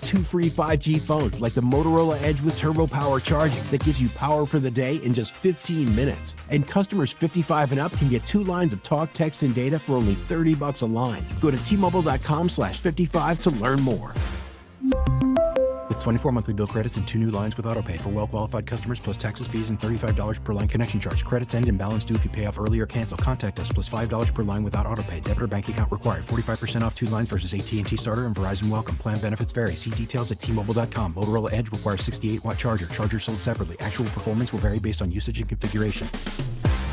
2 free 5G phones like the Motorola Edge with Turbo Power charging that gives you power for the day in just 15 minutes. And customers 55 and up can get 2 lines of talk, text, and data for only $30 a line. Go to T-Mobile.com/55 to learn more. With 24 monthly bill credits and 2 new lines with AutoPay for well-qualified customers plus taxes, fees, and $35 per line connection charge. Credits end and balance due if you pay off early or cancel. Contact us plus $5 per line without AutoPay. Debit or bank account required. 45% off 2 lines versus AT&T Starter and Verizon Welcome. Plan benefits vary. See details at T-Mobile.com. Motorola Edge requires 68-watt charger. Charger sold separately. Actual performance will vary based on usage and configuration.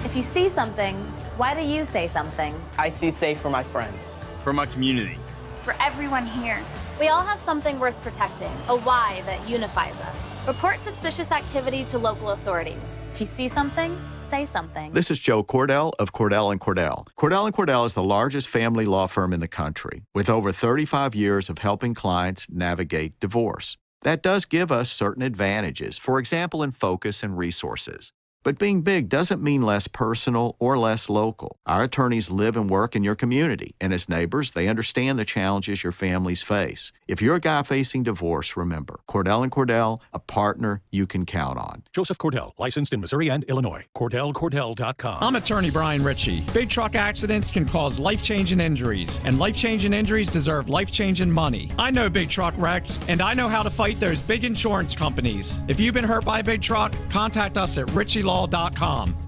If you see something, why do you say something? I see safe for my friends. For my community. For everyone here. We all have something worth protecting, a why that unifies us. Report suspicious activity to local authorities. If you see something, say something. This is Joe Cordell of Cordell & Cordell. Cordell & Cordell is the largest family law firm in the country, with over 35 years of helping clients navigate divorce. That does give us certain advantages, for example, in focus and resources. But being big doesn't mean less personal or less local. Our attorneys live and work in your community, and as neighbors, they understand the challenges your families face. If you're a guy facing divorce, remember, Cordell & Cordell, a partner you can count on. Joseph Cordell, licensed in Missouri and Illinois. CordellCordell.com. I'm attorney Brian Ritchie. Big truck accidents can cause life-changing injuries, and life-changing injuries deserve life-changing money. I know big truck wrecks, and I know how to fight those big insurance companies. If you've been hurt by a big truck, contact us at ritchielaw.com.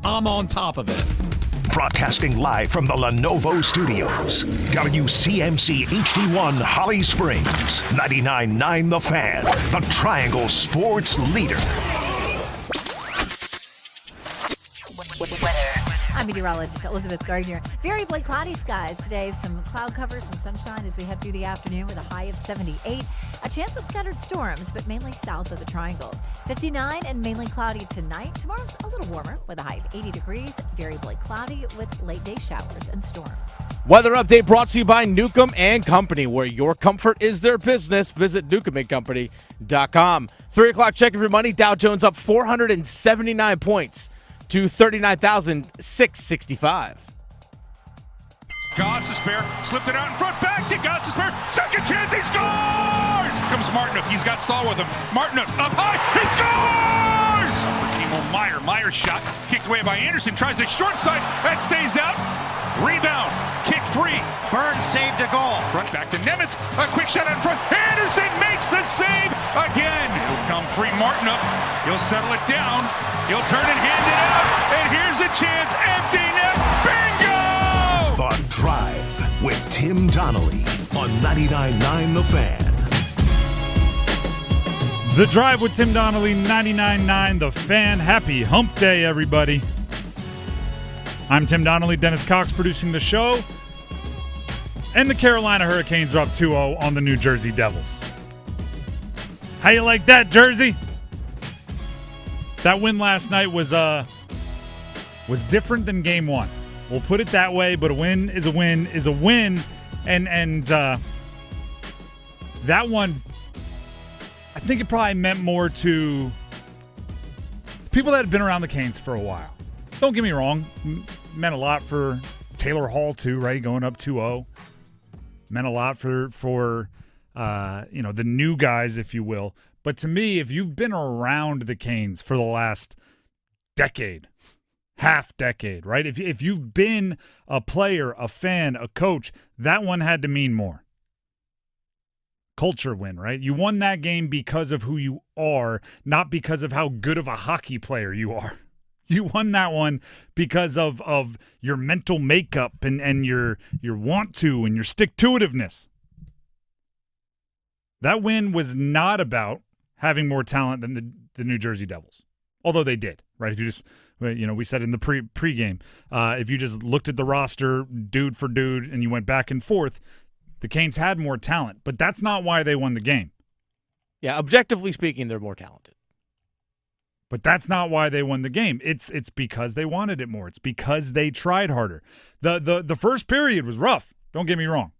I'm on top of it. Broadcasting live from the Lenovo Studios. WCMC HD1 Holly Springs. 99.9 The Fan. The Triangle Sports Leader. I'm meteorologist Elizabeth Gardner. Variably cloudy skies today. Some cloud cover, some sunshine as we head through the afternoon with a high of 78. A chance of scattered storms, but mainly south of the triangle. 59 and mainly cloudy tonight. Tomorrow's a little warmer with a high of 80 degrees. Variably cloudy with late day showers and storms. Weather update brought to you by Newcomb and Company, where your comfort is their business. Visit newcombandcompany.com. 3 o'clock check of your money. Dow Jones up 479 points. To 39,665. Gostisbehere slipped it out in front, back to Gostisbehere. Second chance, he scores! Here comes Martinook, he's got Stahl with him. Martinook up high, he scores! For Timo Meyer, Meyer's shot kicked away by Andersen, tries the short side, that stays out. Rebound, kick free. Burns saved a goal. Front back to Nemitz, a quick shot in front. Andersen makes the save again. It'll come free Martinook. He'll settle it down. He'll turn and hand it out. And here's a chance. Empty net. Bingo! The Drive with Tim Donnelly on 99.9 The Fan. The Drive with Tim Donnelly, 99.9 The Fan. Happy Hump Day, everybody. I'm Tim Donnelly, Dennis Cox producing the show. And the Carolina Hurricanes are up 2-0 on the New Jersey Devils. How you like that, Jersey? That win last night was different than game one. We'll put it that way, but a win is a win is a win. And that one, I think it probably meant more to people that had been around the Canes for a while. Don't get me wrong. Meant a lot for Taylor Hall, too, right? Going up 2-0. Meant a lot for the new guys, if you will. But to me, if you've been around the Canes for the last decade, half decade, right? If you've been a player, a fan, a coach, that one had to mean more. Culture win, right? You won that game because of who you are, not because of how good of a hockey player you are. You won that one because of your mental makeup and your want to and your stick-to-itiveness. That win was not about having more talent than the New Jersey Devils, although they did, right? If you just, we said in the pregame, if you just looked at the roster dude for dude and you went back and forth, the Canes had more talent, but that's not why they won the game. Yeah, objectively speaking, they're more talented. But that's not why they won the game. It's because they wanted it more. It's because they tried harder. The first period was rough. Don't get me wrong.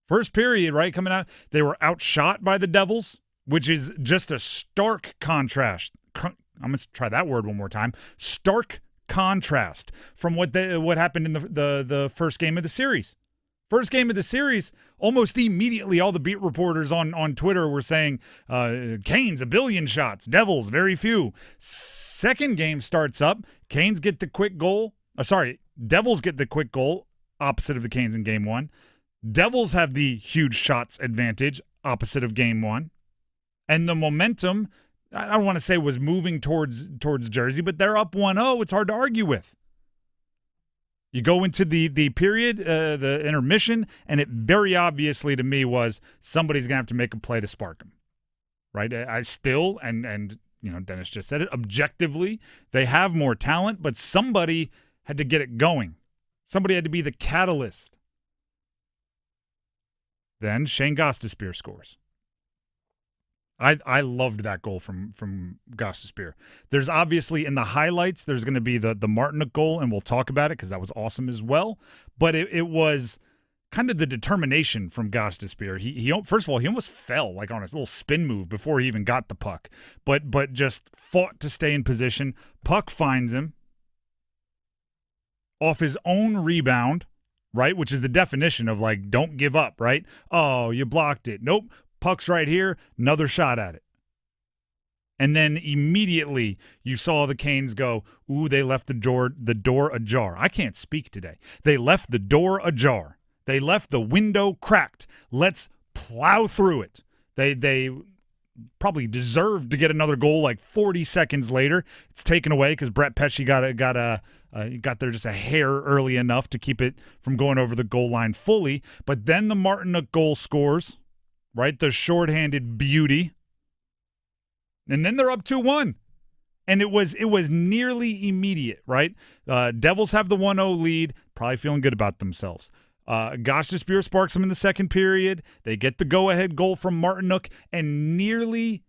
First period, right, coming out, they were outshot by the Devils, which is just a stark contrast. I'm going to try that word one more time. Stark contrast from what happened in the first game of the series. First game of the series, almost immediately all the beat reporters on Twitter were saying, Canes, 1 billion shots, Devils, very few. Second game starts up, Canes get the quick goal. Devils get the quick goal, opposite of the Canes in game 1. Devils have the huge shots advantage, opposite of game 1. And the momentum, I don't want to say was moving towards Jersey, but they're up 1-0. It's hard to argue with. You go into the period, the intermission, and it very obviously to me was somebody's going to have to make a play to spark them, right? I still, and Dennis just said it, objectively, they have more talent, but somebody had to get it going. Somebody had to be the catalyst. Then Shane Gostisbehere scores. I loved that goal from Gostisbehere. There's obviously in the highlights, there's going to be the Martinook goal, and we'll talk about it because that was awesome as well. But it was kind of the determination from Gostisbehere. He first of all, he almost fell like on his little spin move before he even got the puck, but just fought to stay in position. Puck finds him off his own rebound, right? Which is the definition of like, don't give up, right? Oh, you blocked it. Nope. Puck's right here, another shot at it. And then immediately you saw the Canes go, ooh, they left the door ajar. I can't speak today. They left the door ajar. They left the window cracked. Let's plow through it. They probably deserved to get another goal like 40 seconds later. It's taken away because Brett Pesce got there just a hair early enough to keep it from going over the goal line fully. But then the Martinook goal scores. Right, the shorthanded beauty. And then they're up 2-1. And it was nearly immediate, right? Devils have the 1-0 lead, probably feeling good about themselves. Gostisbehere sparks them in the second period. They get the go-ahead goal from Martinook, and nearly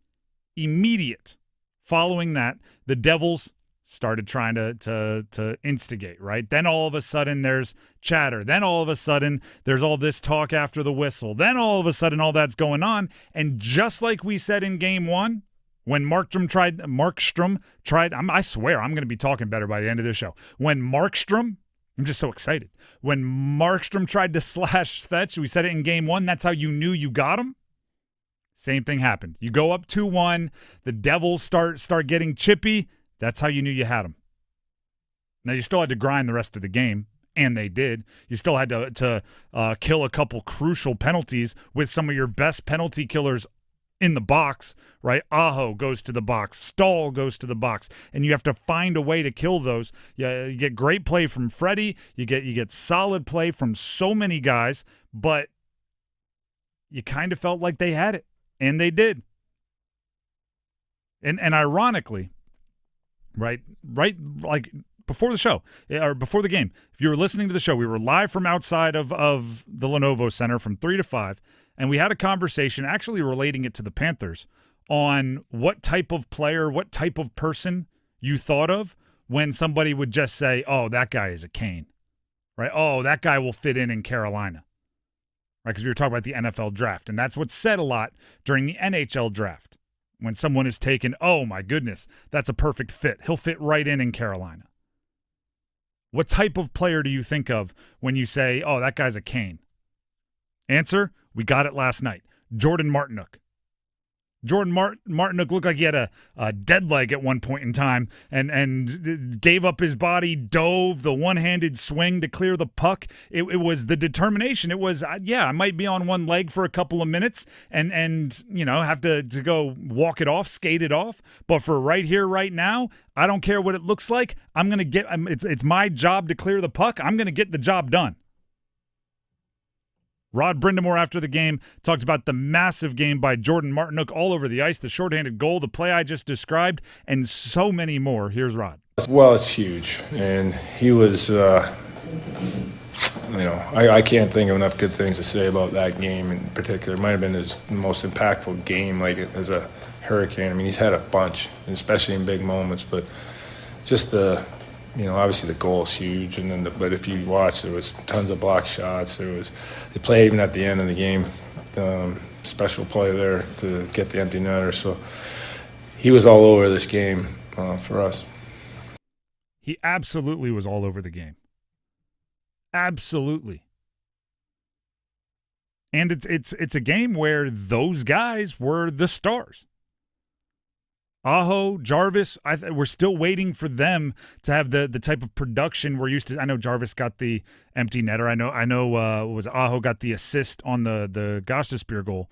immediate following that, the Devils started trying to instigate, right? Then all of a sudden there's chatter. Then all of a sudden there's all this talk after the whistle. Then all of a sudden all that's going on. And just like we said in game 1, when Markstrom tried, I swear I'm going to be talking better by the end of this show. When Markstrom, I'm just so excited. When Markstrom tried to slash Fetch, we said it in game 1, that's how you knew you got him. Same thing happened. You go up 2-1, the Devils start getting chippy. That's how you knew you had them. Now, you still had to grind the rest of the game, and they did. You still had to kill a couple crucial penalties with some of your best penalty killers in the box, right? Aho goes to the box. Stahl goes to the box. And you have to find a way to kill those. You get great play from Freddie. You get solid play from so many guys, but you kind of felt like they had it, and they did. And ironically, right, like before the show, or before the game, if you were listening to the show, we were live from outside of the Lenovo Center from 3 to 5, and we had a conversation actually relating it to the Panthers on what type of player, what type of person you thought of when somebody would just say, oh, that guy is a Cane, right? Oh, that guy will fit in Carolina, right? Because we were talking about the NFL draft, and that's what's said a lot during the NHL draft. When someone is taken, oh my goodness, that's a perfect fit. He'll fit right in Carolina. What type of player do you think of when you say, oh, that guy's a Cane? Answer, we got it last night. Jordan Martinook. Jordan Martinook looked like he had a dead leg at one point in time and gave up his body, dove, the one-handed swing to clear the puck. It was the determination. It was, I might be on one leg for a couple of minutes and have to go walk it off, skate it off. But for right here, right now, I don't care what it looks like. I'm going to get it's my job to clear the puck. I'm going to get the job done. Rod Brindamore after the game talked about the massive game by Jordan Martinook all over the ice, the shorthanded goal, the play I just described, and so many more. Here's Rod. Well, it's huge, and he was, I can't think of enough good things to say about that game in particular. It might have been his most impactful game, like as a Hurricane. I mean, he's had a bunch, especially in big moments, but just obviously the goal is huge, and but if you watch, there was tons of block shots. They played even at the end of the game, special play there to get the empty netter. So he was all over this game for us. He absolutely was all over the game. Absolutely. And it's a game where those guys were the stars. Aho, Jarvis, we're still waiting for them to have the type of production we're used to. I know Jarvis got the empty netter. I know Aho got the assist on the Gostisbehere goal.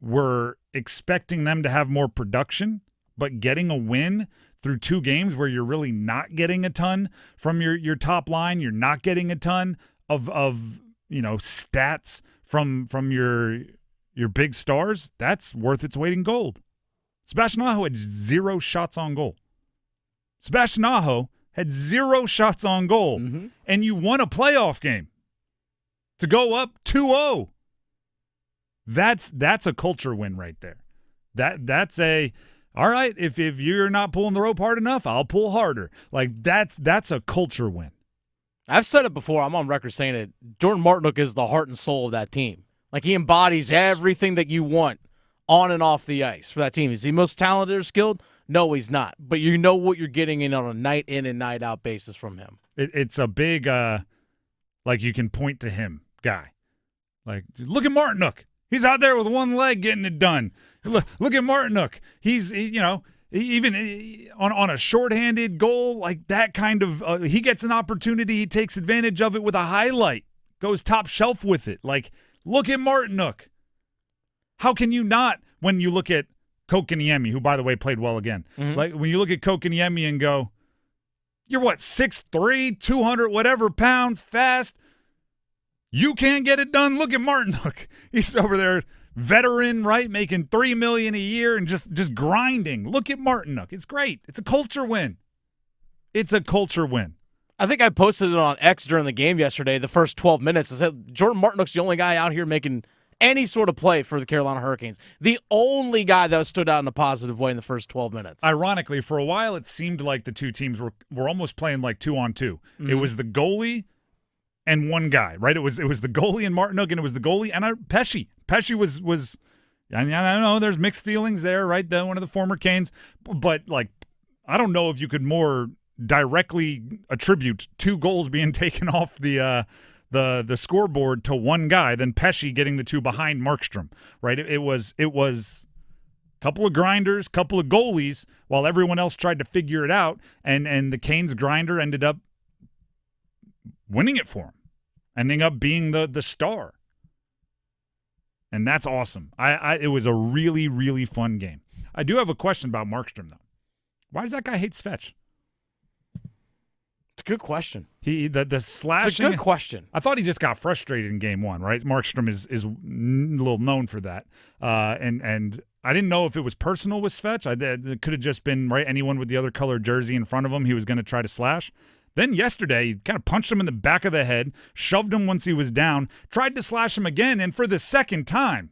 We're expecting them to have more production, but getting a win through 2 games where you're really not getting a ton from your top line, you're not getting a ton of stats from your big stars, that's worth its weight in gold. Sebastian Aho had 0 shots on goal. Sebastian Aho had 0 shots on goal, and you won a playoff game to go up 2-0. That's a culture win right there. That's all right, if you're not pulling the rope hard enough, I'll pull harder. Like, that's a culture win. I've said it before. I'm on record saying it. Jordan Martinook is the heart and soul of that team. Like, he embodies everything that you want on and off the ice for that team. Is he most talented or skilled? No, he's not. But you know what you're getting in on a night in and night out basis from him. It's a big, like, you can point to him guy. Like, look at Martinook. He's out there with one leg getting it done. Look at Martinook. He's even on a shorthanded goal, like that kind of he gets an opportunity, he takes advantage of it with a highlight, goes top shelf with it. Like, look at Martinook. How can you not, when you look at Kokaniemi, who, by the way, played well again, like when you look at Kokaniemi and go, you're what, 6'3", 200 whatever pounds, fast, you can't get it done? Look at Martinook. He's over there, veteran, right, making $3 million a year and just grinding. Look at Martinook. It's great. It's a culture win. It's a culture win. I think I posted it on X during the game yesterday, the first 12 minutes. I said Jordan Martinook's the only guy out here making any sort of play for the Carolina Hurricanes. The only guy that stood out in a positive way in the first 12 minutes. Ironically, for a while, it seemed like the two teams were almost playing like 2-on-2. It was the goalie and one guy, right? It was the goalie and Martinook, and it was the goalie and Pesce. Pesce was I know there's mixed feelings there, right? One of the former Canes, but like, I don't know if you could more directly attribute 2 goals being taken off the scoreboard to one guy than Pesce getting the 2 behind Markstrom, right? It was a couple of grinders, couple of goalies, while everyone else tried to figure it out, and the Canes grinder ended up winning it for him, ending up being the star. And that's awesome. It was a really, really fun game. I do have a question about Markstrom, though. Why does that guy hate Svetch? It's a good question. The slashing. It's a good question. I thought he just got frustrated in game 1, right? Markstrom is a little known for that. And I didn't know if it was personal with Svetch. It could have just been, right, anyone with the other colored jersey in front of him, he was going to try to slash. Then yesterday, he kind of punched him in the back of the head, shoved him once he was down, tried to slash him again, and for the second time,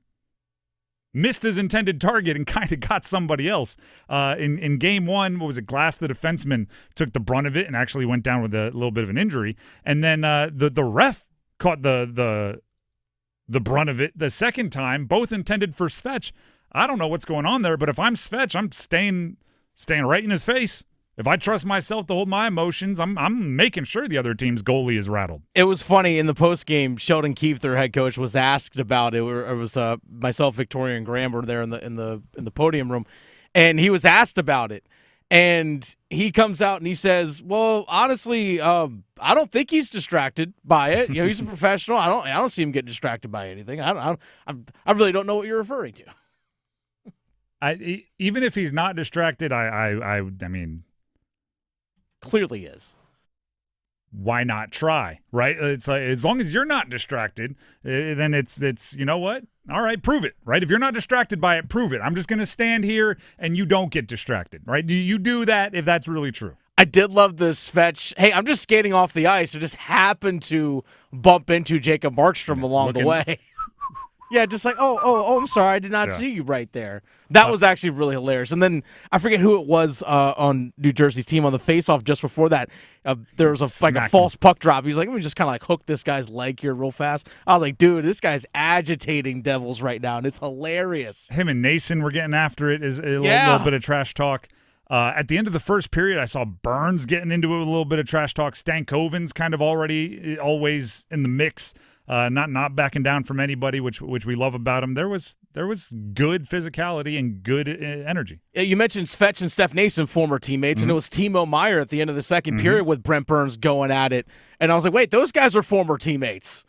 missed his intended target and kind of got somebody else. In game 1, what was it, Glass, the defenseman, took the brunt of it and actually went down with a little bit of an injury. And then the ref caught the brunt of it the second time, both intended for Svetch. I don't know what's going on there, but if I'm Svetch, I'm staying right in his face. If I trust myself to hold my emotions, I'm making sure the other team's goalie is rattled. It was funny in the postgame. Sheldon Keefe, their head coach, was asked about it. It was myself, Victoria, and Graham were there in the podium room, and he was asked about it. And he comes out and he says, "Well, honestly, I don't think he's distracted by it. You know, he's a professional. I don't see him getting distracted by anything. I really don't know what you're referring to." Even if he's not distracted, I mean. Clearly is. Why not try, right? It's like, as long as you're not distracted, then it's you know what? All right, prove it, right? If you're not distracted by it, prove it. I'm just going to stand here and you don't get distracted, right? You do that if that's really true. I did love the Svetch. Hey, I'm just skating off the ice. I just happened to bump into Jacob Markstrom along the way. Yeah, just like, oh, I'm sorry, I did not see you right there. That was actually really hilarious. And then I forget who it was on New Jersey's team on the faceoff just before that. There was a false puck drop. He's like, let me just kind of like hook this guy's leg here real fast. I was like, dude, this guy's agitating Devils right now, and it's hilarious. Him and Nason were getting after it. Is a little bit of trash talk. At the end of the first period, I saw Burns getting into it with a little bit of trash talk. Stankoven's kind of always in the mix. not backing down from anybody, which we love about him. There was good physicality and good energy. Yeah, you mentioned Svetch and Steph Nason, former teammates, and it was Timo Meyer at the end of the second period with Brent Burns going at it. And I was like, wait, those guys are former teammates.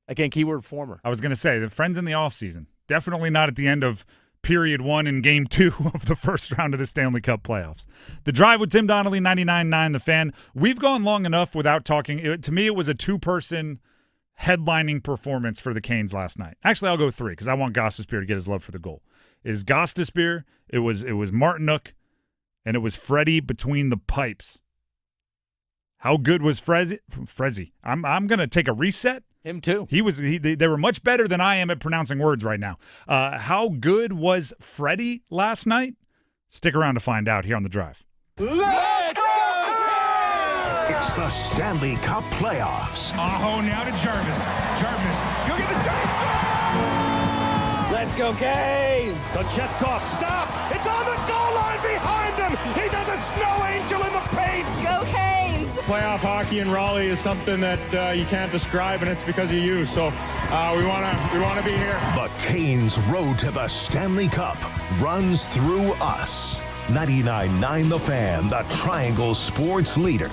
Again, keyword former. I was going to say, the friends in the offseason. Definitely not at the end of period 1 in game 2 of the first round of the Stanley Cup playoffs. The Drive with Tim Donnelly, 99.9 The Fan. We've gone long enough without talking. To me, it was a 2-person headlining performance for the Canes last night. Actually, I'll go 3 because I want Gostisbehere to get his love for the goal. It is Gostisbehere, it was Martinook, and it was Freddie between the pipes. How good was Frezzy? I'm going to take a reset. Him too. They were much better than I am at pronouncing words right now. How good was Freddie last night? Stick around to find out here on The Drive. Let's go! It's the Stanley Cup playoffs. Aho now to Jarvis. Jarvis, go get the Jarvis goal! Let's go, Canes! Kochetkov, stop! It's on the goal line behind him! He does a snow angel in the paint! Go Canes! Playoff hockey in Raleigh is something that you can't describe, and it's because of you. So we want to be here. The Canes' road to the Stanley Cup runs through us. 99.9 The Fan, the Triangle Sports leader.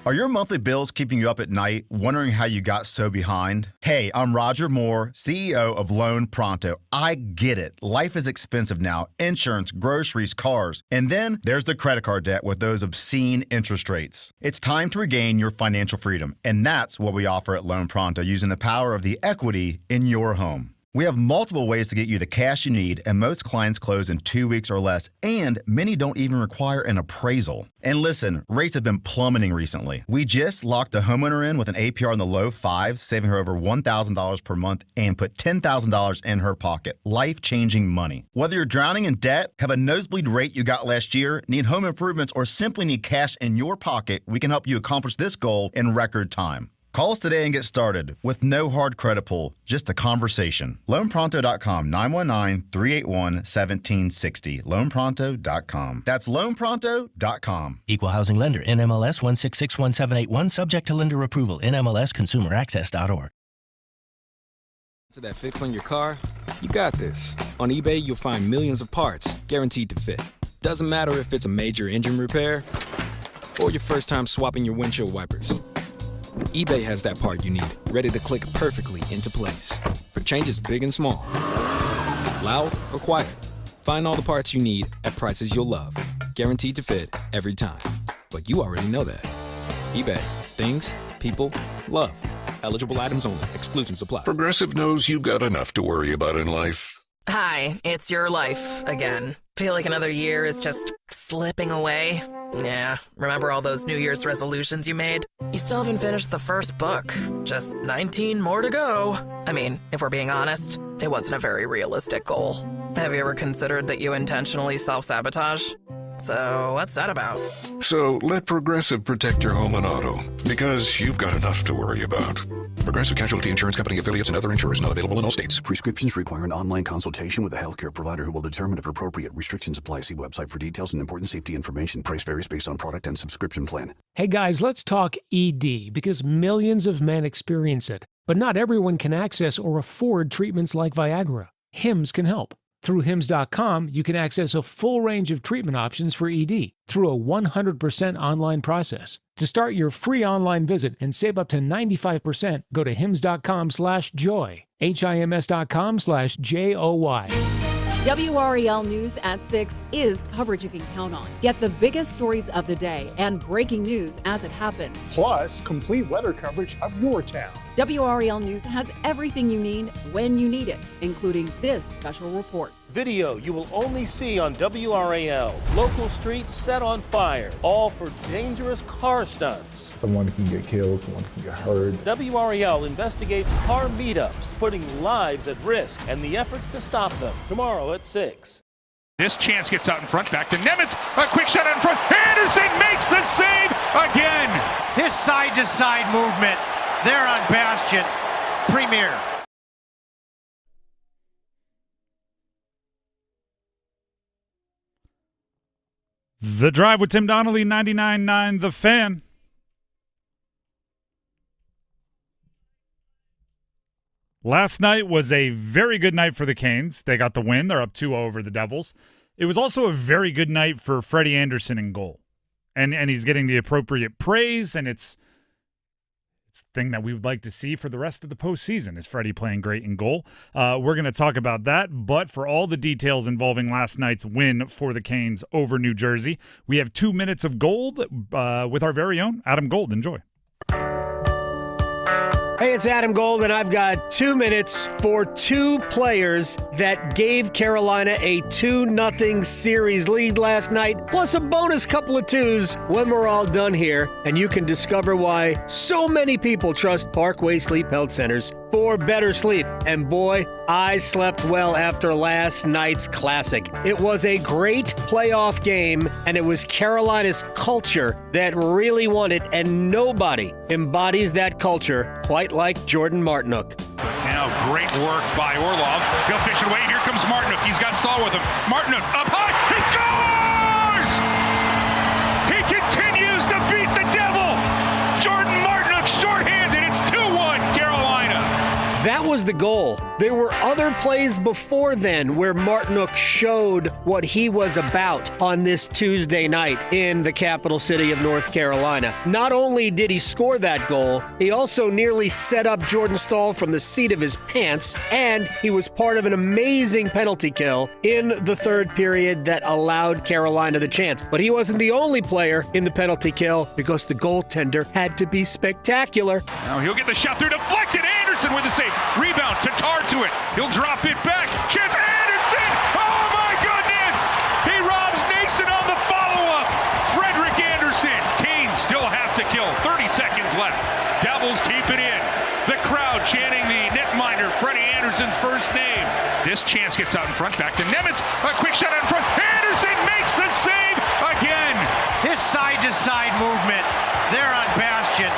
Are your monthly bills keeping you up at night, wondering how you got so behind? Hey, I'm Roger Moore, CEO of Loan Pronto. I get it. Life is expensive now. Insurance, groceries, cars. And then there's the credit card debt with those obscene interest rates. It's time to regain your financial freedom. And that's what we offer at Loan Pronto, using the power of the equity in your home. We have multiple ways to get you the cash you need, and most clients close in 2 weeks or less, and many don't even require an appraisal. And listen, rates have been plummeting recently. We just locked a homeowner in with an APR in the low 5s, saving her over $1,000 per month, and put $10,000 in her pocket. Life-changing money. Whether you're drowning in debt, have a nosebleed rate you got last year, need home improvements, or simply need cash in your pocket, we can help you accomplish this goal in record time. Call us today and get started with no hard credit pull, just a conversation. LoanPronto.com, 919-381-1760. LoanPronto.com. That's LoanPronto.com. Equal Housing Lender, NMLS 1661781, subject to lender approval, NMLSConsumerAccess.org. To that fix on your car? You got this. On eBay, you'll find millions of parts, guaranteed to fit. Doesn't matter if it's a major engine repair or your first time swapping your windshield wipers. eBay has that part you need, ready to click perfectly into place for changes big and small. Loud or quiet, find all the parts you need at prices you'll love. Guaranteed to fit every time. But you already know that. eBay. Things, people, love. Eligible items only. Exclusions apply. Progressive knows you got enough to worry about in life. Hi, it's your life again. Feel like another year is just slipping away? Yeah, remember all those New Year's resolutions you made? You still haven't finished the first book. Just 19 more to go. I mean, if we're being honest, it wasn't a very realistic goal. Have you ever considered that you intentionally self-sabotage? So what's that about? So let Progressive protect your home and auto, because you've got enough to worry about. Progressive Casualty Insurance Company affiliates and other insurers not available in all states. Prescriptions require an online consultation with a healthcare provider who will determine if appropriate. Restrictions apply. See website for details and important safety information. Price varies based on product and subscription plan. Hey guys, let's talk ED, because millions of men experience it. But not everyone can access or afford treatments like Viagra. Hims can help. Through Hims.com, you can access a full range of treatment options for ED through a 100% online process. To start your free online visit and save up to 95%, go to Hims.com/joy. HIMS.com/JOY. WRAL News at 6 is coverage you can count on. Get the biggest stories of the day and breaking news as it happens. Plus, complete weather coverage of your town. WRAL News has everything you need when you need it, including this special report. Video you will only see on WRAL. Local streets set on fire, all for dangerous car stunts. Someone can get killed, someone can get hurt. WRAL investigates car meetups, putting lives at risk, and the efforts to stop them. Tomorrow at 6. This chance gets out in front, back to Nemitz. A quick shot in front. Andersen makes the save again. His side-to-side movement there on Bastion. Premier. The Drive with Tim Donnelly, 99.9 The Fan. Last night was a very good night for the Canes. They got the win. They're up 2-0 over the Devils. It was also a very good night for Freddie Andersen in goal. And he's getting the appropriate praise, and it's a thing that we would like to see for the rest of the postseason is Freddie playing great in goal. We're going to talk about that, but for all the details involving last night's win for the Canes over New Jersey, we have 2 minutes of gold with our very own Adam Gold. Enjoy. Hey, it's Adam Gold, and I've got 2 minutes for two players that gave Carolina a 2-0 series lead last night, plus a bonus couple of twos when we're all done here. And you can discover why so many people trust Parkway Sleep Health Centers for better sleep. And boy, I slept well after last night's classic. It was a great playoff game, and it was Carolina's culture that really won it, and nobody embodies that culture quite like Jordan Martinook. Now great work by Orlov. He'll fish it away. Here comes Martinook. He's got Stahl with him. Martinook up high. He scores! He continues to beat the devil. Jordan Martinook shorthanded. It's 2-1 Carolina. That was the goal. There were other plays before then where Martinook showed what he was about on this Tuesday night in the capital city of North Carolina. Not only did he score that goal, he also nearly set up Jordan Stahl from the seat of his pants, and he was part of an amazing penalty kill in the third period that allowed Carolina the chance. But he wasn't the only player in the penalty kill because the goaltender had to be spectacular. Now he'll get the shot through, deflected. Andersen with the save. Rebound. Tatar to it. He'll drop it back. Chance. Andersen! Oh my goodness! He robs Nikishin on the follow-up. Frederik Andersen. Canes still have to kill. 30 seconds left. Devils keep it in. The crowd chanting the netminder, Freddie Andersen's first name. This chance gets out in front. Back to Nemitz. A quick shot out in front. Andersen makes the save again. His side-to-side movement there on Bastion.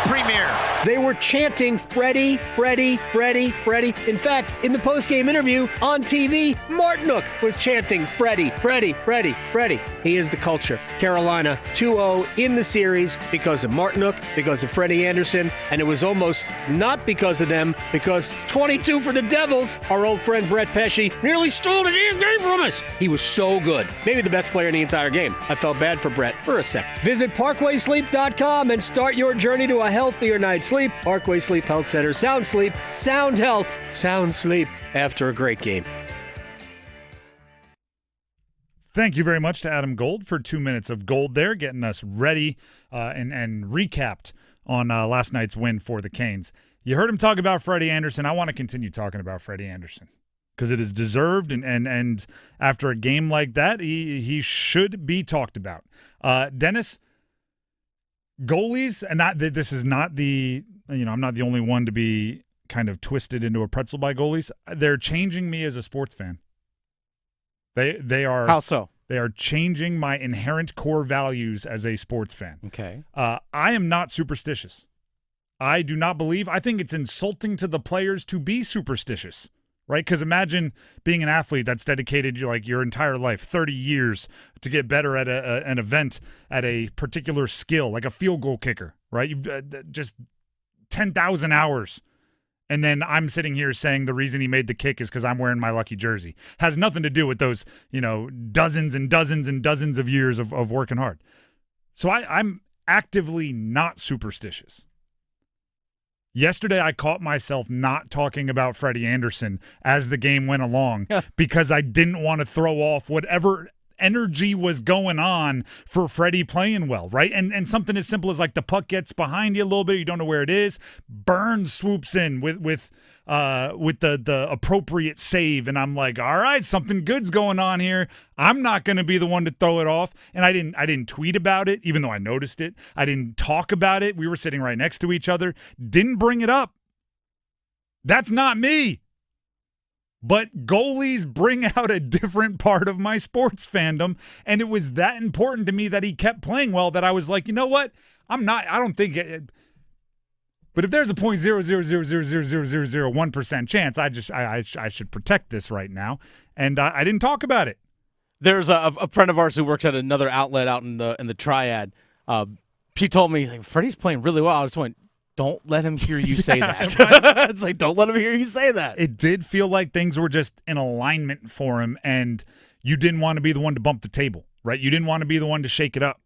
Premier. They were chanting Freddie, Freddie, Freddie, Freddie. In fact, in the post-game interview on TV, Martinook was chanting Freddie, Freddie, Freddie, Freddie. He is the culture. Carolina 2-0 in the series because of Martinook, because of Freddie Andersen, and it was almost not because of them, because 22 for the Devils, our old friend Brett Pesce, nearly stole the damn game from us. He was so good. Maybe the best player in the entire game. I felt bad for Brett for a sec. Visit ParkwaySleep.com and start your journey to a healthier night's sleep. Parkway Sleep Health Center. Sound sleep, sound health, sound sleep after a great game. Thank you very much to Adam Gold for 2 minutes of gold there, getting us ready and recapped on last night's win for the Canes. You heard him talk about Freddie Andersen. I want to continue talking about Freddie Andersen because it is deserved, and after a game like that, he should be talked about. Dennis, goalies, and this is not the, I'm not the only one to be kind of twisted into a pretzel by goalies. They're changing me as a sports fan. They are. How so? They are changing my inherent core values as a sports fan. Okay. I am not superstitious. I do not believe. I think it's insulting to the players to be superstitious, right? Because imagine being an athlete that's dedicated like your entire life, 30 years, to get better at an event, at a particular skill, like a field goal kicker, right? You've just 10,000 hours. And then I'm sitting here saying the reason he made the kick is because I'm wearing my lucky jersey. Has nothing to do with those, dozens and dozens and dozens of years of working hard. So I'm actively not superstitious. Yesterday, I caught myself not talking about Freddie Andersen as the game went along because I didn't want to throw off whatever energy was going on for Freddie playing well, right? And something as simple as like the puck gets behind you a little bit, you don't know where it is. Burns swoops in with the appropriate save, and I'm like, all right, something good's going on here. I'm not going to be the one to throw it off. And I didn't tweet about it, even though I noticed it. I didn't talk about it. We were sitting right next to each other. Didn't bring it up. That's not me. But goalies bring out a different part of my sports fandom, and it was that important to me that he kept playing well that I was like, you know what? I don't think it. But if there's a 0.000000001% chance, I should protect this right now, and I didn't talk about it. There's a friend of ours who works at another outlet out in the Triad. She told me, like, Freddie's playing really well. I just went, Don't let him hear you say that. It's like, don't let him hear you say that. It did feel like things were just in alignment for him, and you didn't want to be the one to bump the table, right? You didn't want to be the one to shake it up.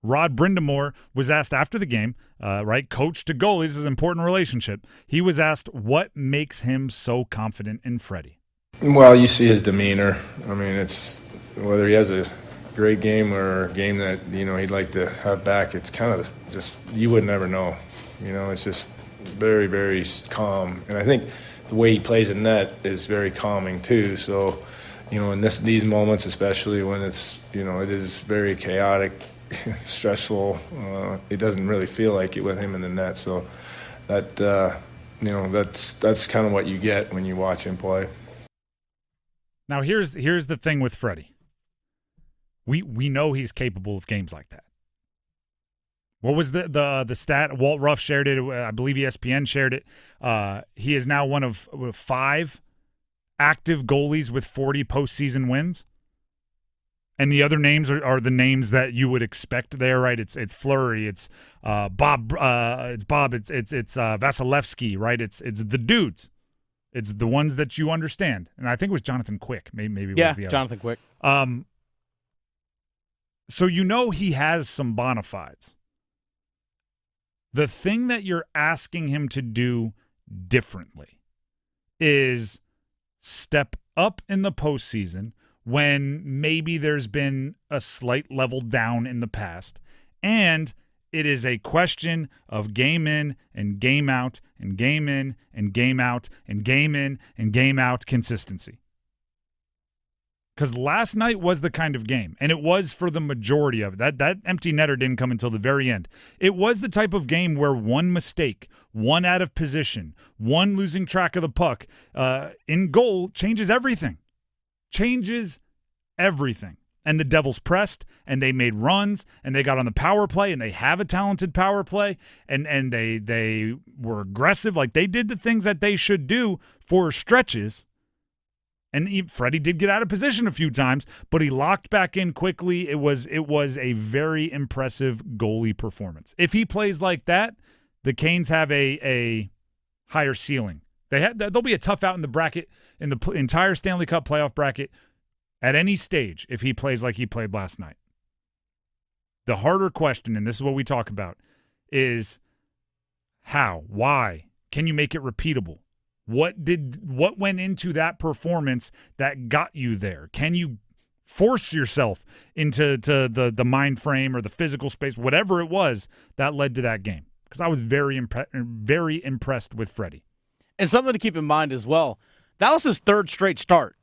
Rod Brindamore was asked after the game, right? Coach to goalies is an important relationship. He was asked what makes him so confident in Freddie. Well, you see his demeanor. I mean, it's whether he has a great game or a game that, he'd like to have back, it's kind of just, you would never know. It's just very, very calm. And I think the way he plays in net is very calming too. So, in these moments, especially when it's, it is very chaotic, stressful, it doesn't really feel like it with him in the net. So that, that's kind of what you get when you watch him play. Now, here's the thing with Freddie. We know he's capable of games like that. What was the stat? Walt Ruff shared it. I believe ESPN shared it. He is now one of 5 active goalies with 40 postseason wins. And the other names are the names that you would expect there, right? It's Fleury, it's Bob, it's Vasilevsky, right? It's the dudes. It's the ones that you understand. And I think it was Jonathan Quick. Maybe it was the other. Jonathan Quick. So he has some bona fides. The thing that you're asking him to do differently is step up in the postseason when maybe there's been a slight level down in the past, and it is a question of game in and game out and game in and game out and game in and game out consistency. Because last night was the kind of game, and it was for the majority of it. That empty netter didn't come until the very end. It was the type of game where one mistake, one out of position, one losing track of the puck in goal changes everything. Changes everything. And the Devils pressed, and they made runs, and they got on the power play, and they have a talented power play, and they were aggressive. Like, they did the things that they should do for stretches. And Freddie did get out of position a few times, but he locked back in quickly. It was a very impressive goalie performance. If he plays like that, the Canes have a higher ceiling. They'll be a tough out in the bracket, in the entire Stanley Cup playoff bracket at any stage if he plays like he played last night. The harder question, and this is what we talk about, is how, why, can you make it repeatable? What went into that performance that got you there? Can you force yourself into the mind frame or the physical space, whatever it was that led to that game? Because I was very impressed with Freddie. And something to keep in mind as well, that was his 3rd straight start.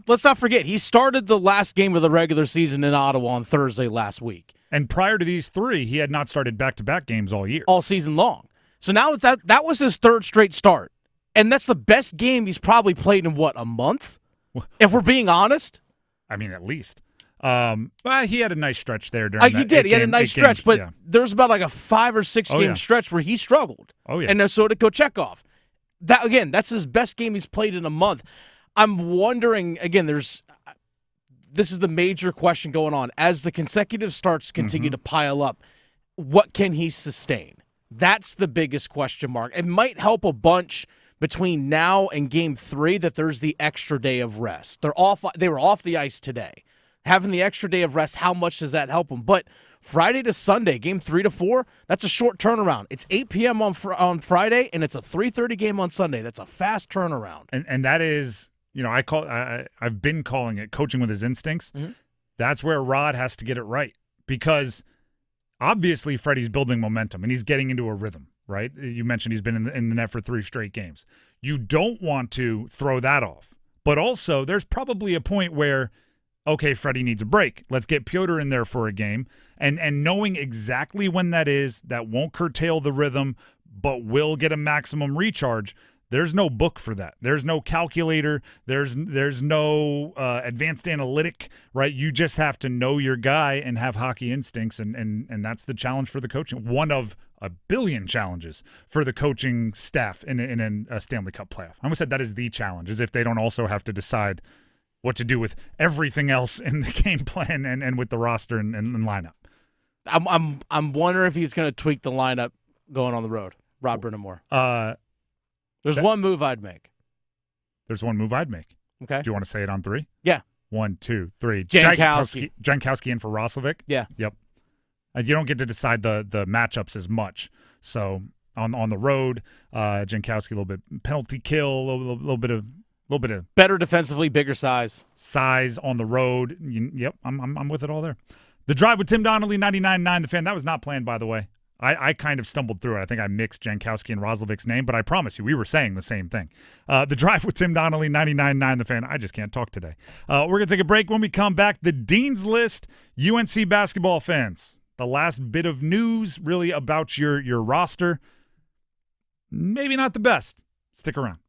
Let's not forget, he started the last game of the regular season in Ottawa on Thursday last week. And prior to these 3, he had not started back-to-back games all year. All season long. So now that was his 3rd straight start. And that's the best game he's probably played in, a month? If we're being honest? I mean, at least. But he had a nice stretch there during He did. He had a nice stretch, but there was about a 5 or 6 game stretch where he struggled. Oh, yeah. And so did Kochekov. That's his best game he's played in a month. I'm wondering, again, this is the major question going on. As the consecutive starts continue to pile up, what can he sustain? That's the biggest question mark. It might help a bunch between now and Game 3 that there's the extra day of rest. They were off the ice today. Having the extra day of rest, how much does that help them? But Friday to Sunday, Game 3 to 4, that's a short turnaround. It's 8 p.m. on Friday, and it's a 3:30 game on Sunday. That's a fast turnaround. And that is, I've been calling it coaching with his instincts. That's where Rod has to get it right, because obviously Freddie's building momentum and he's getting into a rhythm. Right? You mentioned he's been in the net for 3 straight games. You don't want to throw that off. But also, there's probably a point where, okay, Freddie needs a break. Let's get Piotr in there for a game. And knowing exactly when that is, that won't curtail the rhythm, but will get a maximum recharge. There's no book for that. There's no calculator. There's no advanced analytic, right? You just have to know your guy and have hockey instincts, and that's the challenge for the coaching. One of a billion challenges for the coaching staff in a Stanley Cup playoff. I almost said that is the challenge, as if they don't also have to decide what to do with everything else in the game plan and with the roster and lineup. I'm wondering if he's going to tweak the lineup going on the road. Rod Brindamore. There's one move I'd make. There's one move I'd make. Okay. Do you want to say it on 3? Yeah. 1, 2, 3. Jankowski. Jankowski in for Roslovic? Yeah. Yep. You don't get to decide the matchups as much. So on the road, Jankowski a little bit penalty kill, a little bit of better defensively, bigger size on the road. Yep, I'm with it all there. The Drive with Tim Donnelly, 99.9 The Fan. That was not planned, by the way. I kind of stumbled through it. I think I mixed Jankowski and Roslovic's name, but I promise you, we were saying the same thing. The Drive with Tim Donnelly, 99.9 The Fan. I just can't talk today. We're going to take a break. When we come back, the Dean's List, UNC basketball fans. The last bit of news really about your roster. Maybe not the best. Stick around.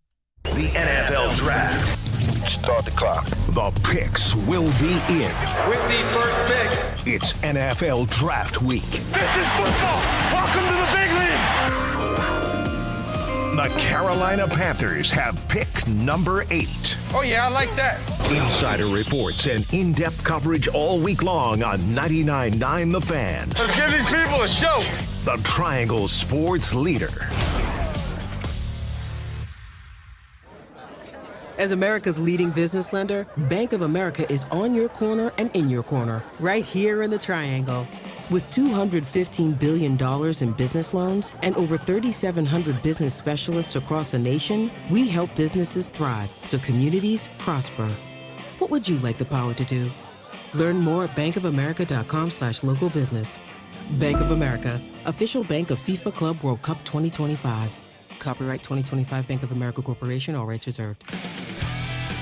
The NFL Draft. Start the clock. The picks will be in. With the first pick. It's NFL Draft Week. This is football. Welcome to the big leagues. The Carolina Panthers have pick number 8. Oh, yeah, I like that. Insider reports and in-depth coverage all week long on 99.9 The Fan. Let's give these people a show. The Triangle Sports Leader. As America's leading business lender, Bank of America is on your corner and in your corner, right here in the Triangle. With $215 billion in business loans and over 3,700 business specialists across the nation, we help businesses thrive so communities prosper. What would you like the power to do? Learn more at bankofamerica.com/local business. Bank of America, official bank of FIFA Club World Cup 2025. Copyright 2025 Bank of America Corporation, all rights reserved.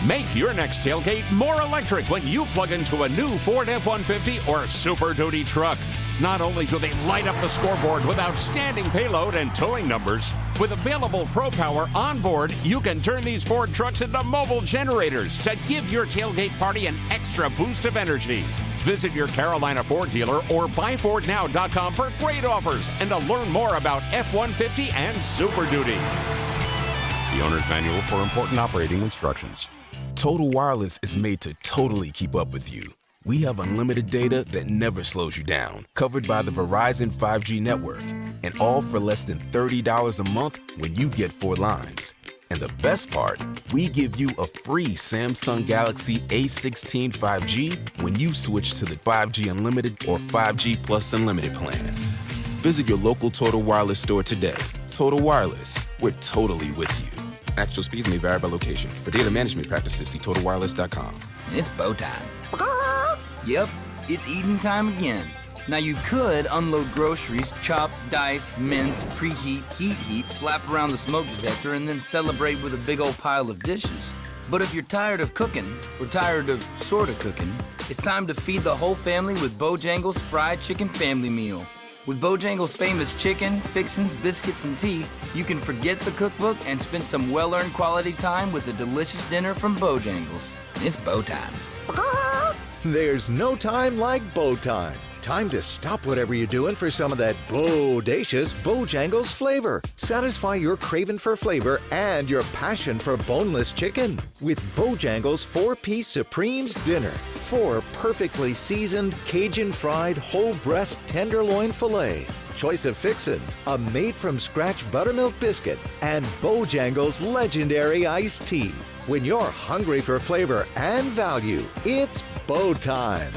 Make your next tailgate more electric when you plug into a new Ford F-150 or Super Duty truck. Not only do they light up the scoreboard with outstanding payload and towing numbers, with available Pro Power on board, you can turn these Ford trucks into mobile generators to give your tailgate party an extra boost of energy. Visit your Carolina Ford dealer or buyfordnow.com for great offers and to learn more about F-150 and Super Duty. See Owner's Manual for important operating instructions. Total Wireless is made to totally keep up with you. We have unlimited data that never slows you down, covered by the Verizon 5G network, and all for less than $30 a month when you get 4 lines. And the best part, we give you a free Samsung Galaxy A16 5G when you switch to the 5G Unlimited or 5G Plus Unlimited plan. Visit your local Total Wireless store today. Total Wireless, we're totally with you. Actual speeds may vary by location. For data management practices, see TotalWireless.com. It's bow time. Yep, it's eating time again. Now you could unload groceries, chop, dice, mince, preheat, heat, slap around the smoke detector, and then celebrate with a big old pile of dishes. But if you're tired of cooking, or tired of sorta cooking, it's time to feed the whole family with Bojangles Fried Chicken Family Meal. With Bojangles' famous chicken, fixins, biscuits, and tea, you can forget the cookbook and spend some well-earned quality time with a delicious dinner from Bojangles. It's bow time. There's no time like bow time. Time to stop whatever you're doing for some of that bodacious Bojangles flavor. Satisfy your craving for flavor and your passion for boneless chicken with Bojangles 4-piece Supremes Dinner. 4 perfectly seasoned Cajun fried whole breast tenderloin fillets. Choice of fixin', a made-from-scratch buttermilk biscuit, and Bojangles legendary iced tea. When you're hungry for flavor and value, it's bow time.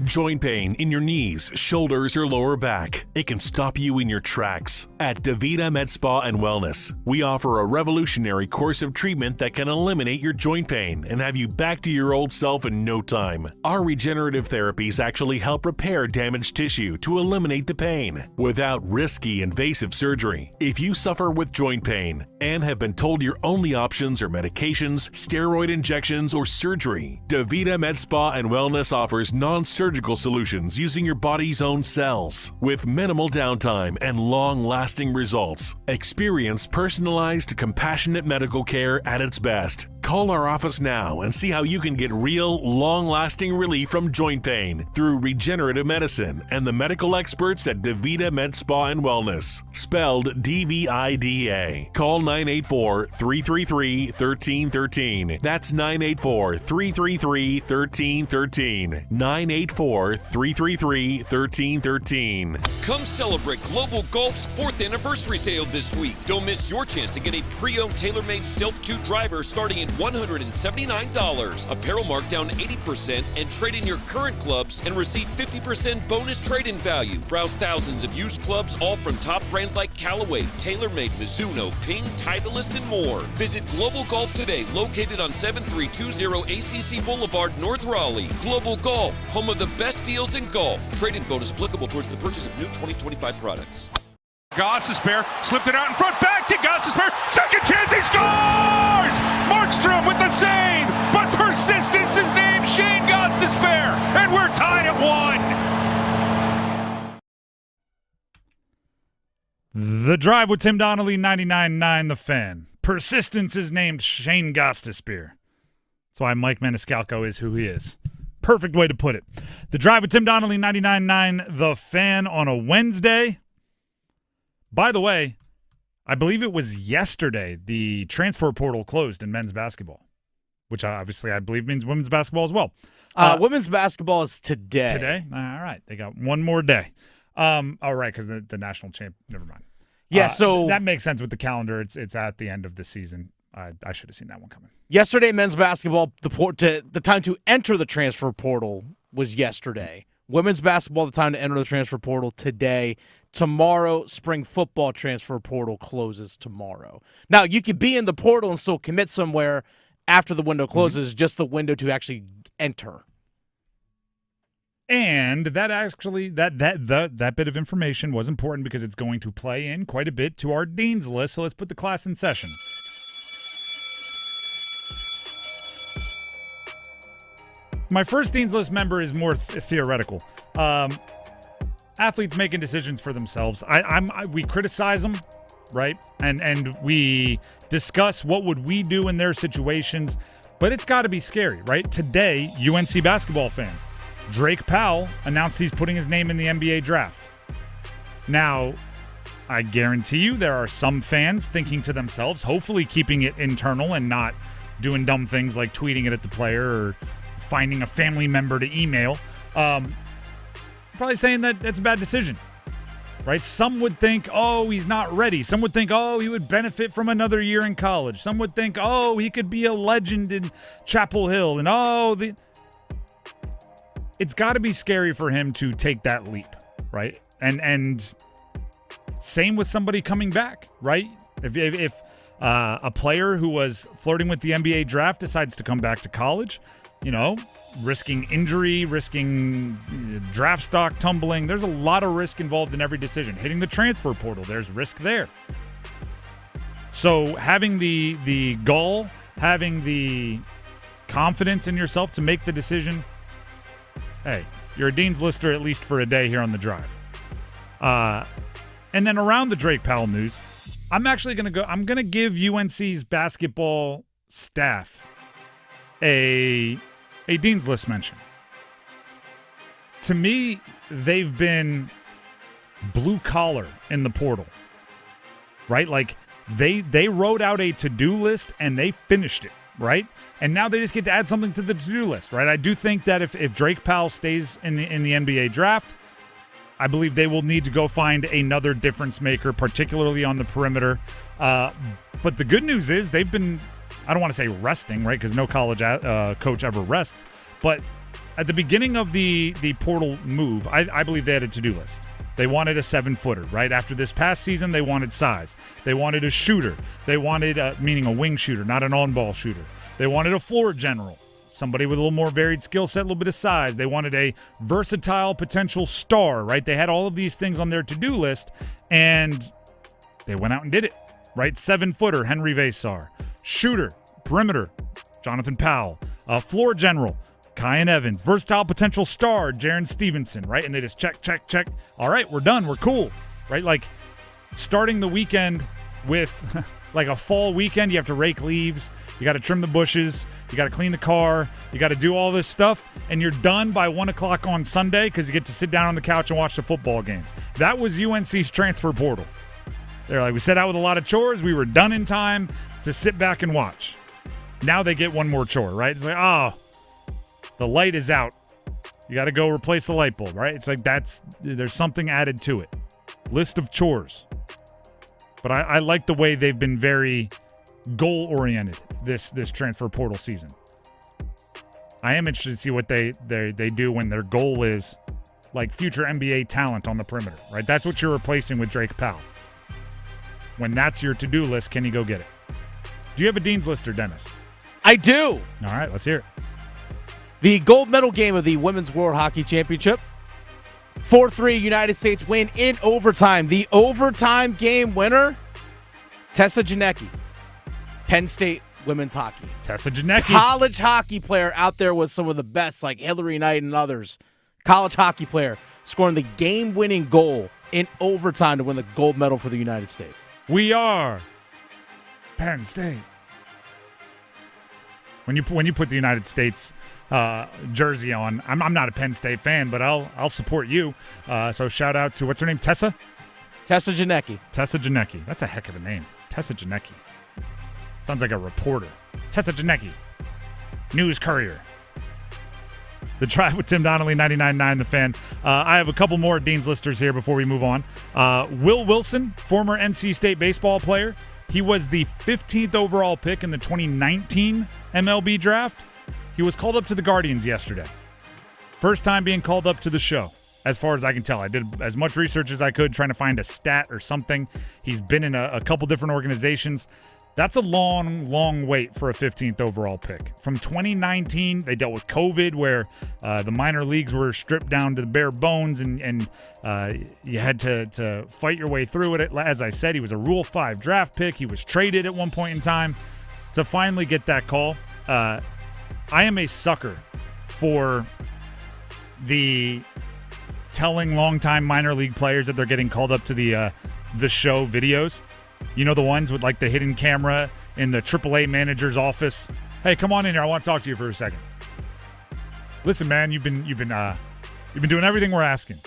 Joint pain in your knees, shoulders, or lower back. It can stop you in your tracks. At DaVita Med Spa and Wellness, we offer a revolutionary course of treatment that can eliminate your joint pain and have you back to your old self in no time. Our regenerative therapies actually help repair damaged tissue to eliminate the pain without risky invasive surgery. If you suffer with joint pain and have been told your only options are medications, steroid injections, or surgery, DaVita Med Spa and Wellness offers non-surgical solutions using your body's own cells with minimal downtime and long-lasting results. Experience personalized, compassionate medical care at its best. Call our office now and see how you can get real, long-lasting relief from joint pain through regenerative medicine and the medical experts at DaVita Med Spa and Wellness, spelled DVIDA. Call 984-333-1313. That's 984-333-1313. 984-333-1313. Come celebrate Global Golf's 4th anniversary sale this week. Don't miss your chance to get a pre-owned TaylorMade Stealth 2 driver starting at $179. Apparel marked down 80% and trade in your current clubs and receive 50% bonus trade-in value. Browse thousands of used clubs, all from top brands like Callaway, TaylorMade, Mizuno, Ping, Titleist, and more. Visit Global Golf today, located on 7320 ACC Boulevard, North Raleigh. Global Golf, home of the best deals in golf. Trade-in bonus applicable towards the purchase of new 2025 products. Gostisbehere slipped it out in front, back to Gostisbehere, second chance, he scores! Markstrom with the save, but persistence is named Shane Gostisbehere, and we're tied at 1. The Drive with Tim Donnelly, 99.9 The Fan. Persistence is named Shane Gostisbehere. That's why Mike Maniscalco is who he is. Perfect way to put it. The Drive with Tim Donnelly, 99.9 The Fan on a Wednesday. By the way, I believe it was yesterday the transfer portal closed in men's basketball, which obviously I believe means women's basketball as well. Women's basketball is today. Today? All right. They got one more day. All right, because the national champ, never mind. Yeah, so that makes sense with the calendar. It's at the end of the season. I should have seen that one coming. Yesterday, men's basketball, the time to enter the transfer portal was yesterday. Women's basketball, the time to enter the transfer portal today. Tomorrow, spring football transfer portal closes tomorrow. Now, you could be in the portal and still commit somewhere after the window closes, just the window to actually enter. And that actually, that bit of information was important because it's going to play in quite a bit to our dean's list. So let's put the class in session. My first dean's list member is more theoretical. Athletes making decisions for themselves. We criticize them, right? And we discuss what would we do in their situations, but it's got to be scary, right? Today, UNC basketball fans, Drake Powell announced he's putting his name in the NBA draft. Now, I guarantee you there are some fans thinking to themselves, hopefully keeping it internal and not doing dumb things like tweeting it at the player or finding a family member to email, probably saying that that's a bad decision, right? Some would think, oh, he's not ready. Some would think, oh, he would benefit from another year in college. Some would think, oh, he could be a legend in Chapel Hill. And it's got to be scary for him to take that leap, right? And same with somebody coming back, right? If a player who was flirting with the NBA draft decides to come back to college, risking injury, risking draft stock tumbling. There's a lot of risk involved in every decision. Hitting the transfer portal, there's risk there. So having the gall, having the confidence in yourself to make the decision, hey, you're a dean's lister at least for a day here on the Drive. And then around the Drake Powell news, I'm going to give UNC's basketball staff a dean's list mention. To me, they've been blue collar in the portal, right? Like they wrote out a to-do list and they finished it, right? And now they just get to add something to the to-do list, right? I do think that if Drake Powell stays in the NBA draft, I believe they will need to go find another difference maker, particularly on the perimeter. But the good news is they've been, I don't want to say resting, right? Because no college coach ever rests. But at the beginning of the portal move, I believe they had a to-do list. They wanted a 7-footer, right? After this past season, they wanted size. They wanted a shooter. They wanted, meaning a wing shooter, not an on-ball shooter. They wanted a floor general, somebody with a little more varied skill set, a little bit of size. They wanted a versatile potential star, right? They had all of these things on their to-do list, and they went out and did it, right? 7-footer, Henry Vasar. Shooter, perimeter, Jonathan Powell. Floor general, Kyan Evans. Versatile potential star, Jaren Stevenson, right? And they just check. All right, we're done. We're cool, right? Like starting the weekend with like a fall weekend, you have to rake leaves. You got to trim the bushes. You got to clean the car. You got to do all this stuff, and you're done by 1 o'clock on Sunday because you get to sit down on the couch and watch the football games. That was UNC's transfer portal. They're like, we set out with a lot of chores. We were done in time to sit back and watch. Now they get one more chore, right? It's like, oh, the light is out. You got to go replace the light bulb, right? It's like there's something added to it. List of chores. But I like the way they've been very goal-oriented this transfer portal season. I am interested to see what they do when their goal is like future NBA talent on the perimeter, right? That's what you're replacing with Drake Powell. When that's your to-do list, can you go get it? Do you have a Dean's Lister, Dennis? I do. All right, let's hear it. The gold medal game of the Women's World Hockey Championship. 4-3 United States win in overtime. The overtime game winner, Tessa Janecki, Penn State women's hockey. Tessa Janecki. College hockey player out there with some of the best, like Hillary Knight and others. College hockey player scoring the game-winning goal in overtime to win the gold medal for the United States. We are Penn State. When you put the United States jersey on, I'm not a Penn State fan, but I'll support you. So shout out to, what's her name? Tessa Janecki. Tessa Janecki. That's a heck of a name. Tessa Janecki. Sounds like a reporter. Tessa Janecki. News Courier. The Drive with Tim Donnelly, 99.9 The Fan. I have a couple more Dean's Listers here before we move on. Will Wilson, former NC State baseball player. He was the 15th overall pick in the 2019 MLB draft. He was called up to the Guardians yesterday. First time being called up to the show, as far as I can tell. I did as much research as I could trying to find a stat or something. He's been in a couple different organizations. That's a long, long wait for a 15th overall pick. From 2019, they dealt with COVID, where the minor leagues were stripped down to the bare bones, and you had to fight your way through it. As I said, he was a Rule 5 draft pick. He was traded at one point in time. To finally get that call, I am a sucker for the telling longtime minor league players that they're getting called up to the show videos. You know, the ones with like the hidden camera in the AAA manager's office. Hey, come on in here. I want to talk to you for a second. Listen, man, you've been doing everything we're asking.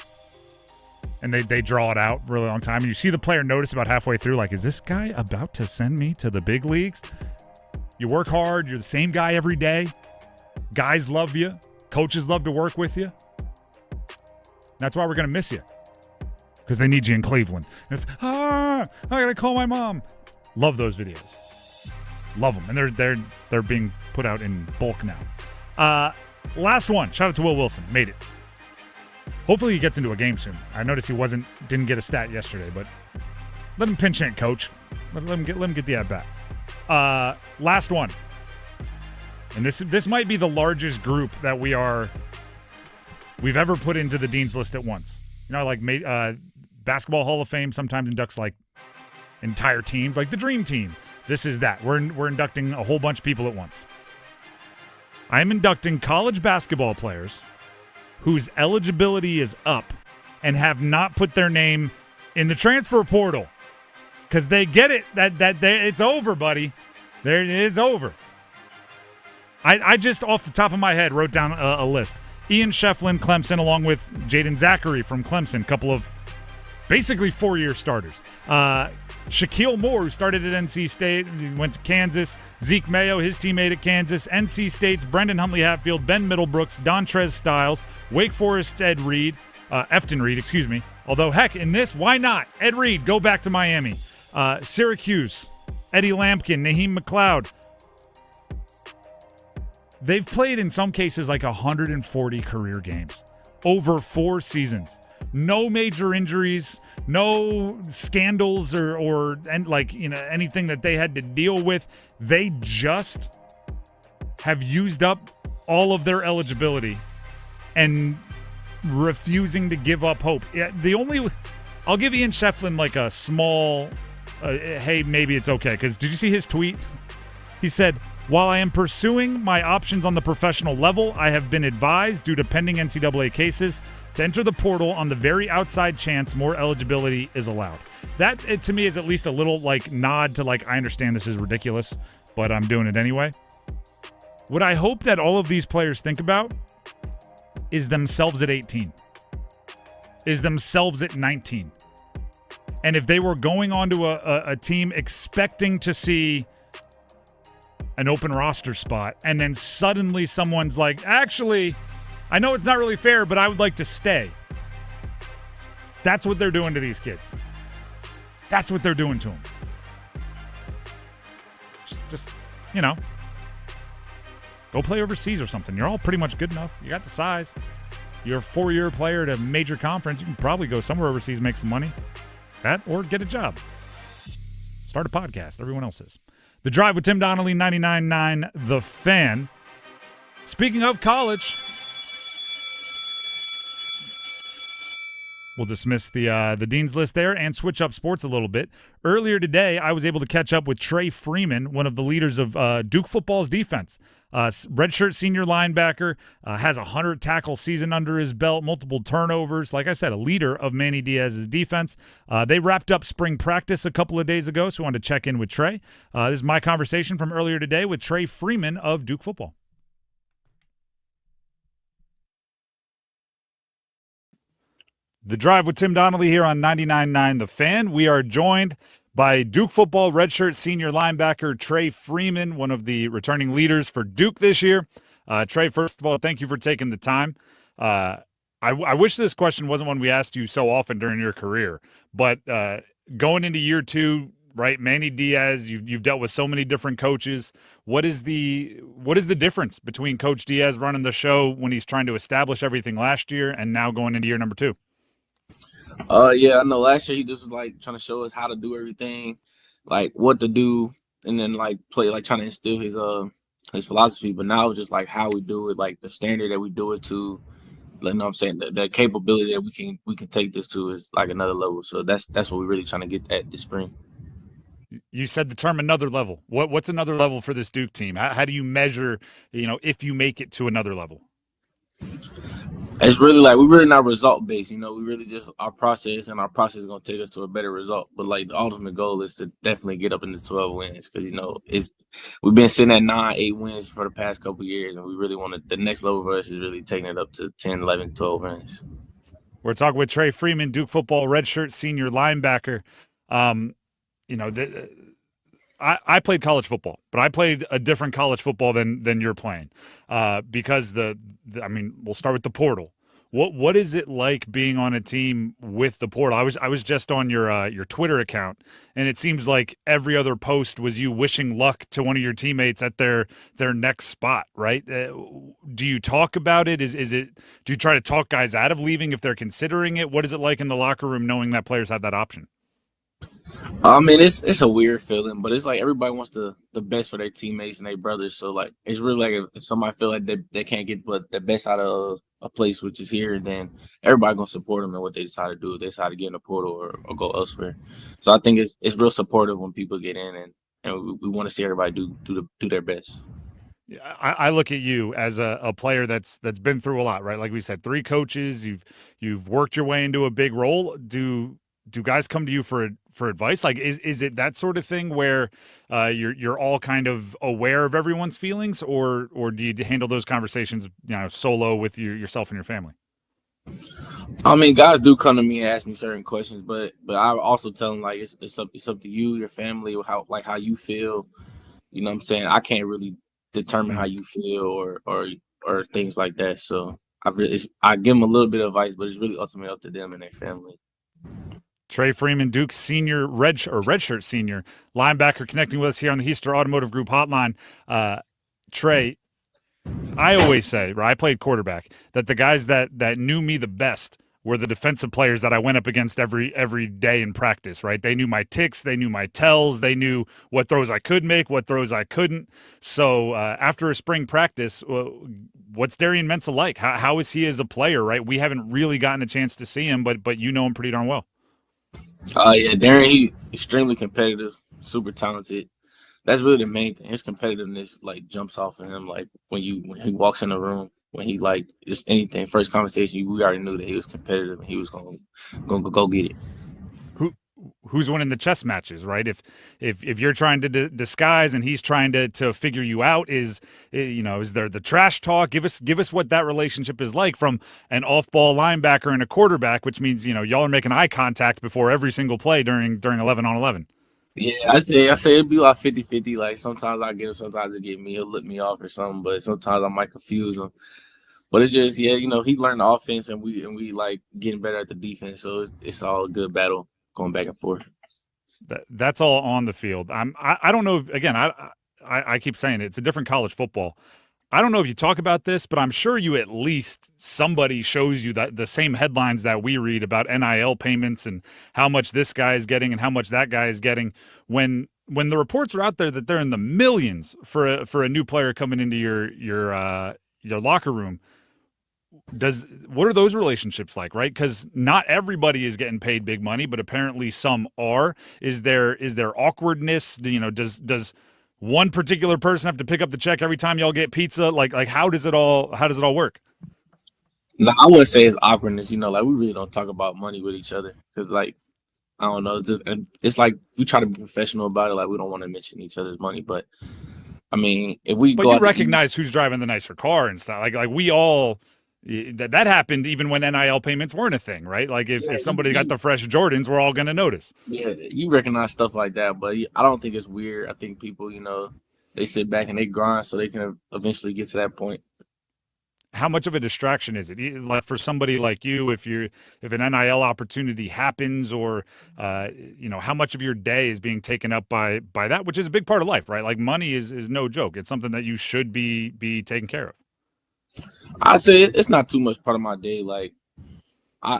And they draw it out for a really long time. And you see the player notice about halfway through, like, is this guy about to send me to the big leagues? You work hard. You're the same guy every day. Guys love you. Coaches love to work with you. That's why we're going to miss you. Because they need you in Cleveland. And it's, I got to call my mom. Love those videos. Love them. And they're being put out in bulk now. Last one. Shout out to Will Wilson. Made it. Hopefully he gets into a game soon. I noticed he didn't get a stat yesterday, but let him pinch hit, coach. Let him get the at-bat. Last one. And this might be the largest group that we've ever put into the Dean's List at once. You know, like Basketball Hall of Fame sometimes inducts like entire teams, like the Dream Team. This is that. We're inducting a whole bunch of people at once. I'm inducting college basketball players whose eligibility is up and have not put their name in the transfer portal because they get it that it's over, buddy. There it is over. I just off the top of my head wrote down a list. Ian Shefflin, Clemson, along with Jaden Zachary from Clemson, couple of basically 4-year starters. Shaquille Moore, who started at NC State, went to Kansas. Zeke Mayo, his teammate at Kansas. NC State's Brendan Huntley-Hatfield, Ben Middlebrooks, Dontrez Styles, Wake Forest's Efton Reed, excuse me. Although, heck, in this, why not? Ed Reed, go back to Miami. Syracuse, Eddie Lampkin, Naheem McLeod. They've played, in some cases, like 140 career games over 4 seasons. No major injuries, no scandals or anything that they had to deal with. They just have used up all of their eligibility and refusing to give up hope. I'll give Ian Shefflin like a small, hey, maybe it's okay. Because did you see his tweet? He said, while I am pursuing my options on the professional level, I have been advised, due to pending NCAA cases, to enter the portal on the very outside chance more eligibility is allowed. That, to me, is at least a little, nod to, I understand this is ridiculous. but I'm doing it anyway. What I hope that all of these players think about is themselves at 18, is themselves at 19. And if they were going onto a team expecting to see an open roster spot, and then suddenly someone's like, actually, I know it's not really fair, but I would like to stay. That's what they're doing to these kids. That's what they're doing to them. Just go play overseas or something. You're all pretty much good enough. You got the size. You're a 4-year player at a major conference. You can probably go somewhere overseas, make some money. That or get a job. Start a podcast. Everyone else is. The Drive with Tim Donnelly, 99.9 The Fan. Speaking of college, we'll dismiss the Dean's List there and switch up sports a little bit. Earlier today, I was able to catch up with Trey Freeman, one of the leaders of Duke football's defense. Redshirt senior linebacker, has a 100-tackle season under his belt, multiple turnovers. Like I said, a leader of Manny Diaz's defense. They wrapped up spring practice a couple of days ago, so we wanted to check in with Trey. This is my conversation from earlier today with Trey Freeman of Duke football. The Drive with Tim Donnelly here on 99.9 The Fan. We are joined by Duke football redshirt senior linebacker Trey Freeman, one of the returning leaders for Duke this year. Trey, first of all, thank you for taking the time. I wish this question wasn't one we asked you so often during your career, but going into year two, right, Manny Diaz, you've dealt with so many different coaches. What is the difference between Coach Diaz running the show when he's trying to establish everything last year and now going into year number two? Yeah, I know last year he just was like trying to show us how to do everything, like what to do, and then like play, like trying to instill his philosophy. But now it's just like how we do it, like the standard that we do it to, like, you know what I'm saying, the capability that we can take this to is like another level. So that's what we're really trying to get at this spring. You said the term another level. What's another level for this Duke team? How do you measure, if you make it to another level? It's really like we're really not result based, we really just our process, and our process is gonna take us to a better result. But like the ultimate goal is to definitely get up into 12 wins because we've been sitting at 9-8 wins for the past couple of years, and we really want the next level for us is really taking it up to 10, 11, 12 wins. We're talking with Trey Freeman, Duke football redshirt senior linebacker. I played college football, but I played a different college football than you're playing because we'll start with the portal. What is it like being on a team with the portal? I was just on your Twitter account, and it seems like every other post was you wishing luck to one of your teammates at their next spot, right? Do you talk about it? Do you try to talk guys out of leaving if they're considering it? What is it like in the locker room knowing that players have that option? It's a weird feeling, but it's like everybody wants the best for their teammates and their brothers. So like it's really like if somebody feel like they can't get the best out of a place which is here, then everybody gonna support them in what they decide to do. If they decide to get in the portal or go elsewhere. So I think it's real supportive when people get in, and we want to see everybody do their best. Yeah, I look at you as a player that's been through a lot, right? Like we said, 3 coaches. You've worked your way into a big role. Do guys come to you for advice? Like, is it that sort of thing where you're all kind of aware of everyone's feelings, or do you handle those conversations solo with yourself and your family? Guys do come to me and ask me certain questions, but I also tell them like it's up to you, your family, how you feel. You know what I'm saying? I can't really determine how you feel or things like that. So I give them a little bit of advice, but it's really ultimately up to them and their family. Trey Freeman, Duke's senior redshirt senior linebacker, connecting with us here on the Heister Automotive Group hotline. Trey, I always say, right, I played quarterback, that the guys that knew me the best were the defensive players that I went up against every day in practice, right? They knew my ticks, they knew my tells, they knew what throws I could make, what throws I couldn't. So after a spring practice, what's Darian Mensah like? How is he as a player, right? We haven't really gotten a chance to see him, but you know him pretty darn well. Yeah, Darren, he extremely competitive, super talented. That's really the main thing. His competitiveness like jumps off of him. Like when he walks in the room, when he like just anything, first conversation, we already knew that he was competitive and he was gonna go get it. who's winning the chess matches, right? If you're trying to disguise and he's trying to figure you out, is there the trash talk? Give us what that relationship is like from an off-ball linebacker and a quarterback, which means y'all are making eye contact before every single play during 11-on-11. Yeah, I say it'd be like 50-50. Like sometimes I get him, sometimes it get me. He'll look me off or something, but sometimes I might confuse him. But it's just he learned the offense and we like getting better at the defense. So it's all a good battle going back and forth. That's all on the field. I don't know. Again, I keep saying it's a different college football. I don't know if you talk about this, but I'm sure you at least somebody shows you that the same headlines that we read about NIL payments and how much this guy is getting and how much that guy is getting. When the reports are out there that they're in the millions for a new player coming into your locker room, what are those relationships like, right? Because not everybody is getting paid big money, but apparently some are. Is there awkwardness? Does one particular person have to pick up the check every time y'all get pizza? Like how does it all work? No, I wouldn't say it's awkwardness. We really don't talk about money with each other because I don't know. It's like we try to be professional about it. Like we don't want to mention each other's money, but I mean, if we but go you out recognize who's driving the nicer car and stuff. Like we all. That happened even when NIL payments weren't a thing, right? Like if somebody got the fresh Jordans, we're all going to notice. Yeah, you recognize stuff like that, but I don't think it's weird. I think people, they sit back and they grind so they can eventually get to that point. How much of a distraction is it? Like for somebody like you, if an NIL opportunity happens, or how much of your day is being taken up by that, which is a big part of life, right? Like money is no joke. It's something that you should be taken care of. I say it's not too much part of my day. Like I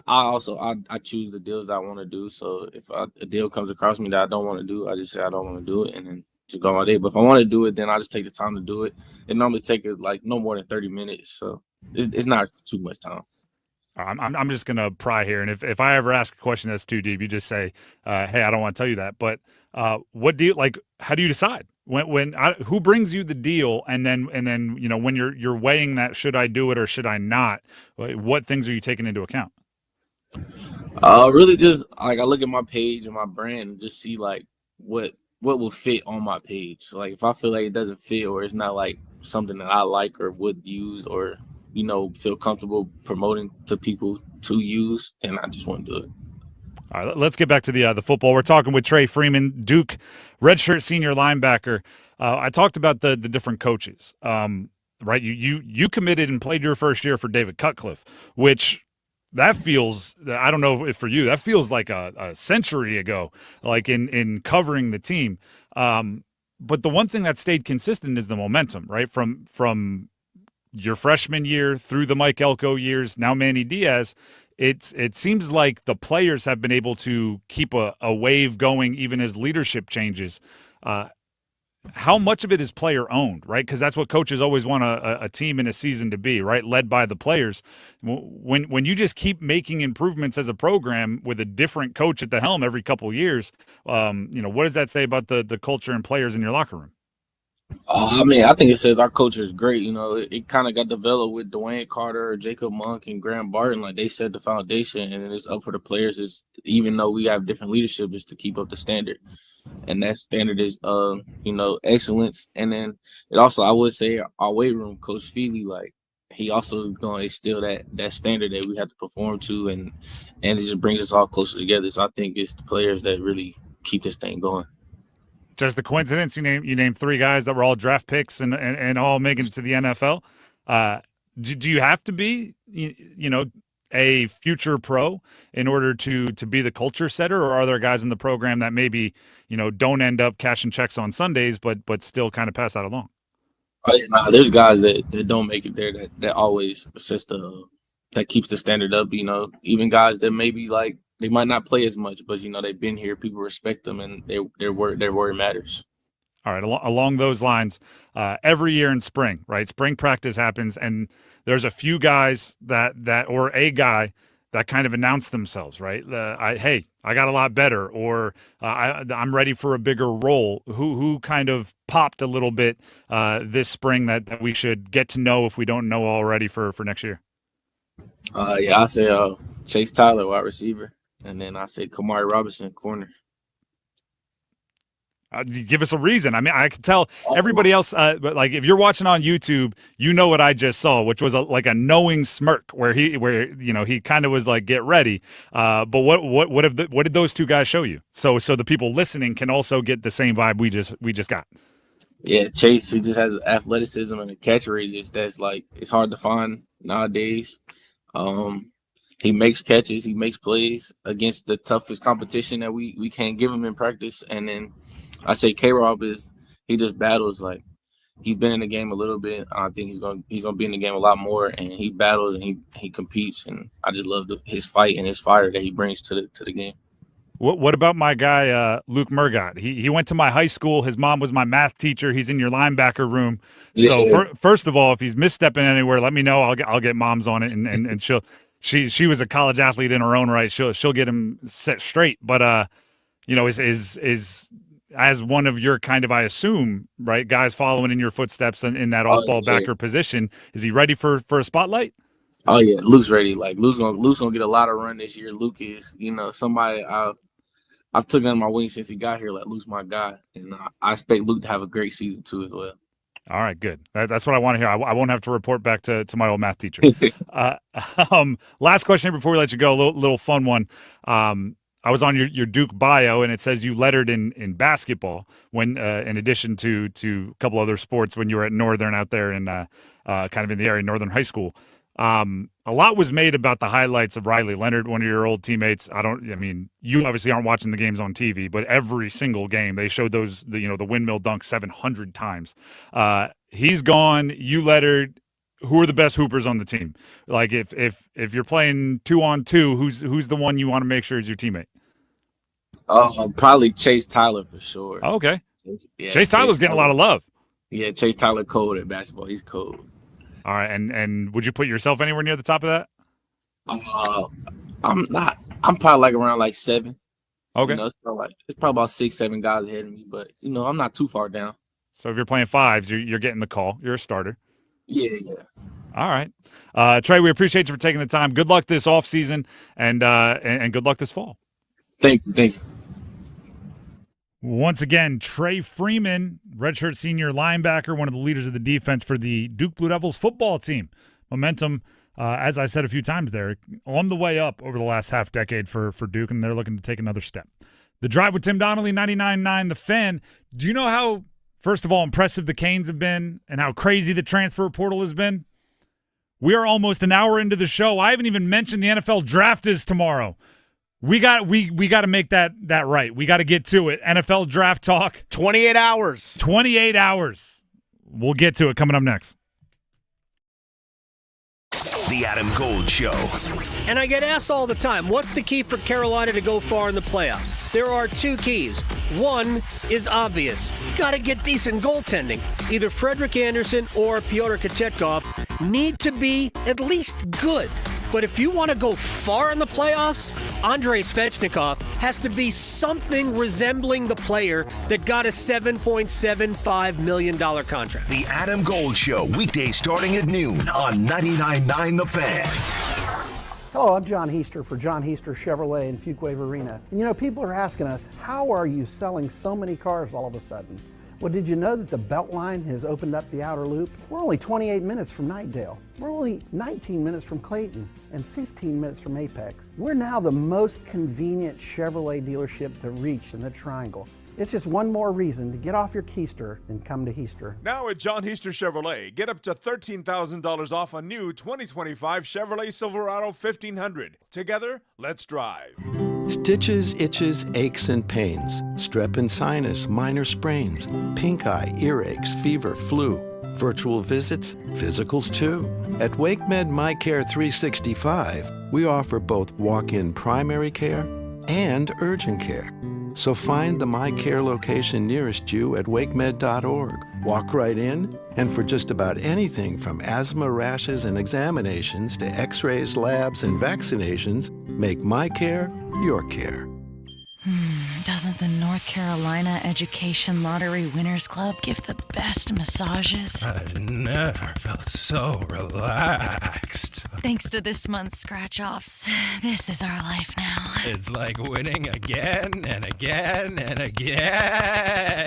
choose the deals that I want to do. So if a deal comes across me that I don't want to do, I just say I don't want to do it and then just go my day. But if I want to do it, then I just take the time to do it. It normally takes like no more than 30 minutes. So it's not too much time. I'm just gonna pry here, and if I ever ask a question that's too deep, you just say, "Hey, I don't want to tell you that." But what do you like? How do you decide who brings you the deal, and then when you're weighing that, should I do it or should I not? What things are you taking into account? Really, just like I look at my page and my brand and just see like what will fit on my page. So, like if I feel like it doesn't fit or it's not like something that I like or would use or feel comfortable promoting to people to use, then I just want to do it. All right, let's get back to the football. We're talking with Trey Freeman, Duke redshirt senior linebacker. I talked about the different coaches, right? You committed and played your first year for David Cutcliffe, which that feels, I don't know if for you, that feels like a century ago, like in covering the team. But the one thing that stayed consistent is the momentum, right? From your freshman year through the Mike Elko years, now Manny Diaz, it seems like the players have been able to keep a wave going even as leadership changes. How much of it is player owned, right? Because that's what coaches always want a team in a season to be, right? Led by the players. When you just keep making improvements as a program with a different coach at the helm every couple of years, what does that say about the culture and players in your locker room? I mean, I think it says our culture is great. It kind of got developed with Dwayne Carter, Jacob Monk, and Graham Barton. Like they set the foundation, and it's up for the players. Even though we have different leadership, just to keep up the standard, and that standard is, excellence. And then it also, I would say, our weight room, Coach Feely, like he also going to instill that standard that we have to perform to, and it just brings us all closer together. So I think it's the players that really keep this thing going. Just the coincidence you named three guys that were all draft picks and all making it to the NFL. Do you have to be a future pro in order to be the culture setter, or are there guys in the program that maybe don't end up cashing checks on Sundays but still kind of pass that along? There's guys that don't make it there that always assist that keeps the standard up. Even guys that maybe like they might not play as much, but they've been here. People respect them, and their word matters. All right, along those lines, every year in spring, right? Spring practice happens, and there's a few guys or a guy that kind of announce themselves, right? Hey, I got a lot better, or I'm ready for a bigger role. Who kind of popped a little bit this spring that we should get to know if we don't know already for next year? I say Chase Tyler, wide receiver. And then I said Kamari Robinson, corner. Give us a reason. I mean, I can tell everybody else, but like if you're watching on YouTube, you know what I just saw, which was like a knowing smirk where he kind of was like, get ready. But what did those two guys show you? So the people listening can also get the same vibe we just got. Yeah, Chase, he just has athleticism and a catch radius that's like it's hard to find nowadays. He makes catches, he makes plays against the toughest competition that we can't give him in practice. And then I say K-Rob he just battles. Like he's been in the game a little bit. I think he's gonna be in the game a lot more, and he battles and he competes. And I just love his fight and his fire that he brings to the game. What about my guy Luke Murgott? He went to my high school. His mom was my math teacher. He's in your linebacker room. So first of all, if he's misstepping anywhere, let me know. I'll get moms on it, and she was a college athlete in her own right. She'll get him set straight. But is as one of your kind of, I assume, right, guys following in your footsteps in that off-ball backer position, is he ready for a spotlight? Oh yeah, Luke's ready. Like Luke's gonna get a lot of run this year. Luke is, somebody I've took under my wing since he got here. Like Luke's my guy, and I expect Luke to have a great season too as well. All right, good. That's what I want to hear. I won't have to report back to my old math teacher. Last question here before we let you go. A little fun one. I was on your Duke bio, and it says you lettered in basketball when, in addition to a couple other sports, when you were at Northern out there in kind of in the area, Northern High School. A lot was made about the highlights of Riley Leonard, one of your old teammates. You obviously aren't watching the games on TV, but every single game they showed the windmill dunk 700 times. He's gone. You lettered. Who are the best hoopers on the team? Like if you're playing 2-on-2, who's the one you want to make sure is your teammate? Probably Chase Tyler for sure. Oh, okay. Yeah, Chase Tyler's getting a lot of love. Yeah, Chase Tyler cold at basketball. He's cold. All right, and would you put yourself anywhere near the top of that? I'm not. I'm probably like around like 7. Okay. It's probably about 6-7 guys ahead of me, but I'm not too far down. So if you're playing 5s, you're getting the call. You're a starter. Yeah. All right. Trey, we appreciate you for taking the time. Good luck this offseason, and good luck this fall. Thank you. Once again, Trey Freeman, redshirt senior linebacker, one of the leaders of the defense for the Duke Blue Devils football team. Momentum, as I said a few times there, on the way up over the last half decade for Duke, and they're looking to take another step. The Drive with Tim Donnelly, 99.9 The Fan. Do you know how, first of all, impressive the Canes have been and how crazy the transfer portal has been? We are almost an hour into the show. I haven't even mentioned the NFL draft is tomorrow. We got to make that right. We got to get to it. NFL draft talk. 28 hours. 28 hours. We'll get to it coming up next. The Adam Gold Show. And I get asked all the time, what's the key for Carolina to go far in the playoffs? There are 2 keys. One is obvious. Got to get decent goaltending. Either Frederik Andersen or Pyotr Kochetkov need to be at least good. But if you want to go far in the playoffs, Andrei Svechnikov has to be something resembling the player that got a $7.75 million contract. The Adam Gold Show, weekdays starting at noon on 99.9 The Fan. Hello, I'm John Heister for John Heister Chevrolet in Fuquay Varina. And people are asking us, how are you selling so many cars all of a sudden? Well, did you know that the Beltline has opened up the outer loop? We're only 28 minutes from Knightdale. We're only 19 minutes from Clayton and 15 minutes from Apex. We're now the most convenient Chevrolet dealership to reach in the Triangle. It's just one more reason to get off your keister and come to Heister. Now at John Heister Chevrolet, get up to $13,000 off a new 2025 Chevrolet Silverado 1500. Together, let's drive. Stitches, itches, aches, and pains. Strep and sinus, minor sprains. Pink eye, earaches, fever, flu. Virtual visits, physicals too. At WakeMed MyCare 365, we offer both walk-in primary care and urgent care. So find the MyCare location nearest you at wakemed.org. Walk right in, and for just about anything from asthma, rashes, and examinations to x-rays, labs, and vaccinations, make MyCare your care. Doesn't the North Carolina Education Lottery Winners Club give the best massages? I've never felt so relaxed. Thanks to this month's scratch-offs, this is our life now. It's like winning again and again and again.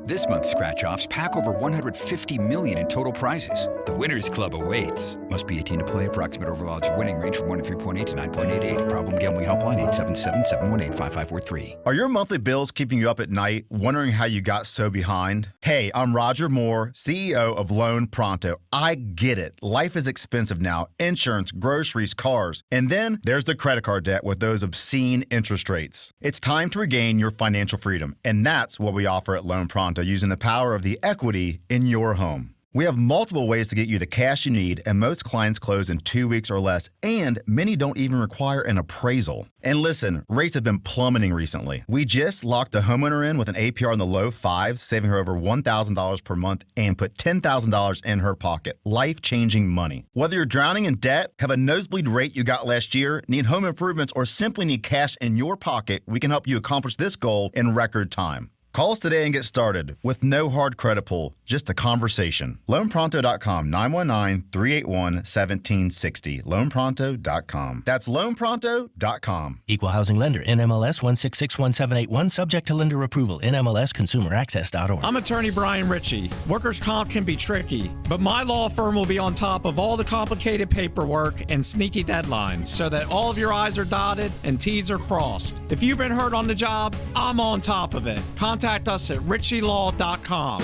This month's scratch-offs pack over $150 million in total prizes. The Winners Club awaits. Must be 18 to play. Approximate overall odds of winning range from 1 to 3.8 to 9.88. Problem gambling helpline 877-718-5543. Are your monthly bills keeping you up at night, wondering how you got so behind? Hey, I'm Roger Moore, CEO of Loan Pronto. I get it. Life is expensive now. Insurance, groceries, cars. And then there's the credit card debt with those obscene interest rates. It's time to regain your financial freedom. And that's what we offer at Loan Pronto, using the power of the equity in your home. We have multiple ways to get you the cash you need, and most clients close in 2 weeks or less, and many don't even require an appraisal. And listen, rates have been plummeting recently. We just locked a homeowner in with an APR in the low fives, saving her over $1,000 per month, and put $10,000 in her pocket. Life-changing money. Whether you're drowning in debt, have a nosebleed rate you got last year, need home improvements, or simply need cash in your pocket, we can help you accomplish this goal in record time. Call us today and get started with no hard credit pull, just a conversation. LoanPronto.com, 919-381-1760. LoanPronto.com. That's LoanPronto.com. Equal housing lender, NMLS 1661781, subject to lender approval, NMLSConsumerAccess.org. I'm attorney Brian Ritchie. Workers' comp can be tricky, but my law firm will be on top of all the complicated paperwork and sneaky deadlines so that all of your I's are dotted and T's are crossed. If you've been hurt on the job, I'm on top of it. Contact us at ritchielaw.com.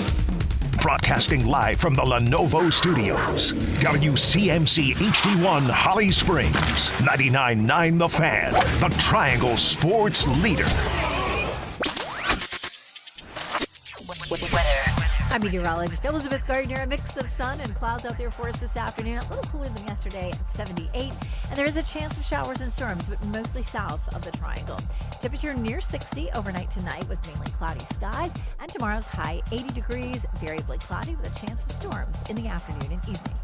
Broadcasting live from the Lenovo Studios. WCMC HD1 Holly Springs. 99.9 The Fan. The Triangle Sports Leader. I'm meteorologist Elizabeth Gardner. A mix of sun and clouds out there for us this afternoon. A little cooler than yesterday at 78. And there is a chance of showers and storms, but mostly south of the Triangle. Temperature near 60 overnight tonight with mainly cloudy skies. And tomorrow's high 80 degrees, variably cloudy with a chance of storms in the afternoon and evening.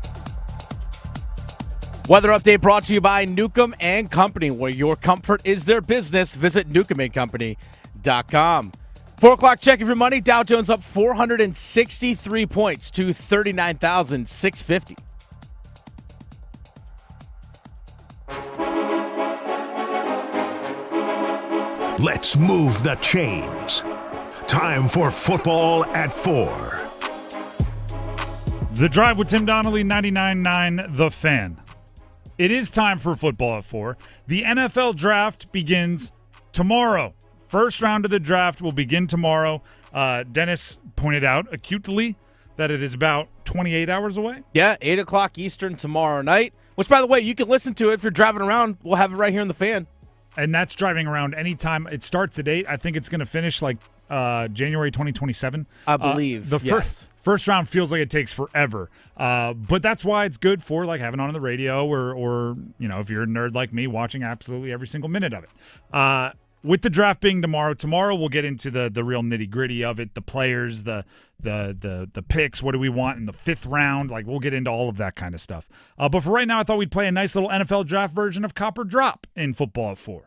Weather update brought to you by Newcomb & Company, where your comfort is their business. Visit newcombandcompany.com. 4 o'clock check of your money. Dow Jones up 463 points to 39,650. Let's move the chains. Time for football at 4. The Drive with Tim Donnelly, 99.9 The Fan. It is time for football at 4. The NFL draft begins tomorrow. First round of the draft will begin tomorrow. Dennis pointed out acutely that it is about 28 hours away. Yeah, 8 o'clock Eastern tomorrow night, which, by the way, you can listen to it if you're driving around. We'll have it right here in The Fan. And that's driving around anytime. It starts at 8. I think it's going to finish like January 2027. I believe, The first round feels like it takes forever. But that's why it's good for like having on the radio or you know, if you're a nerd like me, watching absolutely every single minute of it. With the draft being tomorrow we'll get into the real nitty-gritty of it, the players, the picks, what do we want in the 5th round? Like, we'll get into all of that kind of stuff. But for right now, I thought we'd play a nice little NFL draft version of Cop or Drop in football at 4.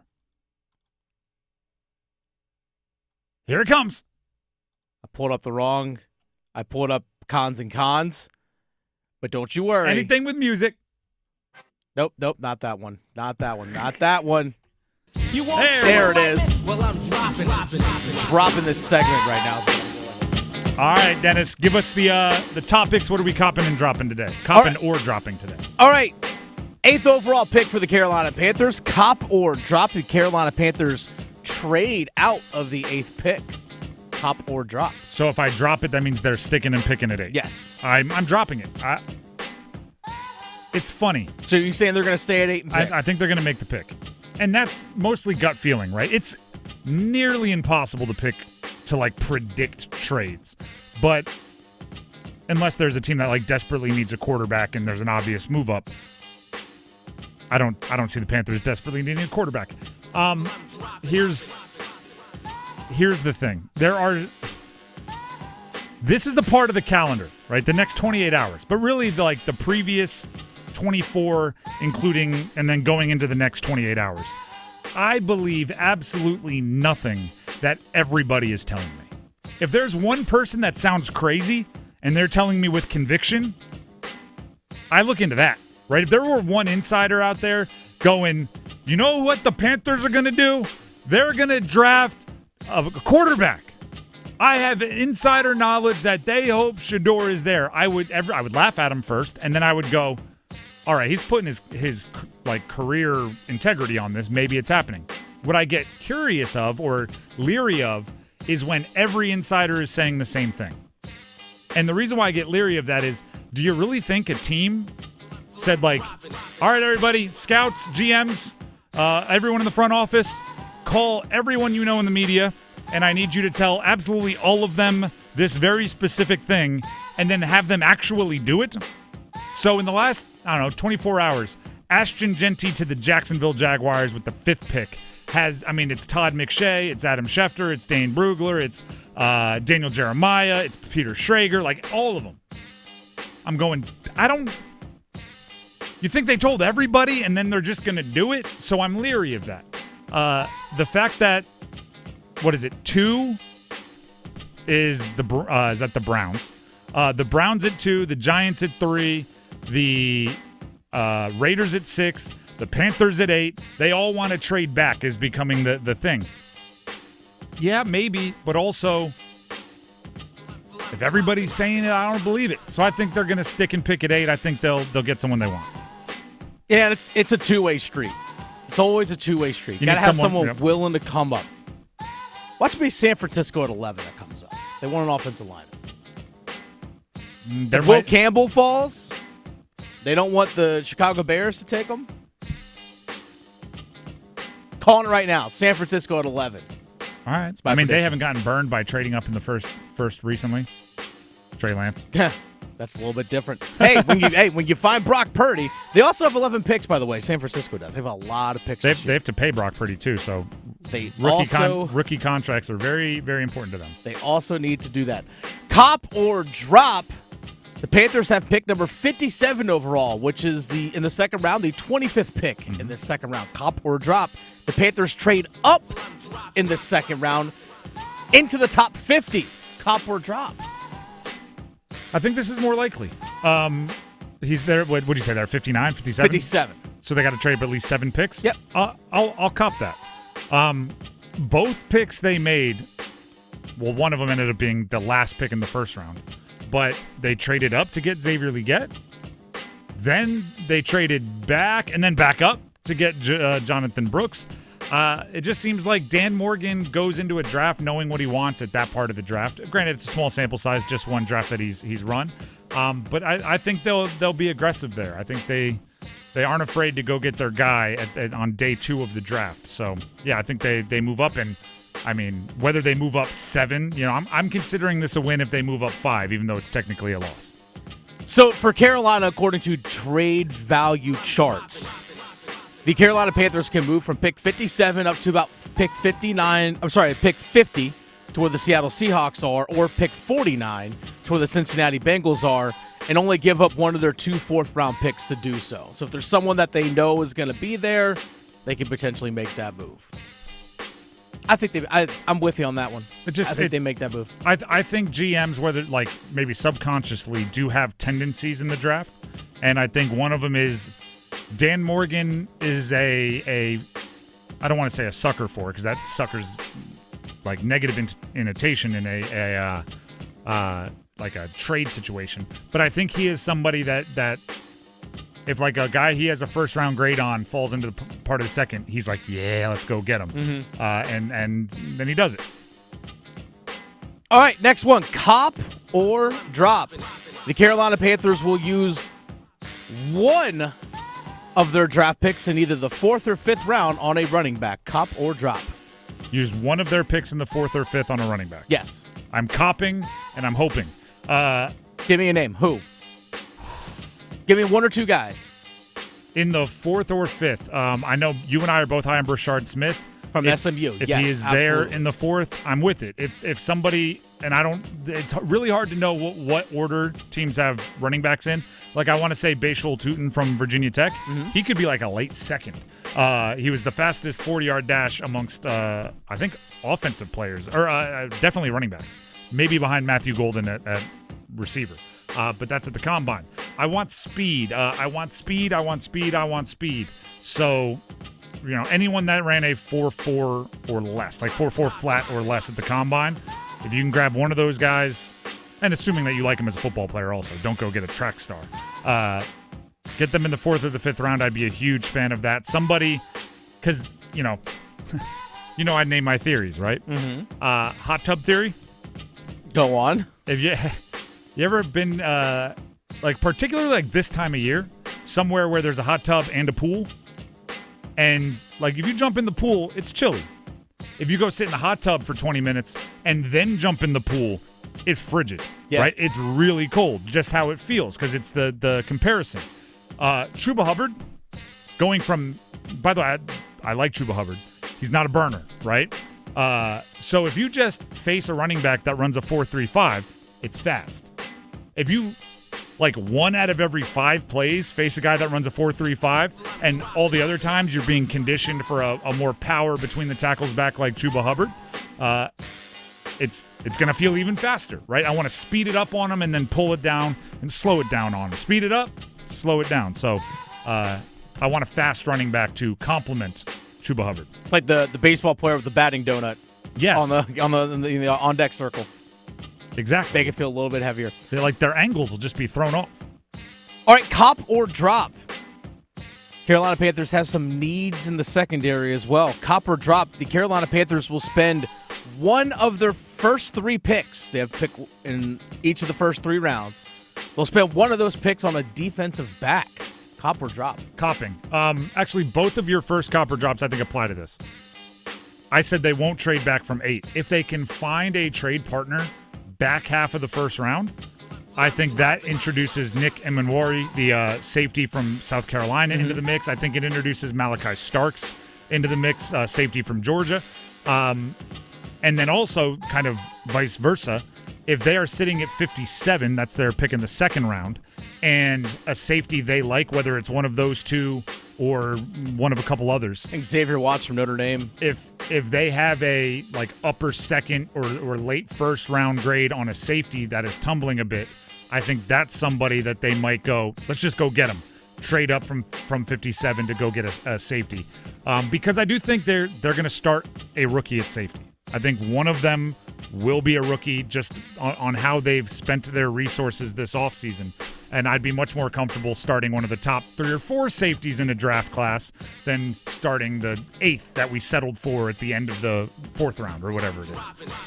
Here it comes. I pulled up cons and cons, but don't you worry. Anything with music. Nope, not that one. Not that one. You won't there it is. Well, I'm dropping this segment right now. All right, Dennis, give us the topics. What are we copping and dropping today? Or dropping today. All right. 8th overall pick for the Carolina Panthers. Cop or drop. The Carolina Panthers trade out of the 8th pick. Cop or drop. So if I drop it, that means they're sticking and picking at 8. Yes. I'm dropping it. It's funny. So you're saying they're going to stay at 8 and pick? I think they're going to make the pick. And that's mostly gut feeling, right? It's nearly impossible to predict trades. But unless there's a team that like desperately needs a quarterback and there's an obvious move up, I don't see the Panthers desperately needing a quarterback. Here's the thing. This is the part of the calendar, right? The next 28 hours. But really the previous 24, including and then going into the next 28 hours. I believe absolutely nothing that everybody is telling me. If there's one person that sounds crazy and they're telling me with conviction, I look into that, right? If there were one insider out there going, you know what the Panthers are going to do? They're going to draft a quarterback. I have insider knowledge that they hope Shedeur is there. I would laugh at him first, and then I would go, all right, he's putting his like career integrity on this. Maybe it's happening. What I get curious of or leery of is when every insider is saying the same thing. And the reason why I get leery of that is, do you really think a team said like, all right, everybody, scouts, GMs, everyone in the front office, call everyone you know in the media, and I need you to tell absolutely all of them this very specific thing, and then have them actually do it? So in the last, 24 hours, Ashton Genty to the Jacksonville Jaguars with the 5th pick it's Todd McShay, it's Adam Schefter, it's Dane Brugler, it's Daniel Jeremiah, it's Peter Schrager, like all of them. I'm going, you think they told everybody and then they're just going to do it? So I'm leery of that. The fact that, 2 is that the Browns? The Browns at 2, the Giants at 3, the Raiders at 6, the Panthers at 8. They all want to trade back is becoming the thing. Yeah, maybe, but also, if everybody's saying it, I don't believe it. So I think they're going to stick and pick at 8. I think they'll get someone they want. Yeah, it's a two-way street. It's always a two-way street. You got to have someone willing to come up. Watch me San Francisco at 11 that comes up. They want an offensive lineman. If Will Campbell falls, they don't want the Chicago Bears to take him. Calling it right now. San Francisco at 11. All right. They haven't gotten burned by trading up in the first recently. Trey Lance. That's a little bit different. When you find Brock Purdy, they also have 11 picks, by the way. San Francisco does. They have a lot of picks. They have to pay Brock Purdy too, so rookie contracts are very, very important to them. They also need to do that. Cop or drop. The Panthers have pick number 57 overall, which is in the second round, the 25th pick in the second round. Cop or drop. The Panthers trade up in the second round into the top 50. Cop or drop. I think this is more likely. He's there. What would you say there? 59, 57? 57. So they got to trade up at least 7 picks? Yep. I'll cop that. Both picks they made, well, one of them ended up being the last pick in the first round. But they traded up to get Xavier Legette. Then they traded back and then back up to get Jonathan Brooks. It just seems like Dan Morgan goes into a draft knowing what he wants at that part of the draft. Granted, it's a small sample size, just one draft that he's run. But I think they'll be aggressive there. I think they aren't afraid to go get their guy on day 2 of the draft. So, yeah, I think they move up. And, whether they move up 7, I'm considering this a win if they move up 5, even though it's technically a loss. So, for Carolina, according to trade value charts, the Carolina Panthers can move from pick 57 up to about pick 50 to where the Seattle Seahawks are, or pick 49 to where the Cincinnati Bengals are, and only give up one of their 2 4th-round picks to do so. So if there's someone that they know is going to be there, they can potentially make that move. I think I'm with you on that one. I think they make that move. I think GMs, whether maybe subconsciously, do have tendencies in the draft, and I think one of them is Dan Morgan is a I don't want to say a sucker for, because that sucker's like negative intonation in a trade situation. But I think he is somebody that if like a guy he has a first round grade on falls into the part of the second, he's like, yeah, let's go get him. Mm-hmm. And then he does it. All right, next one, cop or drop. The Carolina Panthers will use one of their draft picks in either the 4th or 5th round on a running back. Cop or drop. Use one of their picks in the 4th or 5th on a running back. Yes. I'm copping and I'm hoping. Give me a name. Who? Give me 1 or 2 guys. In the 4th or 5th, I know you and I are both high on Brashard Smith. From SMU, if yes, he is absolutely. there in the fourth, I'm with it. If somebody, and it's really hard to know what order teams have running backs in. Like I want to say Bashul Tootin from Virginia Tech. He could be like a late second. He was the fastest 40-yard dash amongst, I think, offensive players, or definitely running backs. Maybe behind Matthew Golden at receiver. But that's at the combine. I want speed. I want speed. So, anyone that ran a 4.4 or less, like 4.4 flat or less at the combine, if you can grab one of those guys, and assuming that you like him as a football player also, don't go get a track star. Get them in the 4th or the 5th round. I'd be a huge fan of that. Somebody, because, I'd name my theories, right? Hot tub theory. Go on. If you ever been, particularly like this time of year, somewhere where there's a hot tub and a pool, and like if you jump in the pool, it's chilly. If you go sit in the hot tub for 20 minutes and then jump in the pool, it's frigid, right? It's really cold, just how it feels, because it's the comparison. Chuba Hubbard, going from, by the way, I like Chuba Hubbard. He's not a burner, right? So if you just face a running back that runs a 4.35, it's fast. If you, 1 out of every 5 plays, face a guy that runs a 4.35, and all the other times you're being conditioned for a more power between the tackles back like Chuba Hubbard, it's going to feel even faster, right? I want to speed it up on him and then pull it down and slow it down on him. Speed it up, slow it down. So I want a fast running back to complement Chuba Hubbard. It's like the baseball player with the batting donut. Yes. On the on deck circle. Exactly. Make it feel a little bit heavier. Their angles will just be thrown off. All right, cop or drop. Carolina Panthers have some needs in the secondary as well. Cop or drop. The Carolina Panthers will spend one of their first 3 picks. They have pick in each of the first 3 rounds. They'll spend one of those picks on a defensive back. Cop or drop? Copping. Actually, both of your first cop or drops, I think, apply to this. I said they won't trade back from 8. If they can find a trade partner back half of the first round, I think that introduces Nick Emanwari, the safety from South Carolina, into the mix. I think it introduces Malachi Starks into the mix, safety from Georgia. And then also kind of vice versa, if they are sitting at 57, that's their pick in the second round, and a safety they like, whether it's one of those two or one of a couple others. I think Xavier Watts from Notre Dame. If they have a upper second or late first round grade on a safety that is tumbling a bit, I think that's somebody that they might go, let's just go get him. Trade up from 57 to go get a safety. Because I do think they're going to start a rookie at safety. I think one of them will be a rookie just on how they've spent their resources this offseason. And I'd be much more comfortable starting one of the top 3 or 4 safeties in a draft class than starting the 8th that we settled for at the end of the 4th round or whatever it is.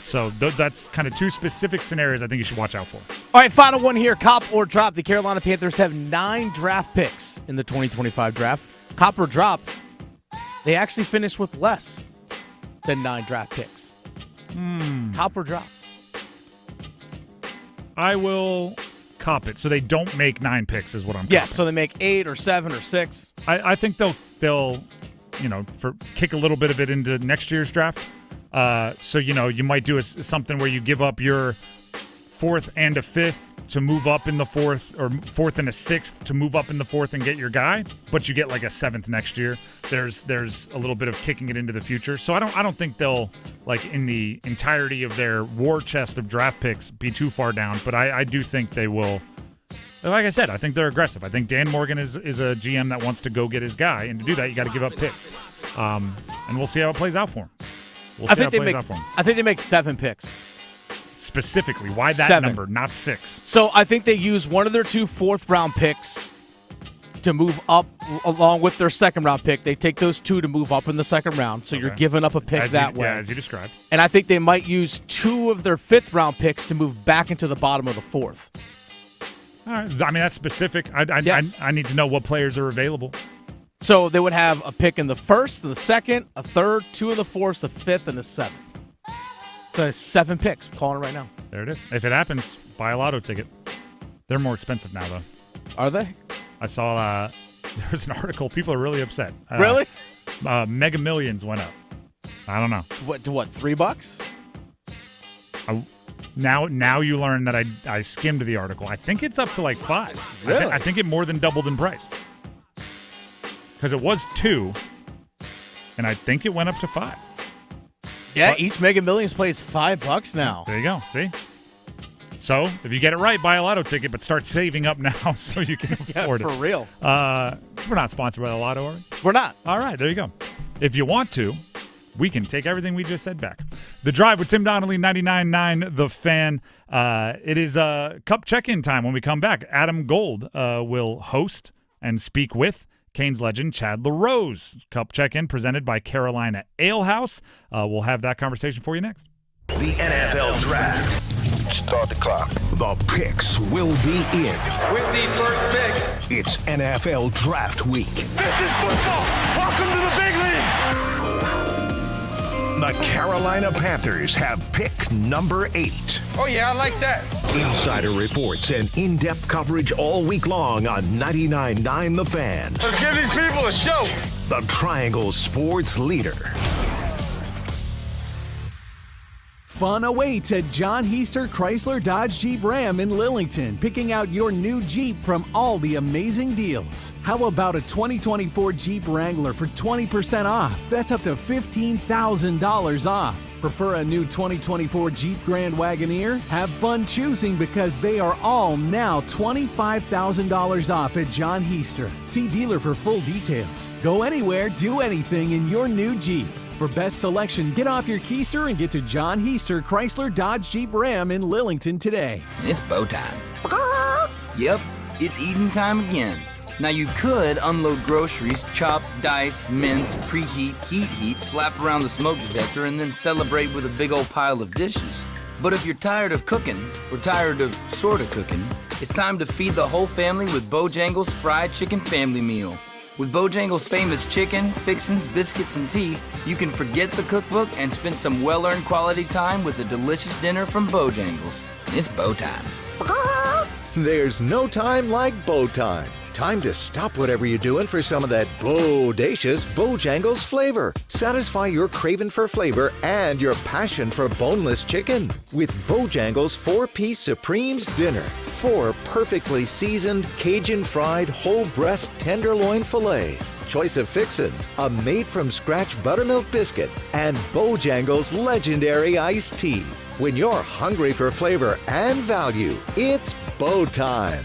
So that's kind of 2 specific scenarios I think you should watch out for. All right, final one here. Cop or drop. The Carolina Panthers have 9 draft picks in the 2025 draft. Cop or drop, they actually finished with less than 9 draft picks. Cop or drop? I will cop it. So they don't make 9 picks is what I'm copping. Yes, so they make 8 or 7 or 6. I think they'll kick a little bit of it into next year's draft. So, you might do something where you give up your 4th and a 5th to move up in the 4th, or 4th and a 6th to move up in the 4th and get your guy, but you get like a 7th next year. There's a little bit of kicking it into the future. So I don't think they'll, in the entirety of their war chest of draft picks, be too far down, but I do think they will. Like I said, I think they're aggressive. I think Dan Morgan is a GM that wants to go get his guy, and to do that, you got to give up picks. And we'll see how it plays out for him. I think they make 7 picks. Specifically, why that 7. number, not 6? So I think they use one of their 2 4th-round picks to move up along with their 2nd-round pick. They take those 2 to move up in the 2nd round, so you're giving up a pick that way. Yeah, as you described. And I think they might use 2 of their 5th-round picks to move back into the bottom of the 4th. All right. I mean, that's specific. I need to know what players are available. So they would have a pick in the 1st, and the 2nd, a 3rd, 2 in the 4th, a 5th, and a 7th. So 7 picks. I'm calling it right now. There it is. If it happens, buy a lotto ticket. They're more expensive now, though. Are they? I saw there was an article. People are really upset. Really? Mega Millions went up. I don't know. What $3? Now you learn that I skimmed the article. I think it's up to like $5. Really? I think it more than doubled in price. Because it was $2, and I think it went up to $5. Yeah, each Mega Millions plays $5 now. There you go. See? So, if you get it right, buy a lotto ticket, but start saving up now so you can afford it. For real. We're not sponsored by the lotto, are we? We're not. All right, there you go. If you want to, we can take everything we just said back. The Drive with Tim Donnelly, 99.9 The Fan. It is Cup check-in time when we come back. Adam Gold will host and speak with Canes legend Chad LaRose. Cup check-in presented by Carolina Ale House. We'll have that conversation for you next. The NFL Draft. Start the clock. The picks will be in. With the first pick. It's NFL Draft Week. This is football. Welcome to the big league. The Carolina Panthers have pick number 8. Oh, yeah, I like that. Insider reports and in-depth coverage all week long on 99.9 The Fan. Let's give these people a show. The Triangle Sports Leader. Fun awaits at John Heister Chrysler Dodge Jeep Ram in Lillington, picking out your new Jeep from all the amazing deals. How about a 2024 Jeep Wrangler for 20% off? That's up to $15,000 off. Prefer a new 2024 Jeep Grand Wagoneer? Have fun choosing because they are all now $25,000 off at John Heister. See dealer for full details. Go anywhere, do anything in your new Jeep. For best selection, get off your keister and get to John Heister Chrysler Dodge Jeep Ram in Lillington today. It's bow time. Yep, it's eating time again. Now you could unload groceries, chop, dice, mince, preheat, heat, slap around the smoke detector, and then celebrate with a big old pile of dishes. But if you're tired of cooking, or tired of sorta cooking, it's time to feed the whole family with Bojangles Fried Chicken Family Meal. With Bojangles' famous chicken, fixins, biscuits, and tea, you can forget the cookbook and spend some well-earned quality time with a delicious dinner from Bojangles. It's bow time. There's no time like bow time. Time to stop whatever you're doing for some of that bodacious Bojangles flavor. Satisfy your craving for flavor and your passion for boneless chicken with Bojangles 4-piece Supremes Dinner. 4 perfectly seasoned, Cajun-fried, whole breast tenderloin fillets. Choice of fixin', a made-from-scratch buttermilk biscuit, and Bojangles' legendary iced tea. When you're hungry for flavor and value, it's bow time.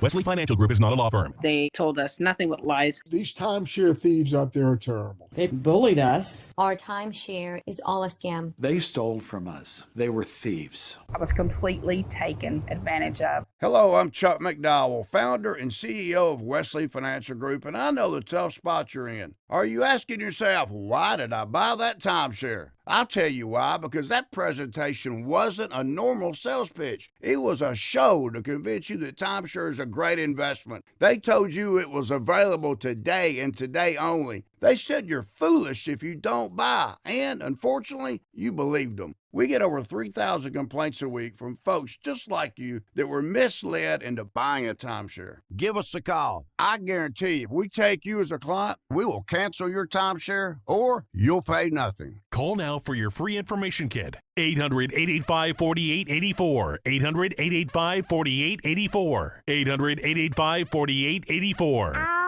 Wesley Financial Group is not a law firm. They told us nothing but lies. These timeshare thieves out there are terrible. They bullied us. Our timeshare is all a scam. They stole from us. They were thieves. I was completely taken advantage of. Hello, I'm Chuck McDowell, founder and CEO of Wesley Financial Group, and I know the tough spot you're in. Are you asking yourself, why did I buy that timeshare? I'll tell you why, because that presentation wasn't a normal sales pitch. It was a show to convince you that timeshare is a great investment. They told you it was available today and today only. They said you're foolish if you don't buy, and unfortunately, you believed them. We get over 3,000 complaints a week from folks just like you that were misled into buying a timeshare. Give us a call. I guarantee if we take you as a client, we will cancel your timeshare or you'll pay nothing. Call now for your free information kit. 800-885-4884. 800-885-4884. 800-885-4884.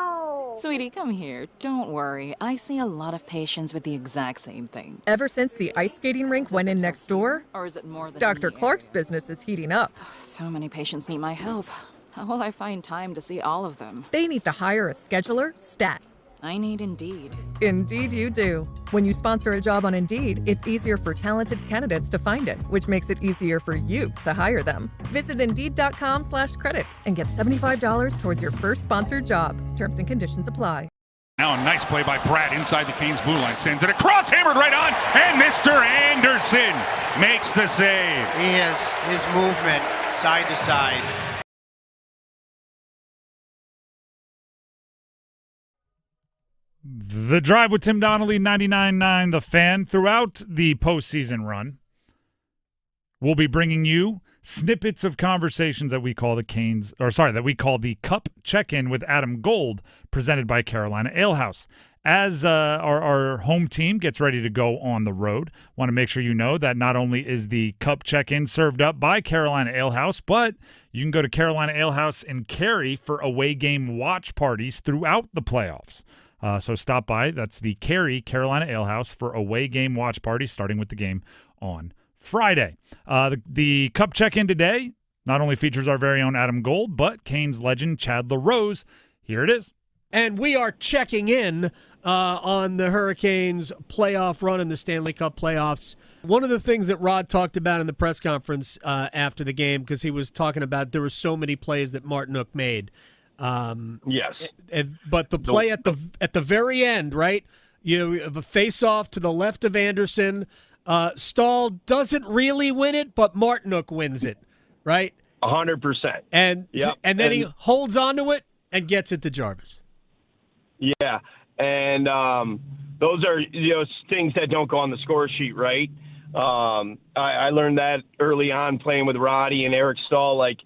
Sweetie, come here. Don't worry. I see a lot of patients with the exact same thing. Ever since the ice skating rink went in next door, Or is it more than Dr. Clark's business is heating up. So many patients need my help. How will I find time to see all of them? They need to hire a scheduler, stat. I need Indeed. Indeed you do. When you sponsor a job on Indeed, it's easier for talented candidates to find it, which makes it easier for you to hire them. Visit Indeed.com/credit and get $75 towards your first sponsored job. Terms and conditions apply. Now a nice play by Brad inside the Canes blue line. Sends it across, hammered right on, and Mr. Andersen makes the save. He has his movement side to side. The Drive with Tim Donnelly, 99.9 The Fan. Throughout the postseason run, we'll be bringing you snippets of conversations that we call the Cup Check-In with Adam Gold, presented by Carolina Ale House. As our home team gets ready to go on the road, want to make sure you know that not only is the Cup Check-In served up by Carolina Ale House, but you can go to Carolina Ale House in Cary for away game watch parties throughout the playoffs. So stop by. That's the Cary Carolina Ale House for away game watch parties, starting with the game on Friday. The Cup Check-In today not only features our very own Adam Gold, but Canes legend Chad LaRose. Here it is. And we are checking in on the Hurricanes' playoff run in the Stanley Cup playoffs. One of the things that Rod talked about in the press conference after the game, because he was talking about there were so many plays that Martinook made. Yes. But the play at the very end, right? You have a face-off to the left of Andersen. Stahl doesn't really win it, but Martinook wins it, right? 100%. And Yep. then he holds on to it and gets it to Jarvis. Yeah, and those are things that don't go on the score sheet, right? I learned that early on playing with Roddy and Eric Stahl. Like,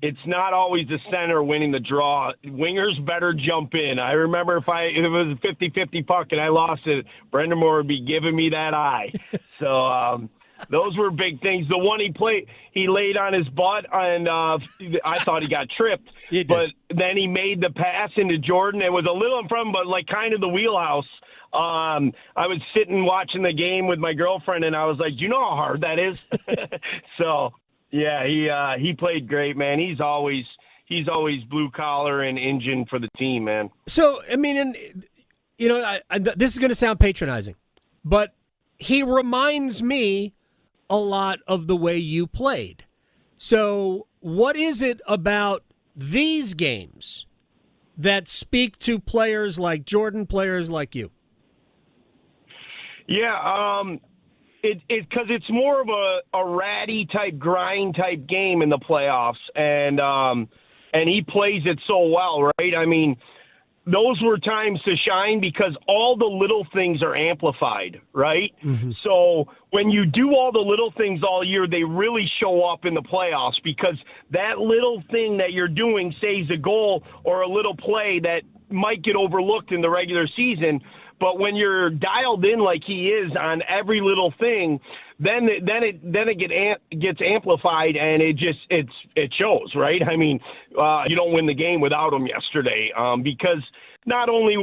it's not always the center winning the draw. Wingers better jump in. I remember if it was a 50-50 puck and I lost it, Brendan Moore would be giving me that eye. So those were big things. The one he laid on his butt, and I thought he got tripped. But then he made the pass into Jordan. It was a little in front, but like kind of the wheelhouse. I was sitting watching the game with my girlfriend, and I was like, "Do you know how hard that is?" So yeah, he played great, man. He's always blue collar and engine for the team, man. So I mean, this is going to sound patronizing, but he reminds me a lot of the way you played. So what is it about these games that speak to players like Jordan, players like you? Yeah, because it's more of a ratty type, grind type game in the playoffs, and he plays it so well, right? I mean, those were times to shine because all the little things are amplified, right? Mm-hmm. So when you do all the little things all year, they really show up in the playoffs because that little thing that you're doing saves a goal or a little play that might get overlooked in the regular season. But when you're dialed in like he is on every little thing, then it gets amplified and it shows, right? I mean, you don't win the game without him yesterday because not only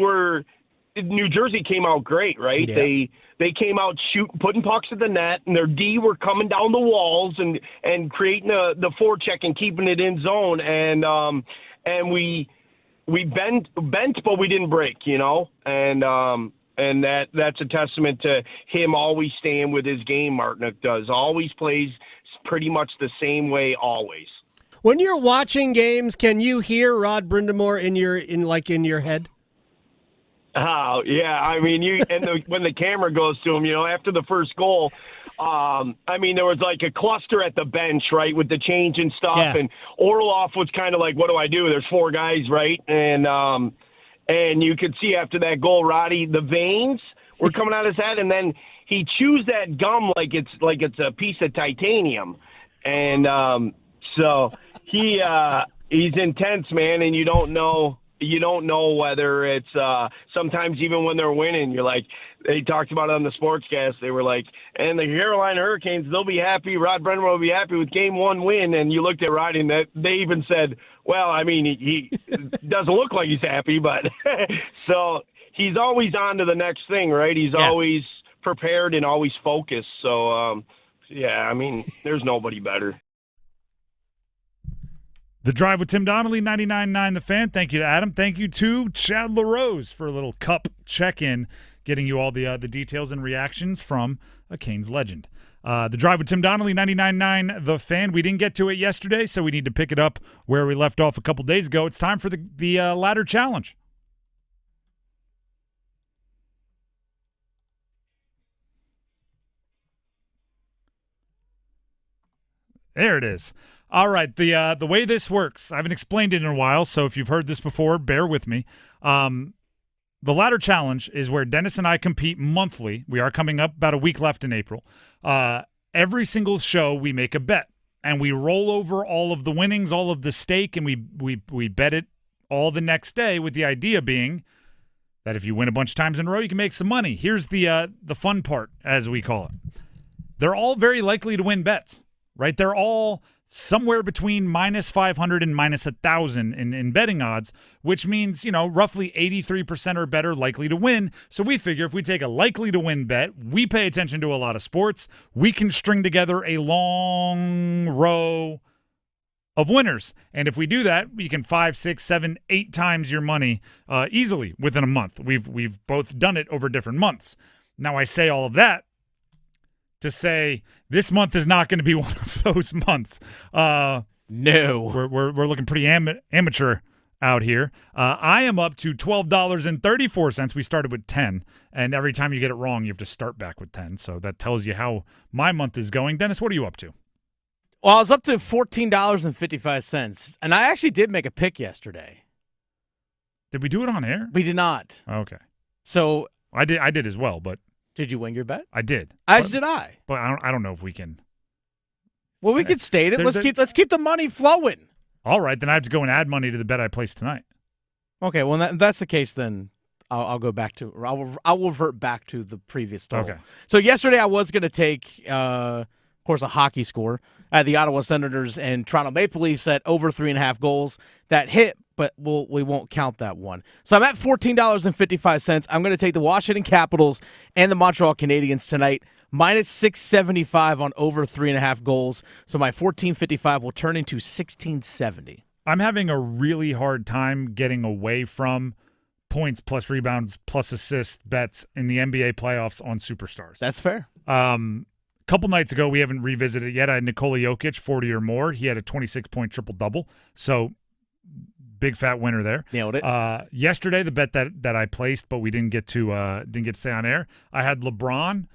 New Jersey came out great, right? Yeah. They came out putting pucks at the net, and their D were coming down the walls and creating the forecheck and keeping it in zone, and we bent, but we didn't break, and that's a testament to him always staying with his game. Martinook does always plays pretty much the same way always. When you're watching games, can you hear Rod Brindamore in your head? Oh yeah, I mean when the camera goes to him, after the first goal, there was like a cluster at the bench, right, with the change and stuff, yeah. And Orlov was kind of like, "What do I do?" There's four guys, right, and you could see after that goal, Roddy, the veins were coming out of his head, and then he chews that gum like it's a piece of titanium, and so he's intense, man, and you don't know whether it's sometimes even when they're winning, you're like, they talked about it on the sportscast. They were like, and the Carolina Hurricanes, they'll be happy. Rod Brindamore will be happy with game one win. And you looked at Roddy and they even said, well, I mean, he doesn't look like he's happy, but so he's always on to the next thing, right? He's always prepared and always focused. So, there's nobody better. The Drive with Tim Donnelly, 99.9 The Fan. Thank you to Adam. Thank you to Chad LaRose for a little Cup check-in, getting you all the details and reactions from a Canes legend. The Drive with Tim Donnelly, 99.9 The Fan. We didn't get to it yesterday, so we need to pick it up where we left off a couple days ago. It's time for the ladder challenge. There it is. All right, the way this works, I haven't explained it in a while, so if you've heard this before, bear with me. The ladder challenge is where Dennis and I compete monthly. We are coming up about a week left in April. Every single show we make a bet. and we roll over all of the winnings, all of the stake, and we bet it all the next day, with the idea being that if you win a bunch of times in a row, you can make some money. Here's the fun part, as we call it. They're all very likely to win bets, right? They're all somewhere between minus 500 and minus 1,000 in betting odds, which means, roughly 83% or better likely to win. So we figure if we take a likely to win bet, we pay attention to a lot of sports, we can string together a long row of winners. And if we do that, you can 5, 6, 7, 8 times your money easily within a month. We've both done it over different months. Now, I say all of that to say this month is not going to be one of those months. No. We're looking pretty amateur out here. I am up to $12.34. We started with 10, and every time you get it wrong, you have to start back with 10. So that tells you how my month is going. Dennis, what are you up to? Well, I was up to $14.55, and I actually did make a pick yesterday. Did we do it on air? We did not. Okay. So I did as well, but did you win your bet? I did. As did I. But I don't know if we can. Well, we could state it. Let's keep the money flowing. All right, then I have to go and add money to the bet I placed tonight. Okay, well that's the case. Then I'll go back to. I'll revert back to the previous total. Okay. So yesterday I was going to take, of course, a hockey score at the Ottawa Senators and Toronto Maple Leafs at over 3.5 goals. That hit, but we won't count that one. So I'm at $14.55. I'm going to take the Washington Capitals and the Montreal Canadiens tonight. Minus 675 on over 3.5 goals. So my $14.55 will turn into $16.70. I'm having a really hard time getting away from points plus rebounds plus assists bets in the NBA playoffs on superstars. That's fair. Couple nights ago, we haven't revisited it yet. I had Nikola Jokic, 40 or more. He had a 26-point triple-double. So big fat winner there. Nailed it. Yesterday, the bet that I placed, but we didn't get to say on air. I had LeBron,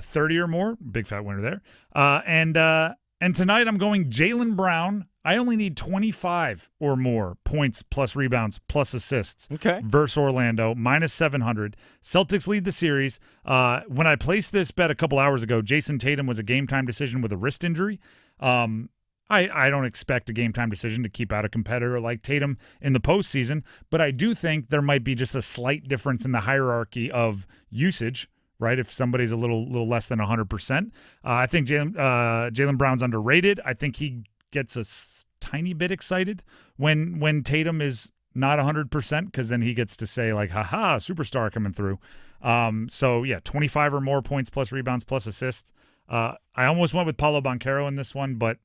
30 or more. Big fat winner there. And tonight I'm going Jaylen Brown. I only need 25 or more points plus rebounds plus assists. Okay. Versus Orlando, minus 700. Celtics lead the series. When I placed this bet a couple hours ago, Jason Tatum was a game-time decision with a wrist injury. I don't expect a game-time decision to keep out a competitor like Tatum in the postseason, but I do think there might be just a slight difference in the hierarchy of usage, right? If somebody's a little less than 100%. I think Jaylen Brown's underrated. I think he gets a tiny bit excited when Tatum is not 100%, because then he gets to say, like, haha, superstar coming through. So, yeah, 25 or more points plus rebounds plus assists. I almost went with Paolo Banchero in this one, but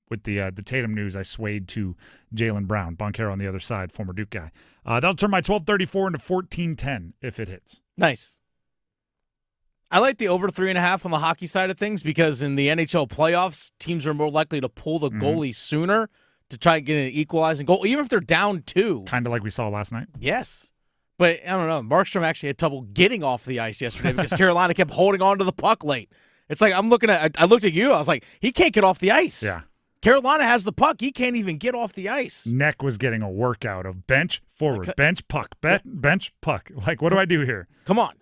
with the Tatum news, I swayed to Jaylen Brown. Banchero on the other side, former Duke guy. That'll turn my 12.34 into 14.10 if it hits. Nice. I like the over 3.5 on the hockey side of things because in the NHL playoffs, teams are more likely to pull the goalie sooner to try and get an equalizing goal, even if they're down 2. Kind of like we saw last night. Yes. But I don't know. Markstrom actually had trouble getting off the ice yesterday because Carolina kept holding on to the puck late. It's like I looked at you. I was like, he can't get off the ice. Yeah. Carolina has the puck. He can't even get off the ice. Neck was getting a workout of bench, forward, bench, puck, bench, puck. Like, what do I do here? Come on.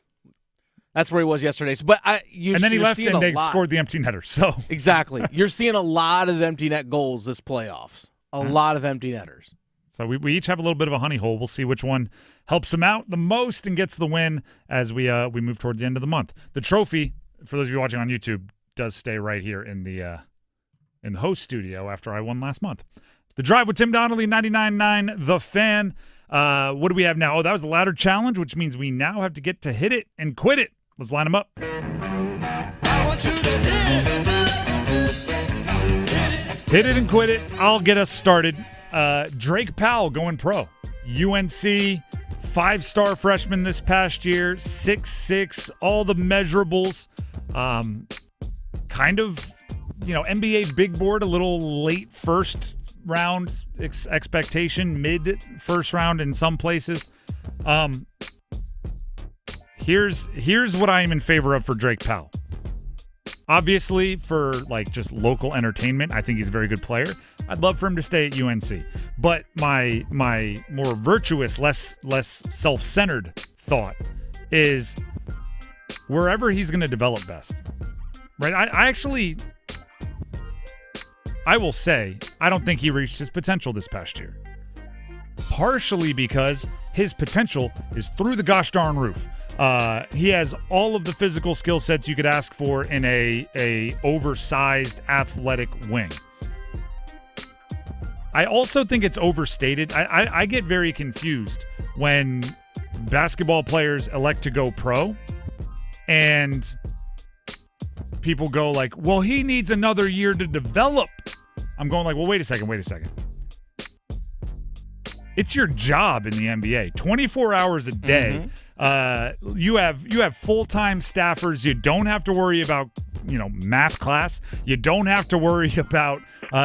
That's where he was yesterday. But and then he left and they scored the empty netter. So exactly. You're seeing a lot of empty net goals this playoffs. A lot of empty netters. So we each have a little bit of a honey hole. We'll see which one helps him out the most and gets the win as we move towards the end of the month. The trophy, for those of you watching on YouTube, does stay right here in the host studio after I won last month. The Drive with Tim Donnelly, 99.9 The Fan. What do we have now? Oh, that was the ladder challenge, which means we now have to get to hit it and quit it. Let's line them up. I want you to hit it. Hit it and quit it. I'll get us started. Drake Powell going pro. UNC, 5-star freshman this past year, 6'6", all the measurables. Kind of, NBA big board, a little late first round expectation, mid first round in some places. Here's what I am in favor of for Drake Powell. Obviously, for just local entertainment, I think he's a very good player. I'd love for him to stay at UNC. But my more virtuous, less self-centered thought is wherever he's going to develop best. Right? I actually I will say, I don't think he reached his potential this past year. Partially because his potential is through the gosh darn roof. He has all of the physical skill sets you could ask for in a oversized athletic wing. I also think it's overstated. I get very confused when basketball players elect to go pro and people go like, well, he needs another year to develop. I'm going like, well, wait a second. It's your job in the NBA. 24 hours a day. You have full-time staffers. You don't have to worry about, math class. You don't have to worry about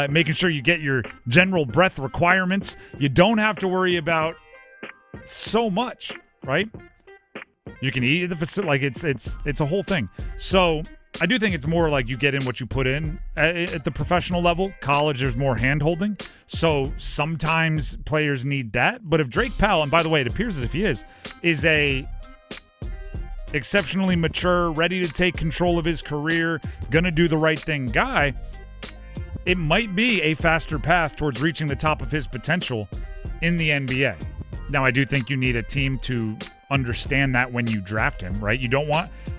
making sure you get your general breadth requirements. You don't have to worry about so much, right? You can eat if it's like it's a whole thing. So I do think it's more like you get in what you put in at the professional level. College, there's more hand-holding. So sometimes players need that. But if Drake Powell, and by the way, it appears as if he is a exceptionally mature, ready to take control of his career, gonna do the right thing guy, it might be a faster path towards reaching the top of his potential in the NBA. Now, I do think you need a team to understand that when you draft him, right?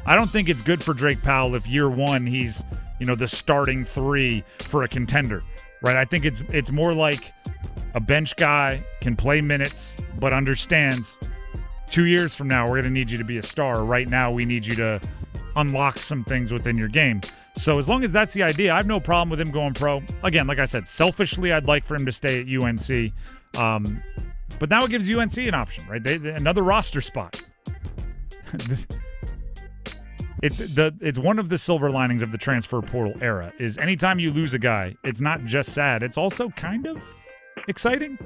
I don't think it's good for Drake Powell if year one he's, the starting three for a contender, right? I think it's more like a bench guy, can play minutes, but understands 2 years from now we're going to need you to be a star. Right now we need you to unlock some things within your game. So as long as that's the idea, I have no problem with him going pro. Again, like I said, selfishly, I'd like for him to stay at UNC. But now it gives UNC an option, right? Another roster spot. It's one of the silver linings of the transfer portal era is anytime you lose a guy, it's not just sad. It's also kind of exciting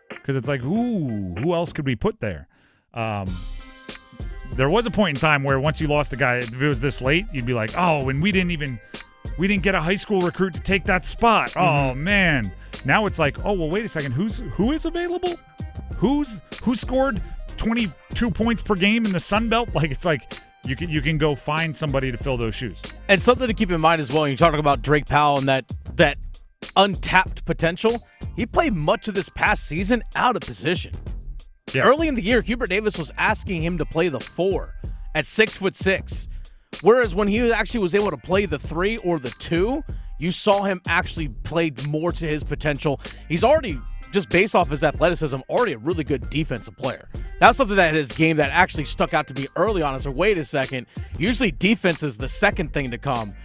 because it's like, ooh, who else could we put there? There was a point in time where once you lost a guy, if it was this late, you'd be like, oh, and we didn't get a high school recruit to take that spot. Oh man. Now it's like, oh well, wait a second, who is available? Who scored 22 points per game in the Sun Belt? Like it's like you can go find somebody to fill those shoes. And something to keep in mind as well, when you're talking about Drake Powell and that untapped potential, he played much of this past season out of position. Yes. Early in the year, Hubert Davis was asking him to play the 4 at 6'6", whereas when he actually was able to play the 3 or the 2, you saw him actually play more to his potential. He's already, just based off his athleticism, already a really good defensive player. That's something that his game that actually stuck out to me early on. I said, wait a second, usually defense is the second thing to come.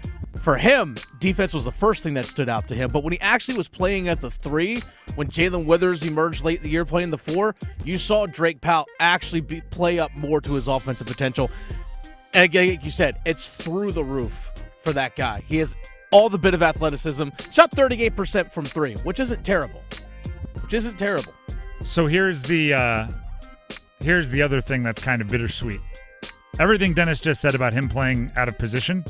For him, defense was the first thing that stood out to him. But when he actually was playing at the 3, when Jalen Withers emerged late in the year playing the 4, you saw Drake Powell actually play up more to his offensive potential. And again, like you said, it's through the roof for that guy. He has all the bit of athleticism. Shot 38% from 3, which isn't terrible. So here's the other thing that's kind of bittersweet. Everything Dennis just said about him playing out of position,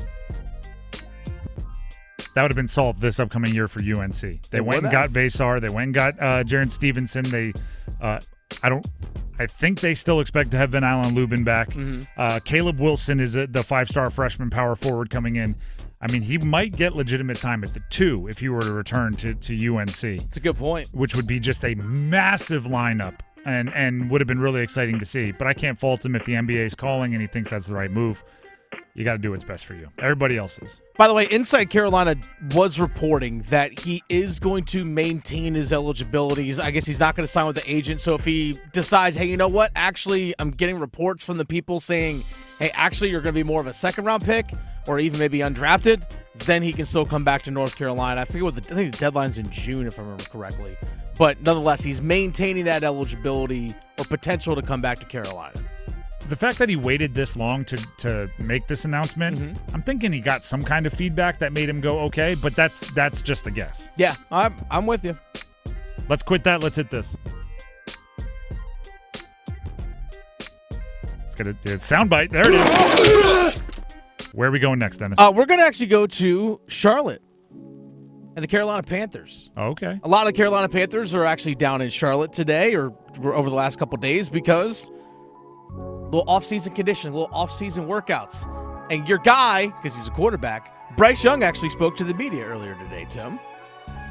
that would have been solved this upcoming year for UNC. They went and got Vasar. They went and got Jaron Stevenson. I think they still expect to have Van Allen Lubin back. Caleb Wilson is the 5-star freshman power forward coming in. I mean, he might get legitimate time at the 2 if he were to return to UNC. It's a good point. Which would be just a massive lineup and would have been really exciting to see. But I can't fault him if the NBA is calling and he thinks that's the right move. You got to do what's best for you. Everybody else is. By the way, Inside Carolina was reporting that he is going to maintain his eligibility. I guess he's not going to sign with the agent. So if he decides, hey, you know what? Actually, I'm getting reports from the people saying, hey, actually, you're going to be more of a second-round pick or even maybe undrafted, then he can still come back to North Carolina. I think the deadline's in June, if I remember correctly. But nonetheless, he's maintaining that eligibility or potential to come back to Carolina. The fact that he waited this long to make this announcement, I'm thinking he got some kind of feedback that made him go, okay, but that's just a guess. Yeah, I'm with you. Let's quit that. Let's hit this. Let's get a soundbite. There it is. Where are we going next, Dennis? We're going to actually go to Charlotte and the Carolina Panthers. Okay. A lot of the Carolina Panthers are actually down in Charlotte today or over the last couple days because little off-season conditioning, little off-season workouts. And your guy, because he's a quarterback, Bryce Young actually spoke to the media earlier today, Tim.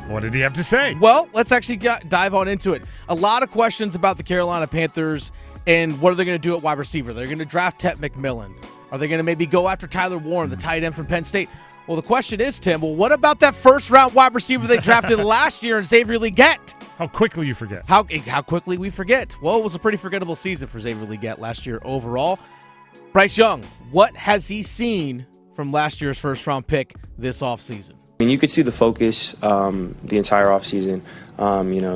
What did he have to say? Well, let's actually dive on into it. A lot of questions about the Carolina Panthers and what are they going to do at wide receiver. They're going to draft Tet McMillan. Are they going to maybe go after Tyler Warren, the tight end from Penn State? Well, the question is, Tim, what about that first-round wide receiver they drafted last year in Xavier Legette? How quickly you forget. How quickly we forget. Well, it was a pretty forgettable season for Xavier Legette last year overall. Bryce Young, what has he seen from last year's first-round pick this offseason? I mean, you could see the focus the entire offseason.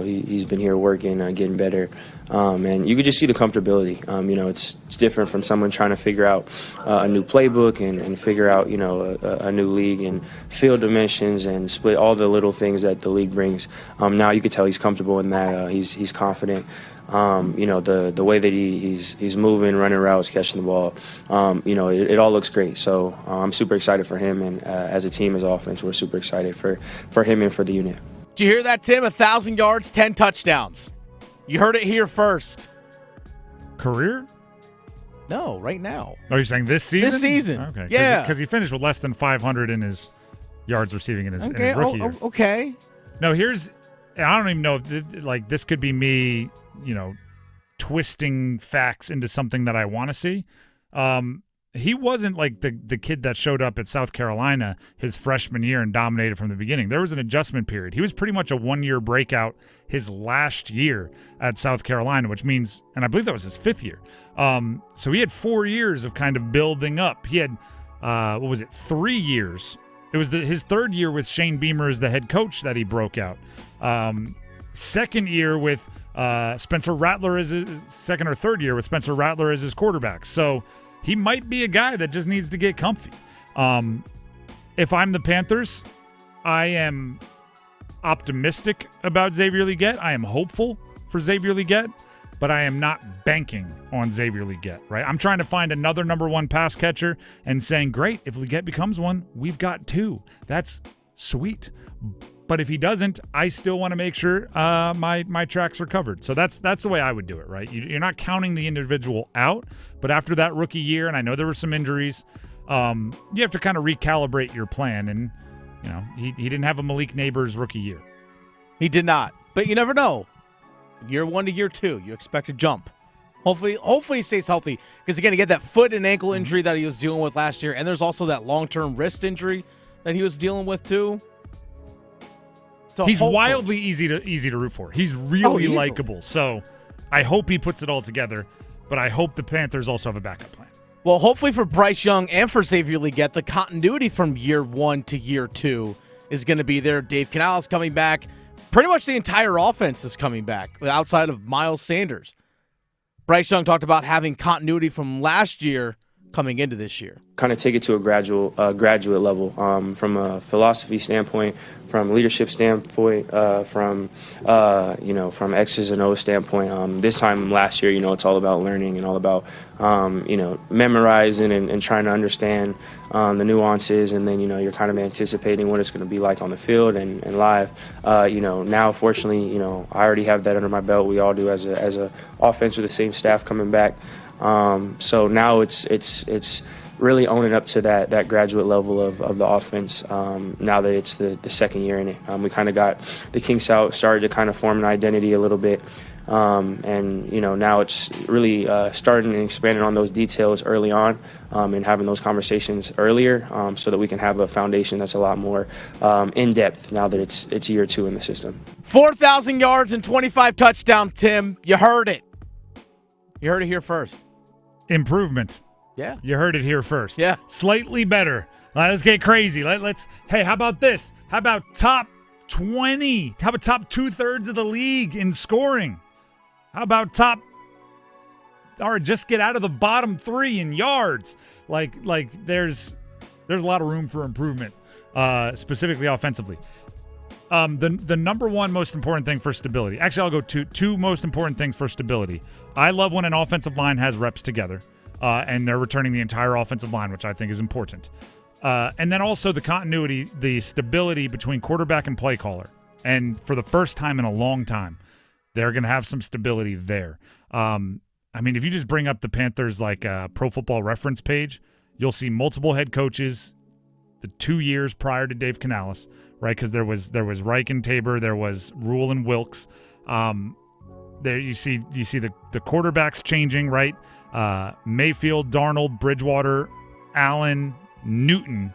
He's been here working, getting better. And you could just see the comfortability. It's different from someone trying to figure out a new playbook and figure out, a new league and field dimensions and split all the little things that the league brings. Now you could tell he's comfortable in that. He's confident. The way that he's moving, running routes, catching the ball, it all looks great. So I'm super excited for him. And as a team, as offense, we're super excited for him and for the unit. Did you hear that, Tim? 1,000 yards, 10 touchdowns. You heard it here first. Career? No, right now. Oh, you're saying this season? This season. Okay. Yeah. Because he finished with less than 500 in his yards receiving in his rookie year. Okay. No, I don't even know if this could be me, twisting facts into something that I want to see. He wasn't like the kid that showed up at South Carolina his freshman year and dominated from the beginning. There was an adjustment period. He was pretty much a one-year breakout his last year at South Carolina, which means, and I believe that was his 5th year. So he had 4 years of kind of building up. He had, 3 years. It was his 3rd year with Shane Beamer as the head coach that he broke out. 2nd year with Spencer Rattler as his 2nd or 3rd year with Spencer Rattler as his quarterback. So he might be a guy that just needs to get comfy. If I'm the Panthers, I am optimistic about Xavier Legette. I am hopeful for Xavier Legette, but I am not banking on Xavier Legette, right? I'm trying to find another number 1 pass catcher and saying, great, if Legette becomes one, we've got 2. That's sweet. But if he doesn't, I still want to make sure my tracks are covered. So that's the way I would do it, right? You're not counting the individual out, but after that rookie year, and I know there were some injuries, you have to kind of recalibrate your plan. And he didn't have a Malik Neighbors rookie year. He did not, but you never know. Year 1 to year 2, you expect a jump. Hopefully he stays healthy because again, he had that foot and ankle injury that he was dealing with last year, and there's also that long-term wrist injury that he was dealing with too. So he's wildly easy to root for. He's really likable. So I hope he puts it all together, but I hope the Panthers also have a backup plan. Well, hopefully for Bryce Young and for Xavier Legette, the continuity from year 1 to year 2 is going to be there. Dave Canales coming back. Pretty much the entire offense is coming back outside of Miles Sanders. Bryce Young talked about having continuity from last year coming into this year. Kind of take it to a graduate level from a philosophy standpoint, from leadership standpoint, from X's and O's standpoint. This time last year, it's all about learning and all about memorizing and trying to understand the nuances, and then you're kind of anticipating what it's going to be like on the field and live. Now fortunately, I already have that under my belt. We all do as a offense with the same staff coming back. So now it's really owning up to that graduate level of the offense now that it's the 2nd year in it. We kind of got the kinks out, started to kind of form an identity a little bit. And now it's really starting and expanding on those details early on and having those conversations earlier so that we can have a foundation that's a lot more in-depth now that it's year 2 in the system. 4,000 yards and 25 touchdowns, Tim. You heard it. You heard it here first. Improvement. Yeah. You heard it here first. Yeah. Slightly better. Let's get crazy. Hey, how about this? How about top 20? How about top 2/3 of the league in scoring? How about just get out of the bottom 3 in yards? There's a lot of room for improvement, specifically offensively. The number 1 most important thing for stability. Actually, I'll go two most important things for stability. I love when an offensive line has reps together, and they're returning the entire offensive line, which I think is important. And then also the continuity, the stability between quarterback and play caller. And for the first time in a long time, they're going to have some stability there. If you just bring up the Panthers Pro Football Reference page, you'll see multiple head coaches the 2 years prior to Dave Canales, right? Because there was Reich and Tabor, there was Rule and Wilkes. There you see the quarterbacks changing, right? Mayfield, Darnold, Bridgewater, Allen, Newton,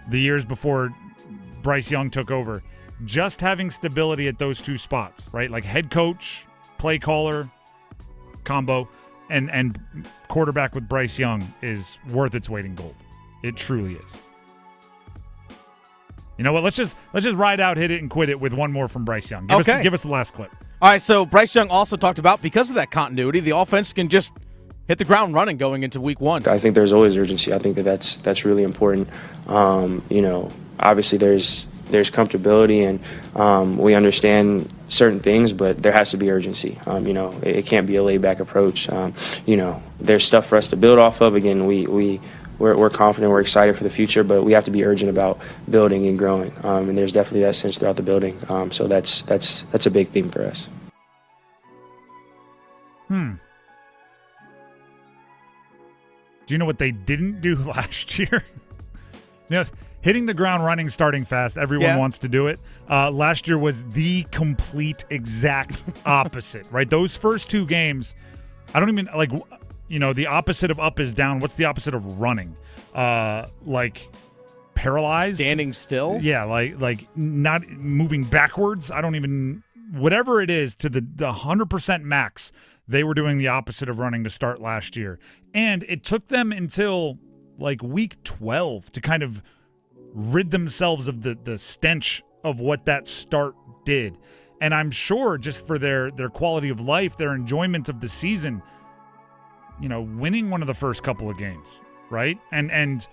the years before Bryce Young took over. Just having stability at those two spots, right? Like head coach, play caller, combo, and quarterback with Bryce Young is worth its weight in gold. It truly is. You know what? Let's just ride out, hit it, and quit it with one more from Bryce Young. Give us the last clip. All right, so Bryce Young also talked about, because of that continuity, the offense can just hit the ground running going into week one. I think there's always urgency. I think that's really important. Obviously there's comfortability and we understand certain things, but there has to be urgency. It can't be a laid-back approach. There's stuff for us to build off of. Again, we're confident, we're excited for the future, but we have to be urgent about building and growing. And there's definitely that sense throughout the building. So that's a big theme for us. Do you know what they didn't do last year? Hitting the ground running, starting fast. Everyone wants to do it. Last year was the complete exact opposite, right? Those first two games, I don't even the opposite of up is down. What's the opposite of running? Paralyzed? Standing still? Yeah, like not moving backwards. I don't even, whatever it is, to the 100% max, they were doing the opposite of running to start last year. And it took them until week 12 to kind of rid themselves of the stench of what that start did. And I'm sure just for their quality of life, their enjoyment of the season, winning one of the first couple of games, right? And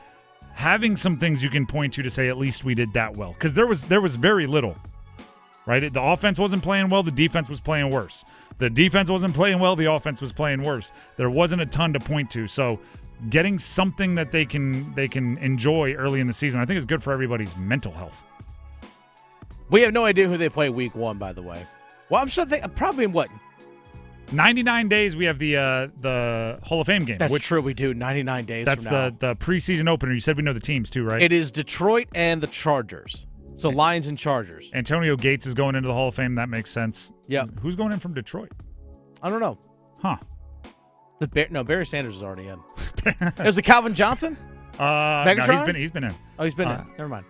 having some things you can point to say, at least we did that well. Because there was very little, right? The offense wasn't playing well. The defense was playing worse. The defense wasn't playing well. The offense was playing worse. There wasn't a ton to point to. So getting something that they can enjoy early in the season, I think is good for everybody's mental health. We have no idea who they play week one, by the way. Well, I'm sure they probably in 99 days we have the Hall of Fame game. That's true, we do. 99 days That's from now. the preseason opener. You said we know the teams too, right? It is Detroit and the Chargers. So Lions and Chargers. Antonio Gates is going into the Hall of Fame. That makes sense. Yeah. Who's going in from Detroit? I don't know. Huh. Barry Sanders is already in. Is it Calvin Johnson? No, he's been in. Oh, he's been in. Never mind.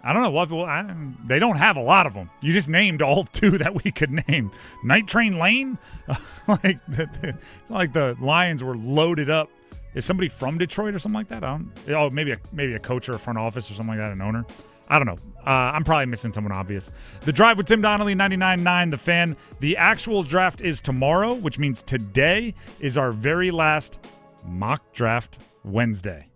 I don't know. They don't have a lot of them. You just named all two that we could name. Night Train Lane? It's not like the Lions were loaded up. Is somebody from Detroit or something like that? Maybe a coach or a front office or something like that, an owner. I don't know. I'm probably missing someone obvious. The Drive with Tim Donnelly, 99.9 The Fan. The actual draft is tomorrow, which means today is our very last mock draft Wednesday.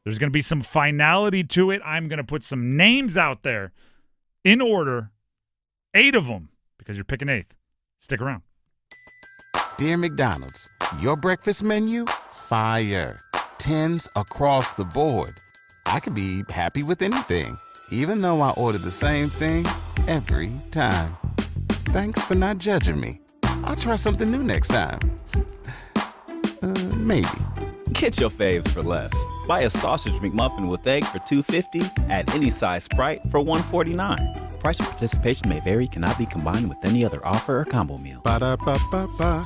There's going to be some finality to it. I'm going to put some names out there in order, 8 of them, because you're picking 8th. Stick around. Dear McDonald's, your breakfast menu, fire. 10s across the board. I could be happy with anything, even though I ordered the same thing every time. Thanks for not judging me. I'll try something new next time. Maybe. Get your faves for less. Buy a sausage McMuffin with egg for $2.50 at any size Sprite for $1.49. Price of participation may vary, cannot be combined with any other offer or combo meal. Ba-da-ba-ba-ba.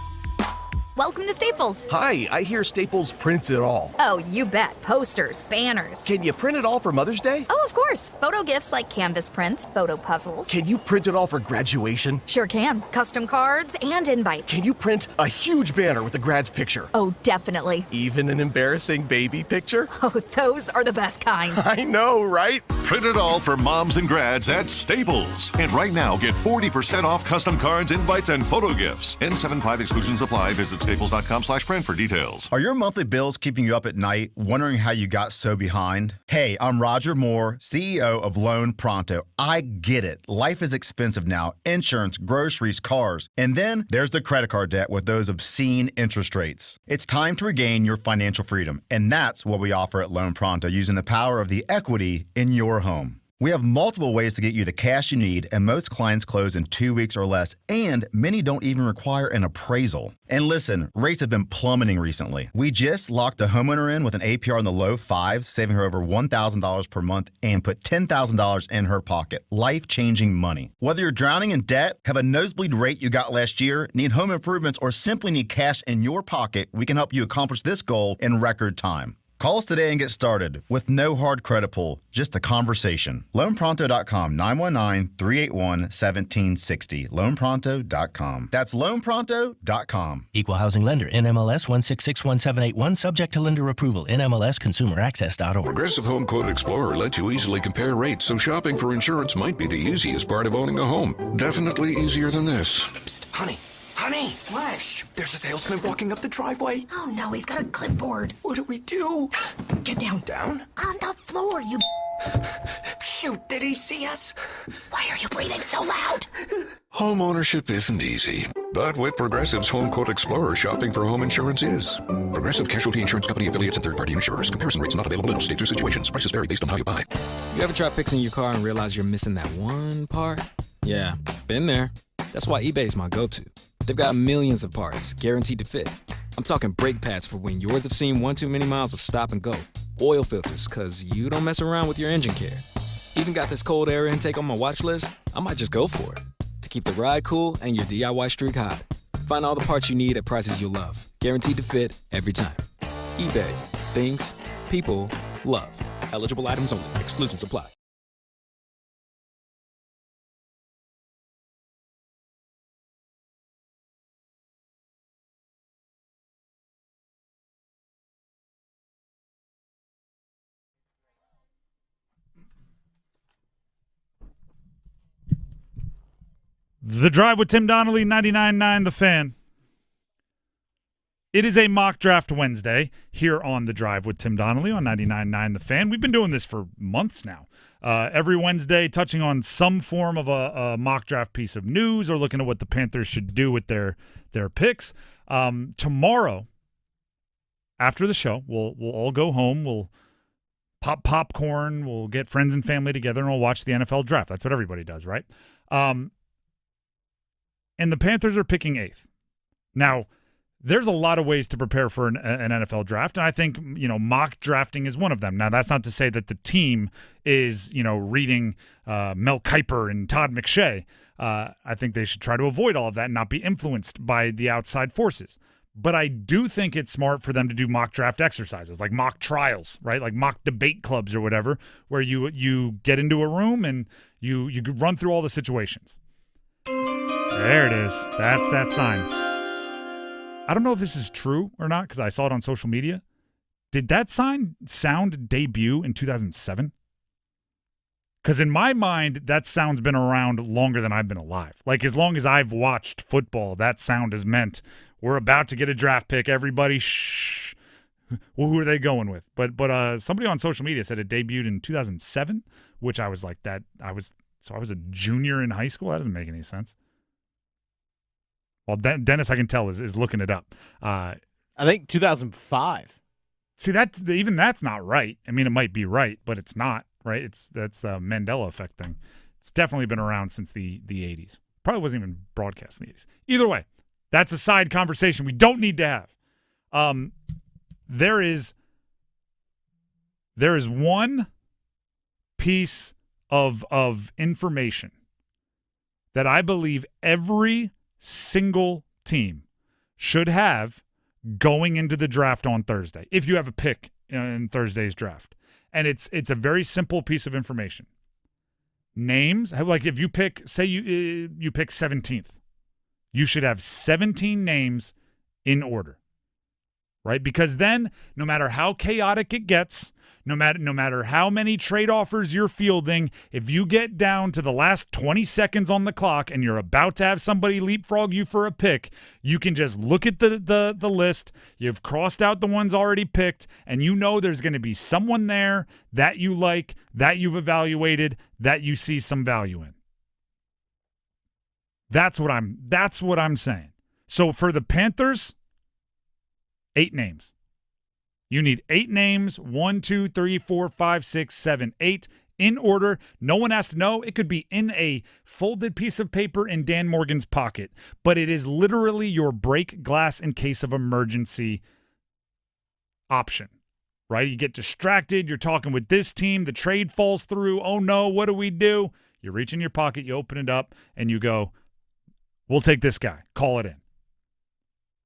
Welcome to Staples. Hi, I hear Staples prints it all. Oh, you bet. Posters, banners. Can you print it all for Mother's Day? Oh, of course. Photo gifts like canvas prints, photo puzzles. Can you print it all for graduation? Sure can. Custom cards and invites. Can you print a huge banner with the grad's picture? Oh, definitely. Even an embarrassing baby picture? Oh, those are the best kind. I know, right? Print it all for moms and grads at Staples. And right now, get 40% off custom cards, invites, and photo gifts. N75 exclusions apply. Visit staples.com/print for details. Are your monthly bills keeping you up at night, wondering how you got so behind? Hey, I'm Roger Moore, CEO of Loan Pronto. I get it. Life is expensive now. Insurance, groceries, cars. And then there's the credit card debt with those obscene interest rates. It's time to regain your financial freedom. And that's what we offer at Loan Pronto, using the power of the equity in your home. We have multiple ways to get you the cash you need, and most clients close in 2 weeks or less, and many don't even require an appraisal. And listen, rates have been plummeting recently. We just locked a homeowner in with an APR in the low fives, saving her over $1,000 per month and put $10,000 in her pocket. Life-changing money. Whether you're drowning in debt, have a nosebleed rate you got last year, need home improvements, or simply need cash in your pocket, we can help you accomplish this goal in record time. Call us today and get started with no hard credit pull, just a conversation. LoanPronto.com, 919-381-1760. LoanPronto.com. That's LoanPronto.com. Equal housing lender, NMLS 1661781, subject to lender approval, NMLSConsumerAccess.org. Progressive Home Quote Explorer lets you easily compare rates, so shopping for insurance might be the easiest part of owning a home. Definitely easier than this. Psst, honey. Honey! What? Shh, there's a salesman walking up the driveway. Oh no, he's got a clipboard. What do we do? Get down. Down? On the floor, you... Shoot, did he see us? Why are you breathing so loud? Home ownership isn't easy, but with Progressive's Home Quote Explorer, shopping for home insurance is. Progressive Casualty Insurance Company affiliates and third-party insurers. Comparison rates not available in all states or situations. Prices vary based on how you buy. You ever try fixing your car and realize you're missing that one part? Yeah, been there. That's why eBay's my go-to. They've got millions of parts, guaranteed to fit. I'm talking brake pads for when yours have seen one too many miles of stop and go. Oil filters, cause you don't mess around with your engine care. Even got this cold air intake on my watch list. I might just go for it. To keep the ride cool and your DIY streak hot. Find all the parts you need at prices you'll love. Guaranteed to fit every time. eBay. Things people love. Eligible items only. Exclusions apply. The Drive with Tim Donnelly, 99.9 The Fan. It is a mock draft Wednesday here on The Drive with Tim Donnelly on 99.9 The Fan. We've been doing this for months now. Every Wednesday, touching on some form of a mock draft piece of news or looking at what the Panthers should do with their picks. Tomorrow, after the show, we'll all go home. We'll pop popcorn. We'll get friends and family together, and we'll watch the NFL draft. That's what everybody does, right? And the Panthers are picking 8th. Now, there's a lot of ways to prepare for an NFL draft, and I think, mock drafting is one of them. Now, that's not to say that the team is, reading Mel Kiper and Todd McShay. I think they should try to avoid all of that and not be influenced by the outside forces. But I do think it's smart for them to do mock draft exercises, like mock trials, right? Like mock debate clubs or whatever, where you get into a room and you run through all the situations. There it is. That's that sign. I don't know if this is true or not because I saw it on social media. Did that sound debut in 2007? Because in my mind, that sound's been around longer than I've been alive. Like, as long as I've watched football, that sound has meant we're about to get a draft pick. Everybody, shh. Well, who are they going with? But somebody on social media said it debuted in 2007, which I was like, I was a junior in high school? That doesn't make any sense. Well, Dennis, I can tell, is looking it up. I think 2005. See, even that's not right. I mean, it might be right, but it's not, right? That's the Mandela effect thing. It's definitely been around since the 80s. Probably wasn't even broadcast in the 80s. Either way, that's a side conversation we don't need to have. There is one piece of information that I believe every single team should have going into the draft on Thursday, if you have a pick in Thursday's draft. And it's a very simple piece of information. Names, like if you pick, say you pick 17th, you should have 17 names in order, right? Because then no matter how chaotic it gets, no matter how many trade offers you're fielding, if you get down to the last 20 seconds on the clock and you're about to have somebody leapfrog you for a pick, you can just look at the list. You've crossed out the ones already picked, and you know there's going to be someone there that you like, that you've evaluated, that you see some value in. That's what I'm saying. So for the Panthers, 8 names. You need 8 names, 1, 2, 3, 4, 5, 6, 7, 8 In order. No one has to know. It could be in a folded piece of paper in Dan Morgan's pocket, but it is literally your break glass in case of emergency option, right? You get distracted. You're talking with this team. The trade falls through. Oh, no, what do we do? You reach in your pocket, you open it up, and you go, we'll take this guy. Call it in.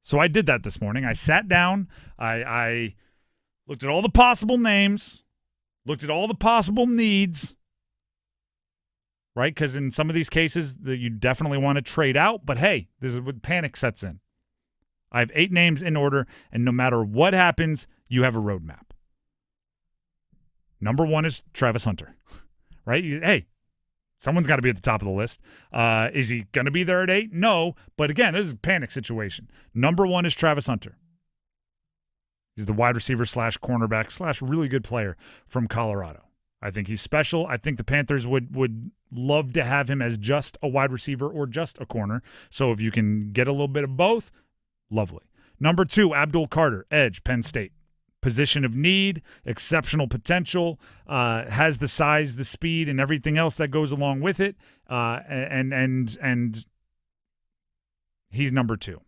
So I did that this morning. I sat down. I looked at all the possible names, looked at all the possible needs, right? Because in some of these cases, you definitely want to trade out. But, hey, this is when panic sets in. I have 8 names in order, and no matter what happens, you have a roadmap. Number 1 is Travis Hunter, right? Hey, someone's got to be at the top of the list. Is he going to be there at 8? No. But, again, this is a panic situation. Number 1 is Travis Hunter. He's the wide receiver / cornerback / really good player from Colorado. I think he's special. I think the Panthers would love to have him as just a wide receiver or just a corner. So if you can get a little bit of both, lovely. Number 2, Abdul Carter, edge, Penn State. Position of need, exceptional potential, has the size, the speed, and everything else that goes along with it. And he's number 2.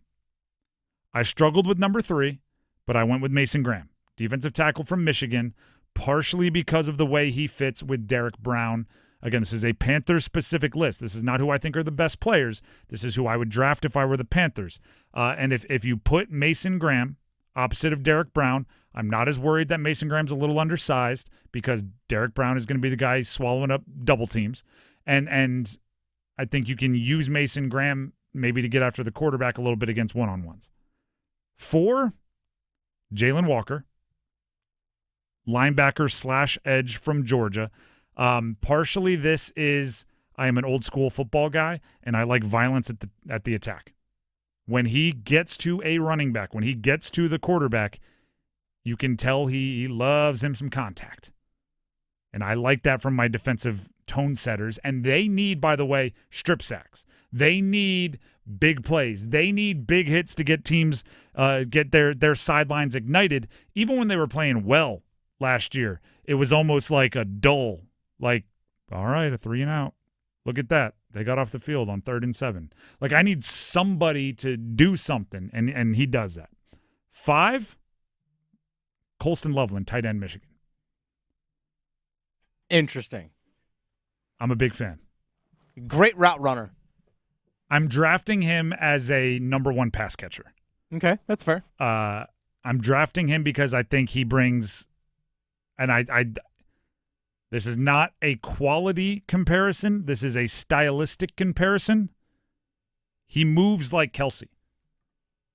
I struggled with number 3, but I went with Mason Graham, defensive tackle from Michigan, partially because of the way he fits with Derek Brown. Again, this is a Panthers-specific list. This is not who I think are the best players. This is who I would draft if I were the Panthers. And if you put Mason Graham opposite of Derek Brown, I'm not as worried that Mason Graham's a little undersized because Derek Brown is going to be the guy swallowing up double teams. And I think you can use Mason Graham maybe to get after the quarterback a little bit against one-on-ones. 4, Jalen Walker, linebacker / edge from Georgia. Partially this is I am an old school football guy, and I like violence at the attack. When he gets to a running back, when he gets to the quarterback, you can tell he loves him some contact. And I like that from my defensive tone setters. And they need, by the way, strip sacks. They need big plays. They need big hits to get teams, get their sidelines ignited. Even when they were playing well last year, it was almost like a dull, like, all right, a 3 and out. Look at that. They got off the field on 3rd and 7. Like, I need somebody to do something, and he does that. 5, Colston Loveland, tight end, Michigan. Interesting. I'm a big fan. Great route runner. I'm drafting him as a number 1 pass catcher. Okay, that's fair. I'm drafting him because I think he brings, and this is not a quality comparison. This is a stylistic comparison. He moves like Kelsey.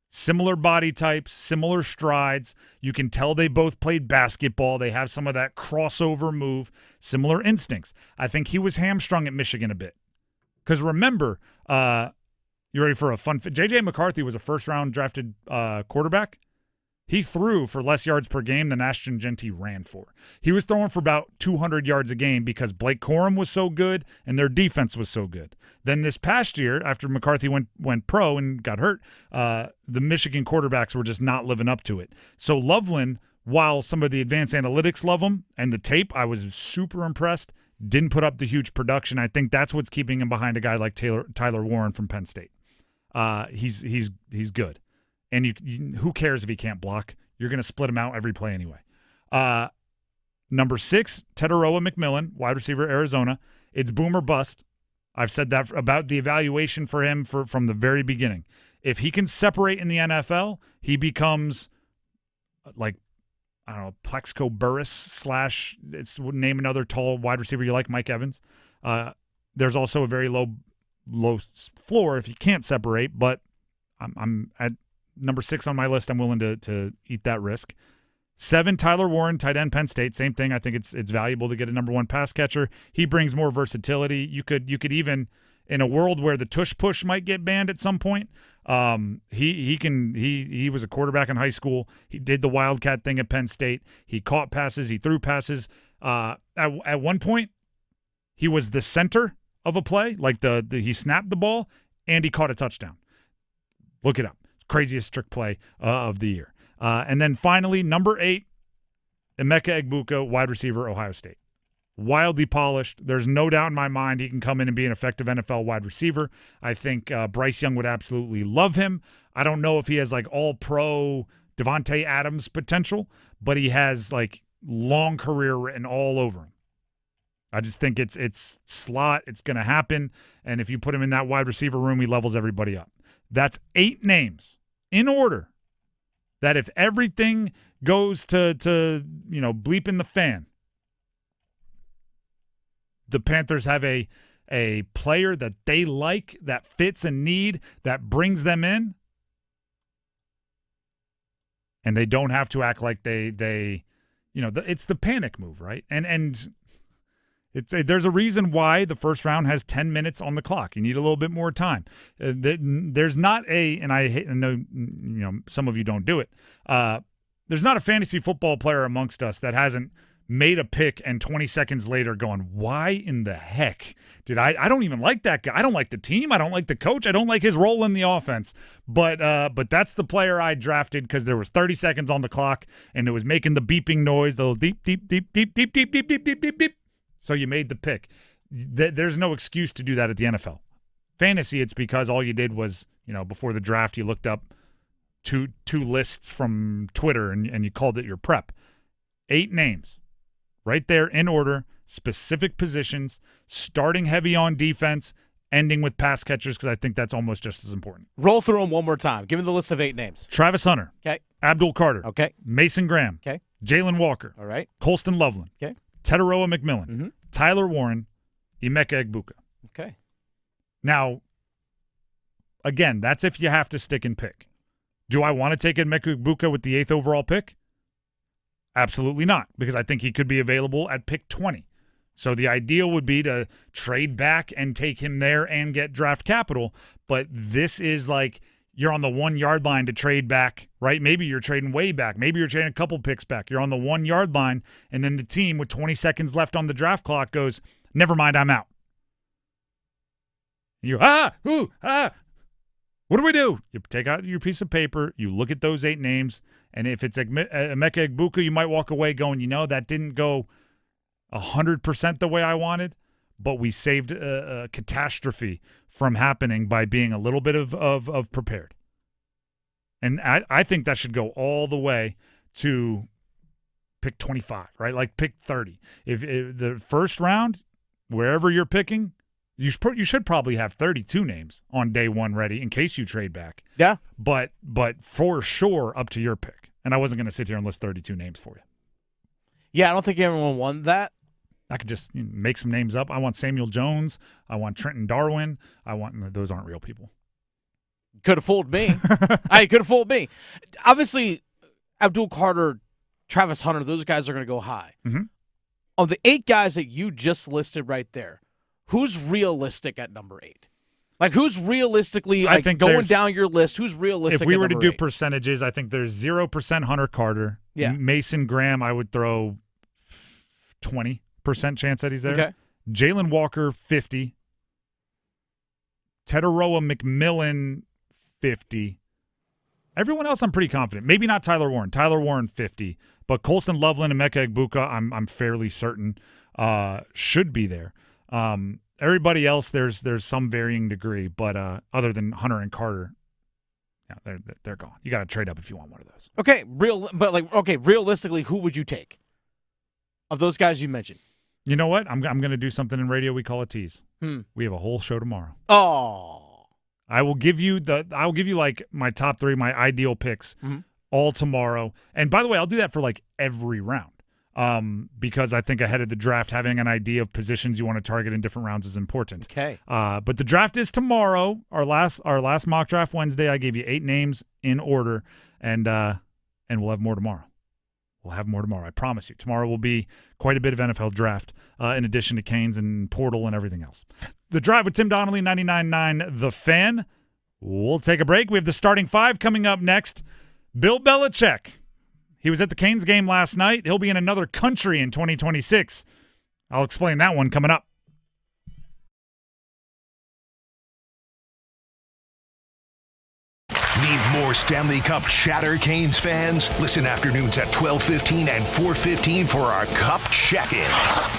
Similar body types, similar strides. You can tell they both played basketball. They have some of that crossover move, similar instincts. I think he was hamstrung at Michigan a bit. Because remember, you ready for a fun fit? J.J. McCarthy was a first-round drafted quarterback. He threw for less yards per game than Ashton Genty ran for. He was throwing for about 200 yards a game because Blake Corum was so good and their defense was so good. Then this past year, after McCarthy went pro and got hurt, the Michigan quarterbacks were just not living up to it. So Loveland, while some of the advanced analytics love him and the tape, I was super impressed, didn't put up the huge production. I think that's what's keeping him behind a guy like Tyler Warren from Penn State. He's good. And who cares if he can't block? You're going to split him out every play anyway. Number 6, Teteroa McMillan, wide receiver, Arizona. It's boom or bust. I've said that about the evaluation for him from the very beginning. If he can separate in the NFL, he becomes like, I don't know, Plexico Burris / it's name another tall wide receiver you like, Mike Evans. There's also a very low floor if you can't separate, but I'm at number 6 on my list. I'm willing to eat that risk. 7, Tyler Warren, tight end, Penn State. Same thing. I think it's valuable to get a number 1 pass catcher. He brings more versatility. You could even, in a world where the tush push might get banned at some point, he was a quarterback in high school. He did the Wildcat thing at Penn State. He caught passes. He threw passes. At one point, he was the center of a play. Like he snapped the ball and he caught a touchdown. Look it up. Craziest trick play of the year. And then finally, number 8, Emeka Egbuka, wide receiver, Ohio State. wildly polished. There's no doubt in my mind he can come in and be an effective NFL wide receiver. I think Bryce Young would absolutely love him. I don't know if he has like all-pro Devontae Adams potential, but he has like long career written all over him. I just think it's slot. It's going to happen. And if you put him in that wide receiver room, he levels everybody up. That's 8 names in order that if everything goes to bleep in the fan, the Panthers have a player that they like, that fits a need, that brings them in, and they don't have to act like they it's the panic move, right? And there's a reason why the first round has 10 minutes on the clock. You need a little bit more time. There's not and I know some of you don't do it. There's not a fantasy football player amongst us that hasn't made a pick and 20 seconds later going, why in the heck did I don't even like that guy. I don't like the team. I don't like the coach. I don't like his role in the offense. But that's the player I drafted because there was 30 seconds on the clock and it was making the beeping noise, the little deep, deep, deep, deep, deep, deep, deep, deep, deep, deep, deep. So you made the pick. There's no excuse to do that at the NFL. Fantasy, it's because all you did was, before the draft, you looked up two lists from Twitter and you called it your prep. 8 names. Right there in order, specific positions, starting heavy on defense, ending with pass catchers because I think that's almost just as important. Roll through them one more time. Give me the list of 8 names. Travis Hunter. Okay. Abdul Carter. Okay. Mason Graham. Okay. Jalen Walker. All right. Colston Loveland. Okay. Teteroa McMillan. Tyler Warren. Emeka Egbuka. Okay. Now, again, that's if you have to stick and pick. Do I want to take Emeka Egbuka with the 8th overall pick? Absolutely not, because I think he could be available at pick 20. So the ideal would be to trade back and take him there and get draft capital. But this is like you're on the 1-yard line to trade back, right? Maybe you're trading way back. Maybe you're trading a couple picks back. You're on the 1-yard line, and then the team with 20 seconds left on the draft clock goes, never mind, I'm out. You, what do we do? You take out your piece of paper, you look at those 8 names, and if it's Emeka Egbuka, you might walk away going, that didn't go 100% the way I wanted, but we saved a catastrophe from happening by being a little bit of prepared. And I think that should go all the way to pick 25, right? Like pick 30. If the first round, wherever you're picking, you should probably have 32 names on day 1 ready in case you trade back. Yeah. But for sure up to your pick. And I wasn't going to sit here and list 32 names for you. Yeah, I don't think everyone won that. I could just make some names up. I want Samuel Jones. I want Trenton Darwin. Those aren't real people. Could have fooled me. Could have fooled me. Obviously, Abdul Carter, Travis Hunter, those guys are going to go high. Mm-hmm. Of the 8 guys that you just listed right there, who's realistic at number 8? Like, who's realistically, I think going down your list, who's realistic if we at were to number do 8? percentages, I think there's 0% Hunter Carter. Yeah. Mason Graham, I would throw 20% chance that he's there. Okay. Jalen Walker, 50. Teteroa McMillan, 50. Everyone else I'm pretty confident. Maybe not Tyler Warren. Tyler Warren, 50. But Colston Loveland and Emeka Egbuka, I'm fairly certain should be there. Everybody else, there's some varying degree, but other than Hunter and Carter, yeah, they're gone. You got to trade up if you want one of those. Okay, realistically, who would you take of those guys you mentioned? You know what? I'm going to do something in radio we call a tease. We have a whole show tomorrow. Oh. I will give you like my top 3, my ideal picks all tomorrow. And by the way, I'll do that for like every round. Because I think ahead of the draft, having an idea of positions you want to target in different rounds is important. Okay. But the draft is tomorrow. Our last mock draft Wednesday. I gave you 8 names in order, and we'll have more tomorrow. I promise you. Tomorrow will be quite a bit of NFL draft, in addition to Canes and Portal and everything else. The Drive with Tim Donnelly, 99.9 The Fan. We'll take a break. We have the starting 5 coming up next. Bill Belichick. He was at the Canes game last night. He'll be in another country in 2026. I'll explain that one coming up. Need more Stanley Cup chatter, Canes fans? Listen afternoons at 12:15 and 4:15 for our Cup Check-In.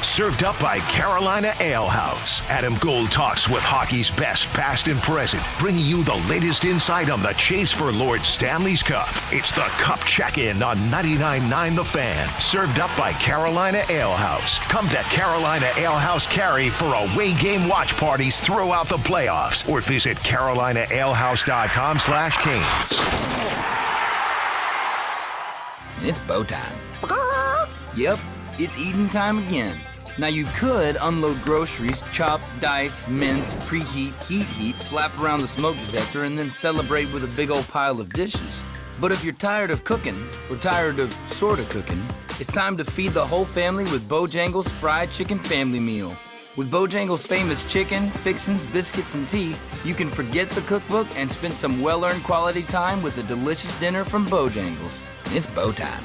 Served up by Carolina Ale House. Adam Gold talks with hockey's best past and present, bringing you the latest insight on the chase for Lord Stanley's Cup. It's the Cup Check-In on 99.9 The Fan. Served up by Carolina Ale House. Come to Carolina Ale House Cary for away game watch parties throughout the playoffs, or visit carolinaalehouse.com/Canes. It's bow time. Yep, it's eating time again. Now you could unload groceries, chop, dice, mince, preheat, heat, slap around the smoke detector, and then celebrate with a big old pile of dishes. But if you're tired of cooking, or tired of sorta cooking, it's time to feed the whole family with Bojangles Fried Chicken Family Meal. With Bojangles' famous chicken, fixins, biscuits, and tea, you can forget the cookbook and spend some well-earned quality time with a delicious dinner from Bojangles. It's bow time.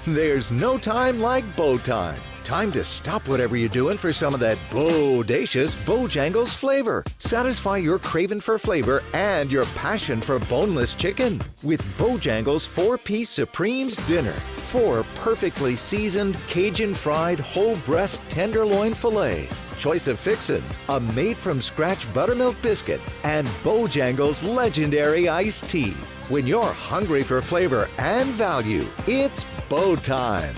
There's no time like bow time. Time to stop whatever you're doing for some of that bodacious Bojangles flavor. Satisfy your craving for flavor and your passion for boneless chicken with Bojangles 4-piece Supremes Dinner. 4 perfectly seasoned, Cajun-fried, whole breast tenderloin fillets, choice of fixin', a made-from-scratch buttermilk biscuit, and Bojangles' legendary iced tea. When you're hungry for flavor and value, it's bow time.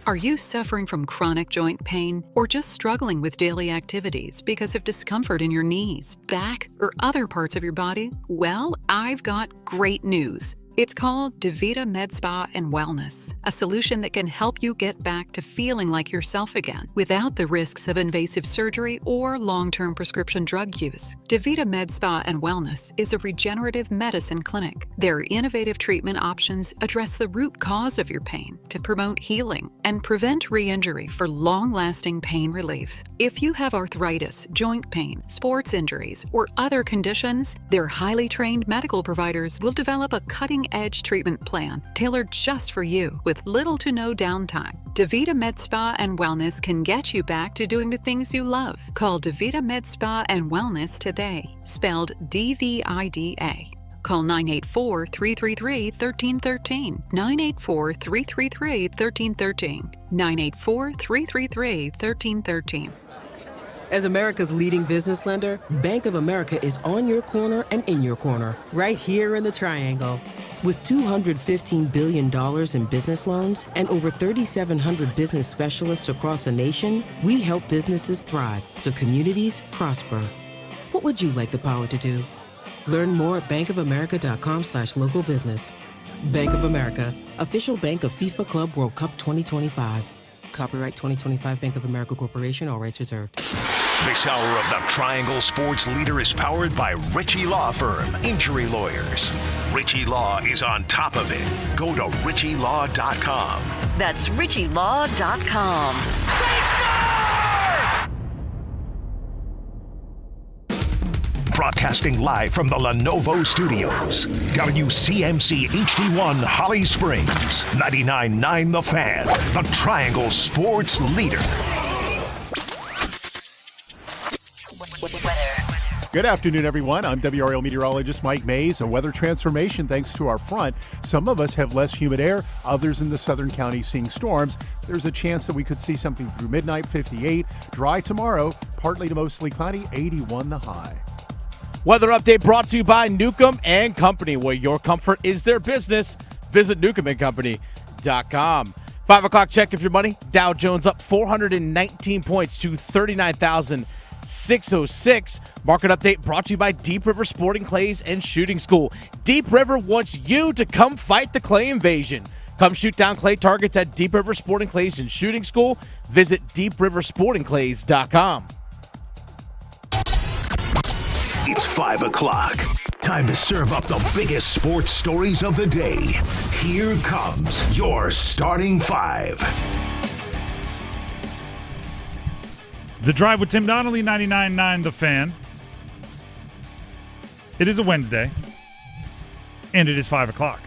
Are you suffering from chronic joint pain or just struggling with daily activities because of discomfort in your knees, back, or other parts of your body? Well, I've got great news. It's called DaVita Med Spa and Wellness, a solution that can help you get back to feeling like yourself again without the risks of invasive surgery or long-term prescription drug use. DaVita Med Spa and Wellness is a regenerative medicine clinic. Their innovative treatment options address the root cause of your pain to promote healing and prevent re-injury for long-lasting pain relief. If you have arthritis, joint pain, sports injuries, or other conditions, their highly trained medical providers will develop a cutting-edge treatment plan tailored just for you with little to no downtime. DaVita Med Spa and Wellness can get you back to doing the things you love. Call DaVita Med Spa and Wellness today, spelled DVIDA. Call 984-333-1313, 984-333-1313, 984-333-1313. As America's leading business lender, Bank of America is on your corner and in your corner, right here in the Triangle. With $215 billion in business loans and over 3,700 business specialists across the nation, we help businesses thrive so communities prosper. What would you like the power to do? Learn more at bankofamerica.com/local business. Bank of America, official bank of FIFA Club World Cup 2025. Copyright 2025 Bank of America Corporation, all rights reserved. This hour of the Triangle Sports Leader is powered by Ritchie Law Firm, injury lawyers. Ritchie Law is on top of it. Go to ritchielaw.com. That's ritchielaw.com. They score! Broadcasting live from the Lenovo Studios. WCMC HD1 Holly Springs. 99.9 The Fan. The Triangle Sports Leader. Good afternoon, everyone. I'm WRL meteorologist Mike Mays. A weather transformation thanks to our front. Some of us have less humid air, others in the southern counties seeing storms. There's a chance that we could see something through midnight, 58. Dry tomorrow, partly to mostly cloudy, 81 the high. Weather update brought to you by Newcomb and Company, where your comfort is their business. Visit newcombandcompany.com. 5 o'clock check of your money. Dow Jones up 419 points to 39,606. Market update brought to you by Deep River Sporting Clays and Shooting School. Deep River wants you to come fight the clay invasion. Come shoot down clay targets at Deep River Sporting Clays and Shooting School. Visit deepriversportingclays.com. It's 5 o'clock. Time to serve up the biggest sports stories of the day. Here comes your starting 5. The Drive with Tim Donnelly, 99.9 The Fan. It is a Wednesday, and it is 5 o'clock.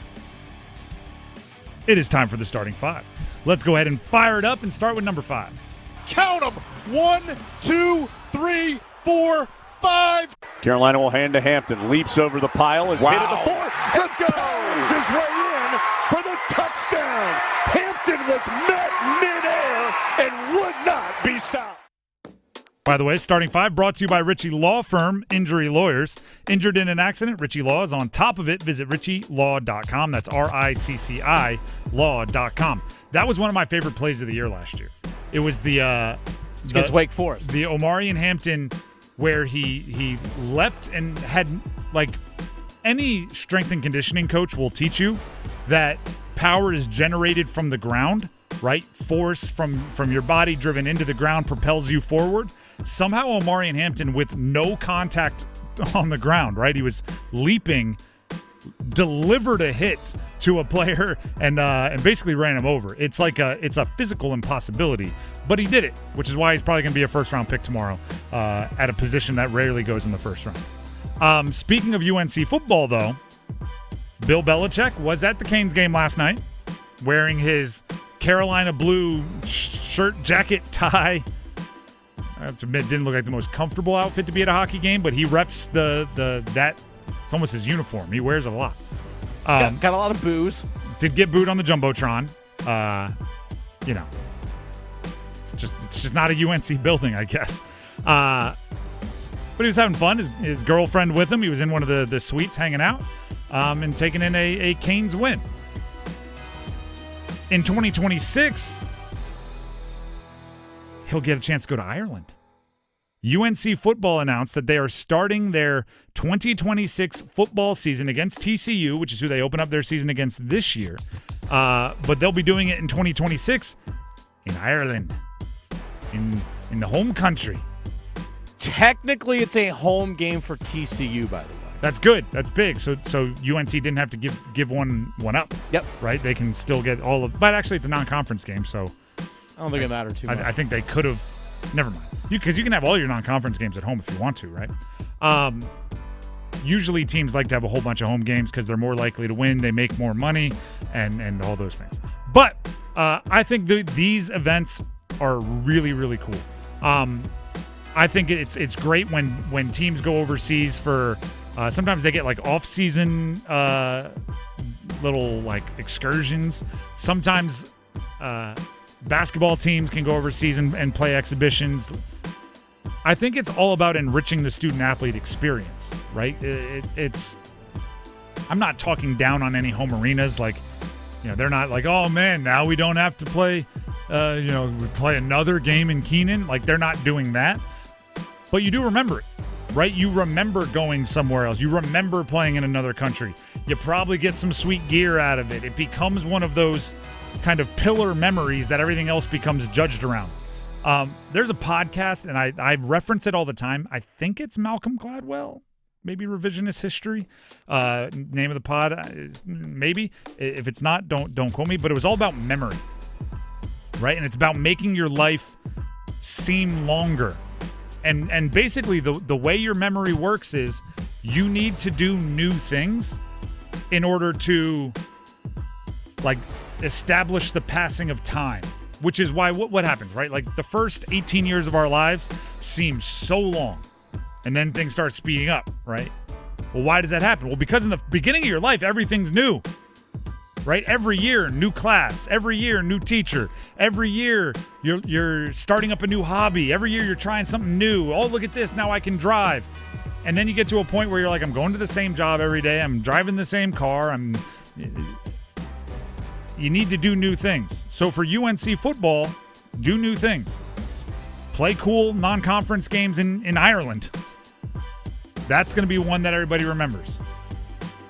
It is time for the starting 5. Let's go ahead and fire it up and start with number 5. Count them. 1, 2, 3, 4, 5. Carolina will hand to Hampton. Leaps over the pile. Is hit at the 4. Let's go! His way in for the touchdown. Hampton was met midair and would not be stopped. By the way, Starting 5 brought to you by Ritchie Law Firm, Injury Lawyers. Injured in an accident, Ritchie Law is on top of it. Visit ritchielaw.com. That's RICCI law.com. That was one of my favorite plays of the year last year. It was against Wake Forest. The Omarion Hampton where he leapt and had, like, any strength and conditioning coach will teach you that power is generated from the ground, right? Force from your body driven into the ground propels you forward. Somehow Omarion Hampton, with no contact on the ground, right? He was leaping, delivered a hit to a player and basically ran him over. It's a physical impossibility, but he did it, which is why he's probably going to be a first-round pick tomorrow at a position that rarely goes in the first round. Speaking of UNC football, though, Bill Belichick was at the Canes game last night wearing his Carolina blue shirt, jacket, tie. I have to admit, it didn't look like the most comfortable outfit to be at a hockey game, but he reps that. It's almost his uniform. He wears it a lot. Got a lot of booze. Did get booed on the Jumbotron. It's just not a UNC building, I guess. But he was having fun. His girlfriend with him. He was in one of the suites hanging out and taking in a Canes win. In 2026, he'll get a chance to go to Ireland. UNC football announced that they are starting their 2026 football season against TCU, which is who they open up their season against this year. But they'll be doing it in 2026 in Ireland, in the home country. Technically, it's a home game for TCU, by the way. That's good. That's big. So UNC didn't have to give one up. Yep. Right? They can still get all of – but actually, it's a non-conference game, so – I don't think it mattered too much. I think they could have – never mind. Because you can have all your non-conference games at home if you want to, right? Usually teams like to have a whole bunch of home games because they're more likely to win. They make more money and all those things. But I think these events are really, really cool. I think it's great when teams go overseas for sometimes they get like off-season little like excursions. Sometimes basketball teams can go overseas and play exhibitions. I think it's all about enriching the student-athlete experience, right? I'm not talking down on any home arenas. Like, they're not like, oh, man, now we don't have to play, we play another game in Keenan. Like, they're not doing that. But you do remember it, right? You remember going somewhere else. You remember playing in another country. You probably get some sweet gear out of it. It becomes one of those kind of pillar memories that everything else becomes judged around. There's a podcast, and I reference it all the time. I think it's Malcolm Gladwell, maybe Revisionist History. Name of the pod, maybe. If it's not, don't quote me. But it was all about memory, right? And it's about making your life seem longer. And basically, the way your memory works is you need to do new things in order to, like, establish the passing of time. Which is why what happens, right? Like the first 18 years of our lives seem so long, and then things start speeding up, right? Well, why does that happen? Well, because in the beginning of your life, everything's new, right? Every year, new class. Every year, new teacher. Every year, you're starting up a new hobby. Every year, you're trying something new. Oh, look at this. Now I can drive. And then you get to a point where you're like, I'm going to the same job every day. I'm driving the same car. You need to do new things. So for UNC football, do new things. Play cool non-conference games in Ireland. That's going to be one that everybody remembers.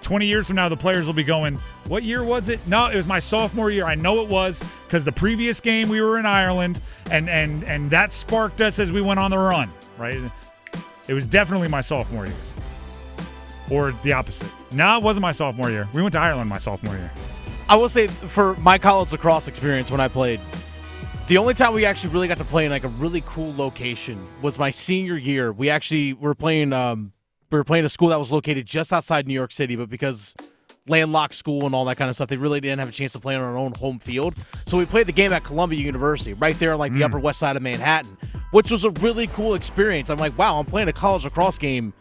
20 years from now, the players will be going, what year was it? No, it was my sophomore year. I know it was because the previous game we were in Ireland, and that sparked us as we went on the run, right? It was definitely my sophomore year. Or the opposite. No, it wasn't my sophomore year. We went to Ireland my sophomore year. I will say, for my college lacrosse experience when I played, the only time we actually really got to play in like a really cool location was my senior year. We were playing a school that was located just outside New York City, but because landlocked school and all that kind of stuff, they really didn't have a chance to play on our own home field. So we played the game at Columbia University, right there on like the Upper West Side of Manhattan. which was a really cool experience. I'm like, wow, I'm playing a college lacrosse game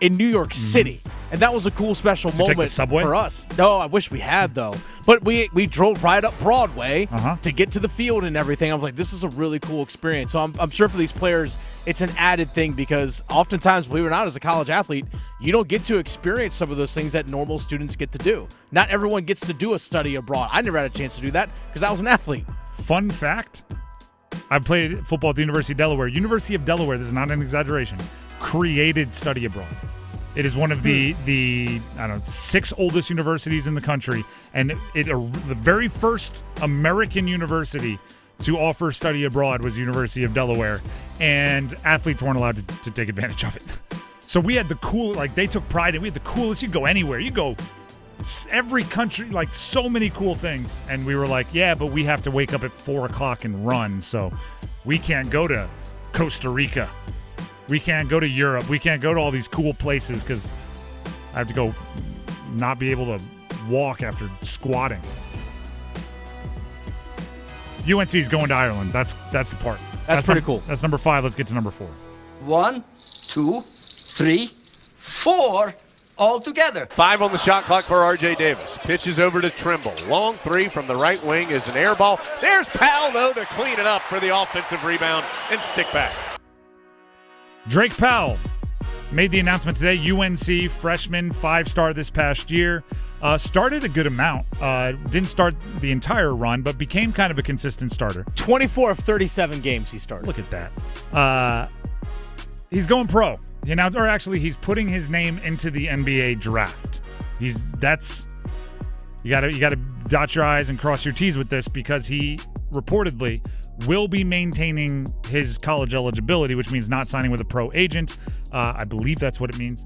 in New York City. And that was a cool special moment take the subway? for us. No, I wish we had, though. But we drove right up Broadway to get to the field and everything. I was like, this is a really cool experience. So I'm sure for these players, it's an added thing because oftentimes, believe it or not, as a college athlete, you don't get to experience some of those things that normal students get to do. Not everyone gets to do a study abroad. I never had a chance to do that because I was an athlete. Fun fact, I played football at the University of Delaware. University of Delaware, this is not an exaggeration, created study abroad. It is one of the 6 oldest universities in the country, and the very first American university to offer study abroad was University of Delaware, and athletes weren't allowed to take advantage of it. So we had the cool, like they took pride in, we had the coolest, you go anywhere, you go every country, like so many cool things, and we were like, yeah, but we have to wake up at 4 o'clock and run, so we can't go to Costa Rica. We can't go to Europe. We can't go to all these cool places because I have to go not be able to walk after squatting. UNC is going to Ireland. That's the part. That's pretty cool. That's number 5. Let's get to number 4. 1, 2, 3, 4, all together. 5 on the shot clock for R.J. Davis. Pitches over to Trimble. Long 3 from the right wing is an air ball. There's Powell, though, to clean it up for the offensive rebound and stick back. Drake Powell made the announcement today. UNC freshman, 5-star this past year. Started a good amount. Didn't start the entire run, but became kind of a consistent starter. 24 of 37 games he started. Look at that. He's going pro. He's putting his name into the NBA draft. You gotta dot your I's and cross your T's with this because he reportedly will be maintaining his college eligibility, which means not signing with a pro agent. I believe that's what it means.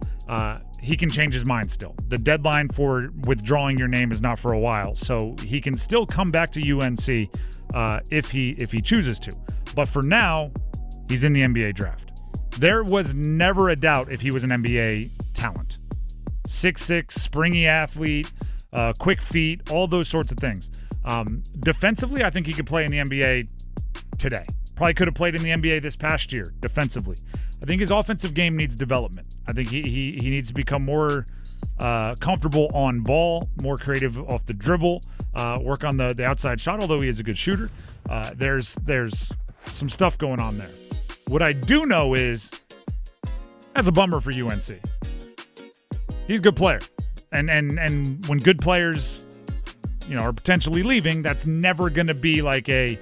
He can change his mind still. The deadline for withdrawing your name is not for a while, so he can still come back to UNC if he chooses to. But for now, he's in the NBA draft. There was never a doubt if he was an NBA talent. 6'6", springy athlete, quick feet, all those sorts of things. Defensively, I think he could play in the NBA today. Probably could have played in the NBA this past year defensively. I think his offensive game needs development. I think he needs to become more comfortable on ball, more creative off the dribble, work on the outside shot, although he is a good shooter. There's some stuff going on there. What I do know is that's a bummer for UNC. He's a good player. And when good players, are potentially leaving, that's never going to be like a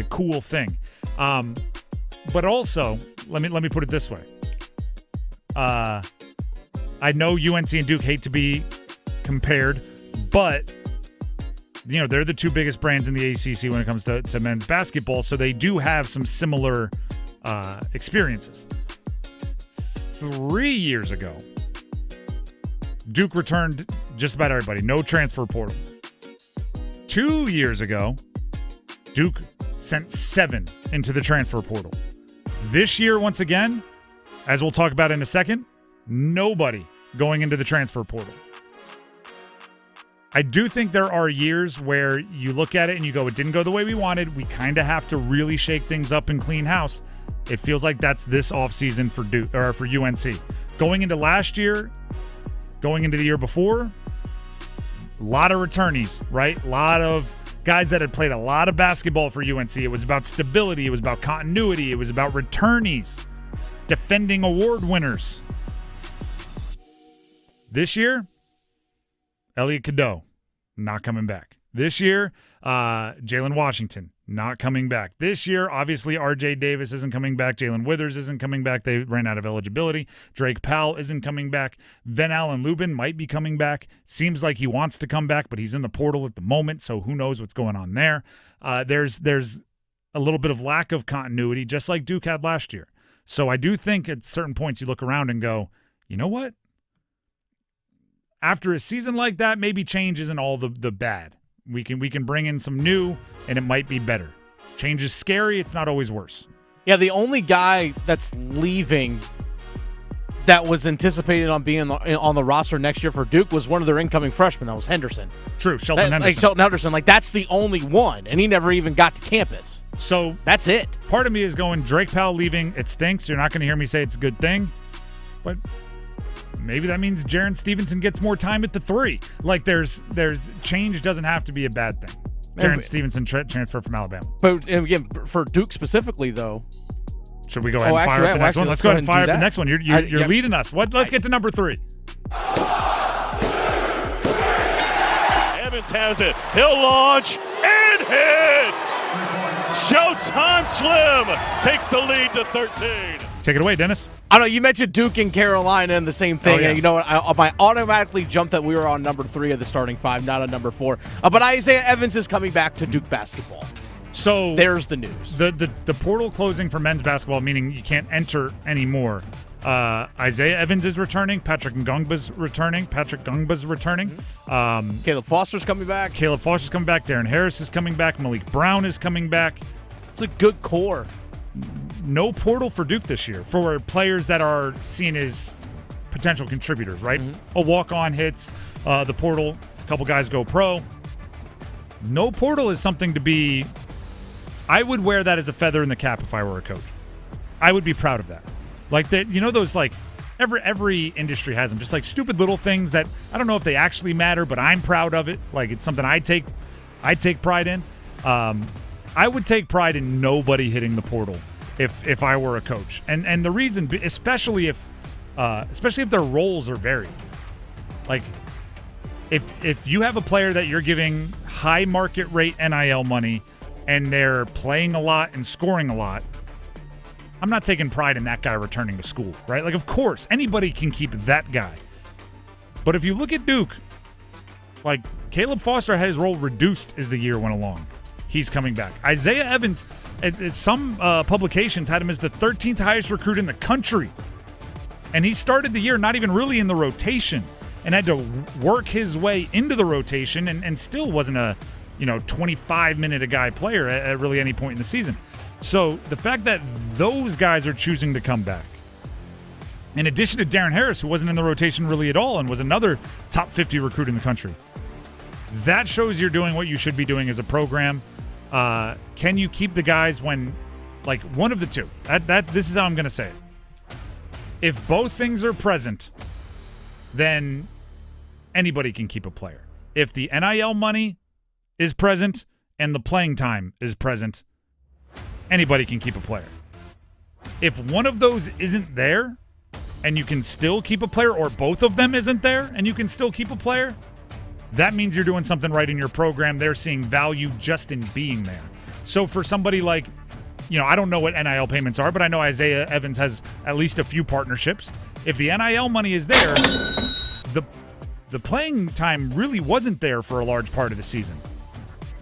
cool thing. But also, let me put it this way. I know UNC and Duke hate to be compared, but they're the 2 biggest brands in the ACC when it comes to men's basketball, so they do have some similar experiences. 3 years ago, Duke returned just about everybody. No transfer portal. 2 years ago, Duke sent 7 into the transfer portal. This year, once again, as we'll talk about in a second, nobody going into the transfer portal. I do think there are years where you look at it and you go, it didn't go the way we wanted. We kind of have to really shake things up and clean house. It feels like that's this offseason for Duke or for UNC. Going into last year, going into the year before, a lot of returnees, right? A lot of guys that had played a lot of basketball for UNC. It was about stability. It was about continuity. It was about returnees, defending award winners. This year, Elliot Cadeau, not coming back. This year, Jalen Washington, not coming back. This year, obviously, R.J. Davis isn't coming back. Jalen Withers isn't coming back. They ran out of eligibility. Drake Powell isn't coming back. Van Allen Lubin might be coming back. Seems like he wants to come back, but he's in the portal at the moment, so who knows what's going on there. There's a little bit of lack of continuity, just like Duke had last year. So I do think at certain points you look around and go, you know what? After a season like that, maybe change isn't all the bad. We can bring in some new, and it might be better. Change is scary. It's not always worse. Yeah, the only guy that's leaving that was anticipated on being on the roster next year for Duke was one of their incoming freshmen. That was Henderson. True, Shelton Henderson. Like Shelton Henderson, like that's the only one, and he never even got to campus. So that's it. Part of me is going, Drake Powell leaving, it stinks. You're not going to hear me say it's a good thing, but maybe that means Jaren Stevenson gets more time at the 3. Like there's change doesn't have to be a bad thing. Jaren Stevenson transfer from Alabama. But again, for Duke specifically, though. Should we go ahead and fire up the next one? Let's go ahead and fire up the next one. You're leading us. Let's get to number 3. Evans has it. He'll launch and hit. Showtime Slim takes the lead to 13. Take it away, Dennis. I know you mentioned Duke and Carolina and the same thing. Oh, yeah. And you know what? I automatically jumped that we were on number 3 of the starting 5, not on number 4. But Isaiah Evans is coming back to Duke basketball. So there's the news. The portal closing for men's basketball, meaning you can't enter anymore. Isaiah Evans is returning. Patrick Ngungba's returning. Caleb Foster's coming back. Darren Harris is coming back. Malik Brown is coming back. It's a good core. No portal for Duke this year for players that are seen as potential contributors, right? A walk-on hits, the portal, a couple guys go pro. No portal is something to be... I would wear that as a feather in the cap if I were a coach. I would be proud of that. Like, those, like, every industry has them. Just, like, stupid little things that I don't know if they actually matter, but I'm proud of it. Like, it's something I take pride in. I would take pride in nobody hitting the portal if I were a coach. And the reason, especially if their roles are varied. Like, if you have a player that you're giving high market rate NIL money and they're playing a lot and scoring a lot, I'm not taking pride in that guy returning to school, right? Like, of course, anybody can keep that guy. But if you look at Duke, like, Caleb Foster had his role reduced as the year went along. He's coming back. Isaiah Evans, some publications had him as the 13th highest recruit in the country. And he started the year not even really in the rotation and had to work his way into the rotation and still wasn't a 25-minute-a-guy player at really any point in the season. So the fact that those guys are choosing to come back, in addition to Darren Harris, who wasn't in the rotation really at all and was another top 50 recruit in the country, that shows you're doing what you should be doing as a program. Can you keep the guys when, like, one of the two? This is how I'm going to say it. If both things are present, then anybody can keep a player. If the NIL money is present and the playing time is present, anybody can keep a player. If one of those isn't there and you can still keep a player, or both of them isn't there and you can still keep a player, that means you're doing something right in your program. They're seeing value just in being there. So for somebody like, I don't know what NIL payments are, but I know Isaiah Evans has at least a few partnerships. If the NIL money is there, the playing time really wasn't there for a large part of the season.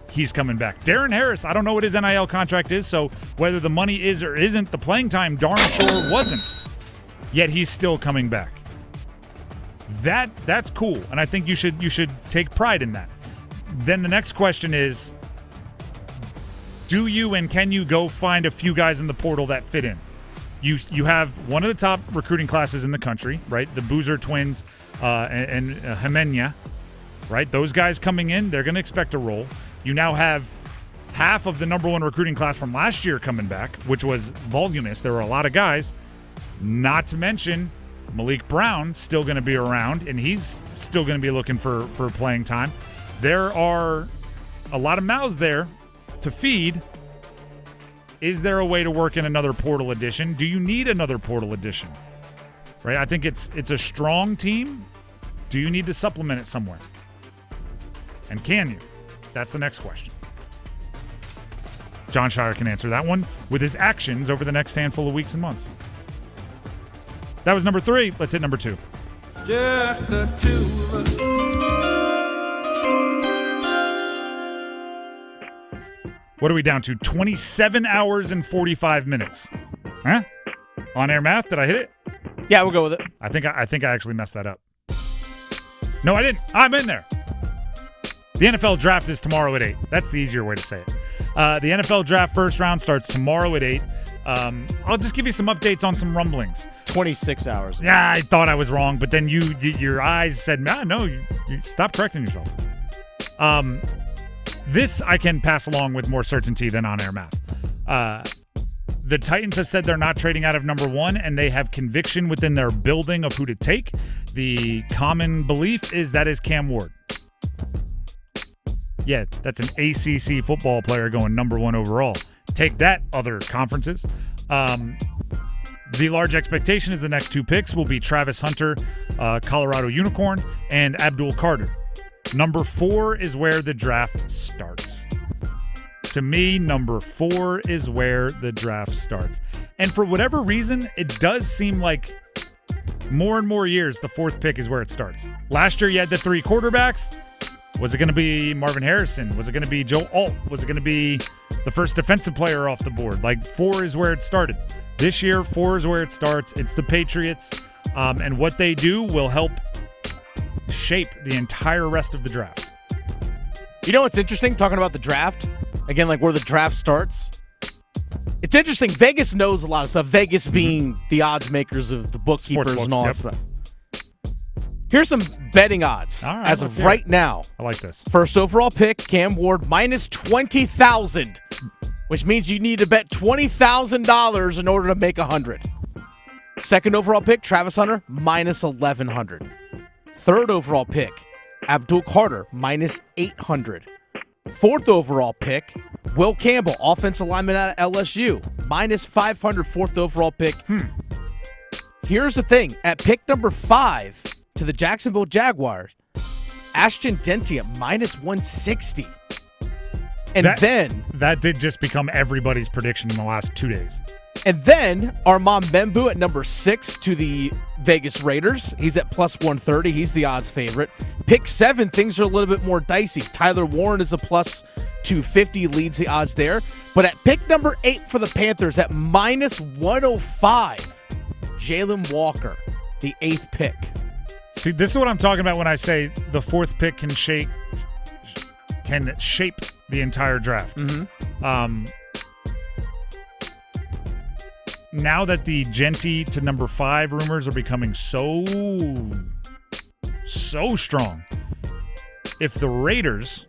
He's coming back. Darren Harris, I don't know what his NIL contract is, so whether the money is or isn't, the playing time darn sure wasn't. Yet he's still coming back. That's cool, and I think you should take pride in that. Then the next question is, do you and can you go find a few guys in the portal that fit in? You have one of the top recruiting classes in the country, right? The Boozer twins and Jimena, right? Those guys coming in, they're going to expect a role. You now have half of the number one recruiting class from last year coming back, which was voluminous. There were a lot of guys, not to mention Malik Brown still going to be around, and he's still going to be looking for playing time. There are a lot of mouths there to feed. Is there a way to work in another portal edition? Do you need another portal edition? Right? I think it's a strong team. Do you need to supplement it somewhere? And can you? That's the next question. John Shire can answer that one with his actions over the next handful of weeks and months. That was number 3. Let's hit number 2. Just the two of us. What are we down to? 27 hours and 45 minutes. Huh? On-air math? Did I hit it? Yeah, we'll go with it. I think I actually messed that up. No, I didn't. I'm in there. The NFL draft is tomorrow at 8. That's the easier way to say it. The NFL draft first round starts tomorrow at 8. I'll just give you some updates on some rumblings. 26 hours. Yeah, I thought I was wrong, but then your eyes said, no, you stop correcting yourself. This I can pass along with more certainty than on-air math. The Titans have said they're not trading out of number 1, and they have conviction within their building of who to take. The common belief is that is Cam Ward. Yeah, that's an ACC football player going number 1 overall. Take that, other conferences. The large expectation is the next 2 picks will be Travis Hunter, Colorado Unicorn, and Abdul Carter. Number 4 is where the draft starts. To me, number 4 is where the draft starts. And for whatever reason, it does seem like more and more years, the 4th pick is where it starts. Last year, you had the 3 quarterbacks. Was it going to be Marvin Harrison? Was it going to be Joe Alt? Was it going to be the first defensive player off the board? Like, 4 is where it started. This year, 4 is where it starts. It's the Patriots. And what they do will help shape the entire rest of the draft. You know what's interesting, talking about the draft? Again, like where the draft starts. It's interesting. Vegas knows a lot of stuff. Vegas being the odds makers of the bookkeepers and all that stuff. Here's some betting odds as of right now. I like this. First overall pick, Cam Ward, minus 20,000, which means you need to bet $20,000 in order to make 100. Second overall pick, Travis Hunter, minus 1,100. Third overall pick, Abdul Carter, minus 800. Fourth overall pick, Will Campbell, offensive lineman out of LSU, minus 500, fourth overall pick. Here's the thing. At pick number 5 to the Jacksonville Jaguars, Ashton Dentia, minus 160. And that did just become everybody's prediction in the last 2 days. And then Armand Membu at number 6 to the Vegas Raiders. He's at plus 130. He's the odds favorite. Pick 7, things are a little bit more dicey. Tyler Warren is a plus 250, leads the odds there. But at pick number 8 for the Panthers at minus 105, Jalen Walker, the 8th pick. See, this is what I'm talking about when I say the 4th pick can shape the entire draft. Now that the Genty to number 5 rumors are becoming so strong, if the Raiders,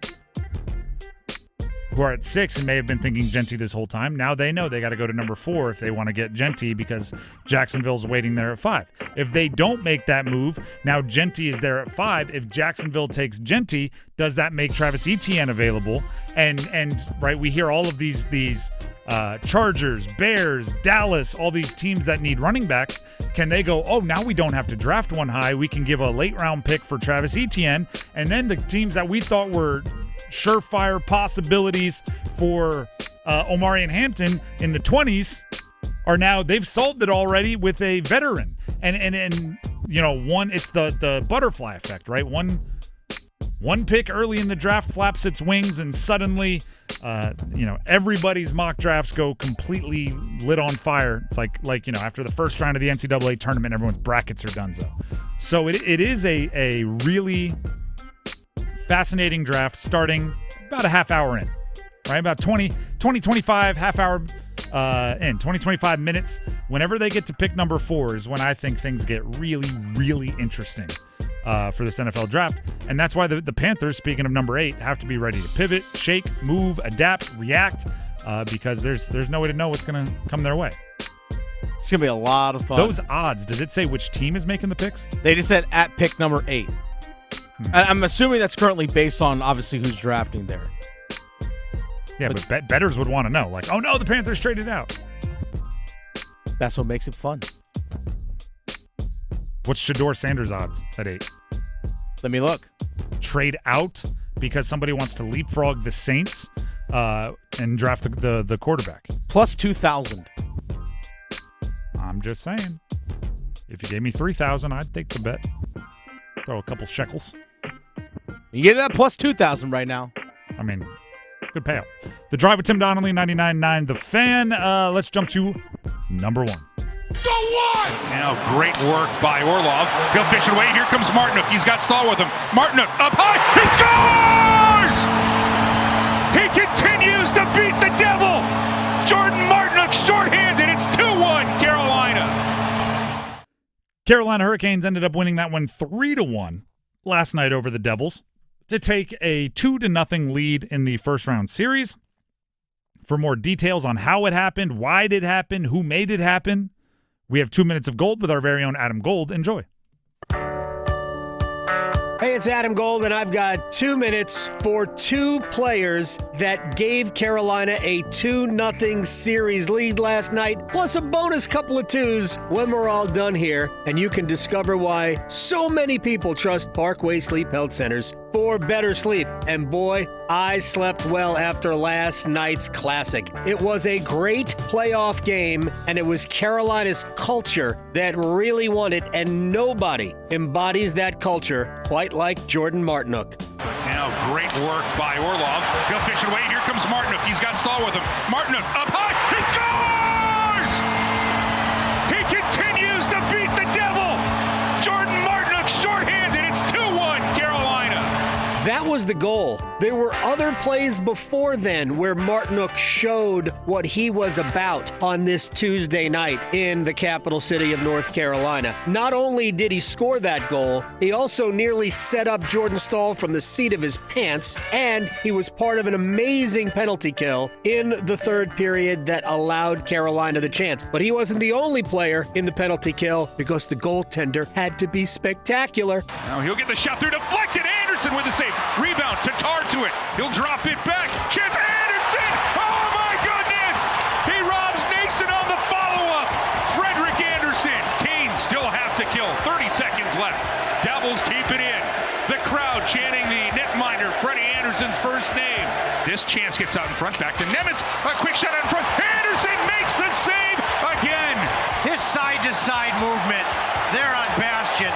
who are at 6 and may have been thinking Genty this whole time, now they know they got to go to number 4 if they want to get Genty because Jacksonville's waiting there at 5. If they don't make that move, now Genty is there at 5. If Jacksonville takes Genty, does that make Travis Etienne available? And right, we hear all of these Chargers, Bears, Dallas, all these teams that need running backs. Can they go, oh, now we don't have to draft one high. We can give a late round pick for Travis Etienne. And then the teams that we thought were surefire possibilities for Omarion Hampton in the 20s are now, they've solved it already with a veteran. And you know, it's the butterfly effect, right? One pick early in the draft flaps its wings, and suddenly, everybody's mock drafts go completely lit on fire. It's like after the first round of the NCAA tournament, everyone's brackets are donezo. So it is a really fascinating draft starting about a half hour in, right? About 25, half hour in, 25 minutes. Whenever they get to pick number 4 is when I think things get really, really interesting. For this NFL draft. And that's why the Panthers, speaking of number 8, have to be ready to pivot, shake, move, adapt, react, because there's no way to know what's going to come their way. It's going to be a lot of fun. Those odds, does it say which team is making the picks? They just said at pick number 8. I'm assuming that's currently based on, obviously, who's drafting there. Yeah, but bettors would want to know. Like, oh, no, the Panthers traded out. That's what makes it fun. What's Shedeur Sanders' odds at 8? Let me look. Trade out because somebody wants to leapfrog the Saints and draft the quarterback. Plus 2,000. I'm just saying. If you gave me 3,000, I'd take the bet. Throw a couple shekels. You get that plus 2,000 right now. I mean, it's a good payout. The Drive with Tim Donnelly, 99.9 The Fan. Let's jump to number 1. Go one! Now great work by Orlov. He'll fish it away. Here comes Martinook. He's got Stahl with him. Martinook up high. He scores! He continues to beat the devil. Jordan Martinook shorthanded. It's 2-1 Carolina. Carolina Hurricanes ended up winning that one 3-1 last night over the Devils to take a 2-0 lead in the first-round series. For more details on how it happened, why did it happen, who made it happen, we have 2 minutes of gold with our very own Adam Gold. Enjoy. Hey, it's Adam Gold, and I've got 2 minutes for two players that gave Carolina a 2-0 series lead last night, plus a bonus couple of twos when we're all done here, and you can discover why so many people trust Parkway Sleep Health Centers for better sleep. And boy, I slept well after last night's classic. It was a great playoff game, and it was Carolina's culture that really won it, and nobody embodies that culture quite like Jordan Martinook. Now great work by Orlov. He'll fish it away. Here comes Martinook. He's got Stahl with him. Martinook up high. He scores! He continues to beat the devil. Jordan Martinook shorthanded. It's 2-1 Carolina. That was the goal. There were other plays before then where Martinook showed what he was about on this Tuesday night in the capital city of North Carolina. Not only did he score that goal, he also nearly set up Jordan Stahl from the seat of his pants, and he was part of an amazing penalty kill in the third period that allowed Carolina the chance. But he wasn't the only player in the penalty kill because the goaltender had to be spectacular. Now he'll get the shot through, deflected. Andersen with the save. Rebound. Tatar to it. He'll drop it back. Chance. Andersen! Oh my goodness! He robs Nason on the follow-up. Frederik Andersen. Canes still have to kill. 30 seconds left. Devils keep it in. The crowd chanting the netminder, Freddie Andersen's first name. This chance gets out in front. Back to Nemitz. A quick shot out in front. Andersen makes the save again. His side-to-side movement there on Bastion.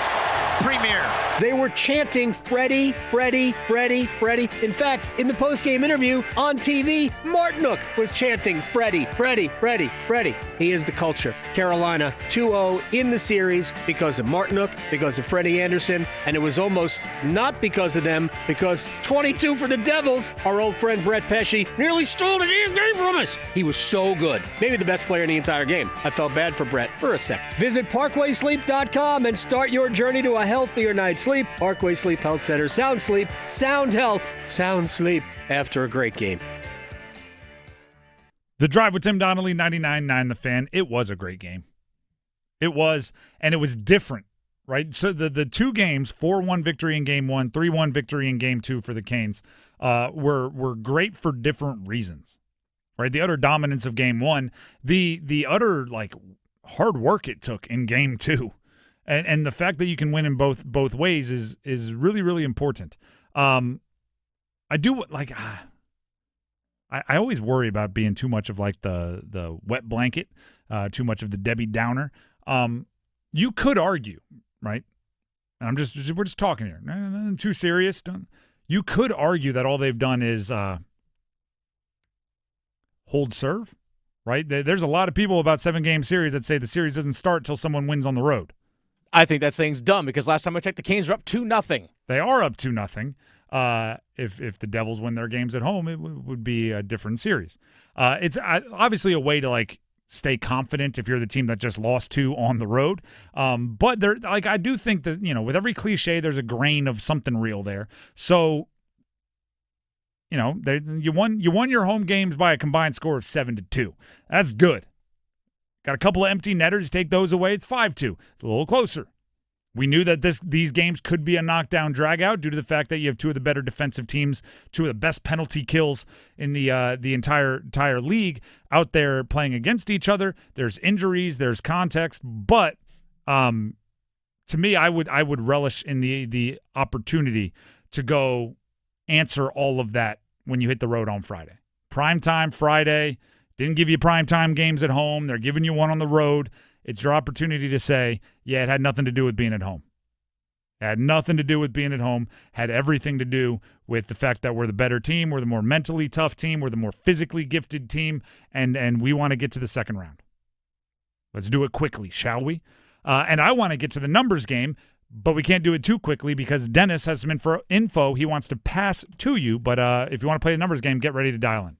Premier. They were chanting Freddie, Freddie, Freddie, Freddie. In fact, in the post-game interview on TV, Martinook was chanting Freddie, Freddie, Freddie, Freddie. He is the culture. Carolina 2-0 in the series because of Martinook, because of Freddie Andersen, and it was almost not because of them, because 22 for the Devils, our old friend Brett Pesce, nearly stole the damn game from us. He was so good. Maybe the best player in the entire game. I felt bad for Brett for a second. Visit ParkwaySleep.com and start your journey to a healthier night's sleep. Parkway Sleep Health Center. Sound sleep, sound health, sound sleep after a great game. The Drive with Tim Donnelly, 99.9 The Fan. It was a great game. It was, and it was different, right? So the two games, 4-1 victory in Game 1, 3-1 victory in Game 2 for the Canes, were great for different reasons, right? The utter dominance of Game 1, the utter hard work it took in Game 2. And the fact that you can win in both ways is really, really important. I always worry about being too much of the wet blanket, too much of the Debbie Downer. You could argue, right? And we're just talking here. Nothing too serious. You could argue that all they've done is hold serve, right? There's a lot of people about 7-game series that say the series doesn't start till someone wins on the road. I think that saying's dumb because last time I checked, the Canes are up 2-0. They are up 2-0. If the Devils win their games at home, it would be a different series. It's obviously a way to stay confident if you're the team that just lost 2 on the road. But there, I do think that with every cliche, there's a grain of something real there. So you won your home games by a combined score of 7-2. That's good. Got a couple of empty netters. Take those away. It's 5-2. It's a little closer. We knew that these games could be a knockdown dragout due to the fact that you have two of the better defensive teams, two of the best penalty kills in the entire league out there playing against each other. There's injuries, there's context, but to me, I would relish in the opportunity to go answer all of that when you hit the road on Friday. Primetime Friday. Didn't give you primetime games at home. They're giving you one on the road. It's your opportunity to say, yeah, it had nothing to do with being at home. It had nothing to do with being at home. Had everything to do with the fact that we're the better team. We're the more mentally tough team. We're the more physically gifted team. And we want to get to the second round. Let's do it quickly, shall we? And I want to get to the numbers game, but we can't do it too quickly because Dennis has some info he wants to pass to you. But if you want to play the numbers game, get ready to dial in.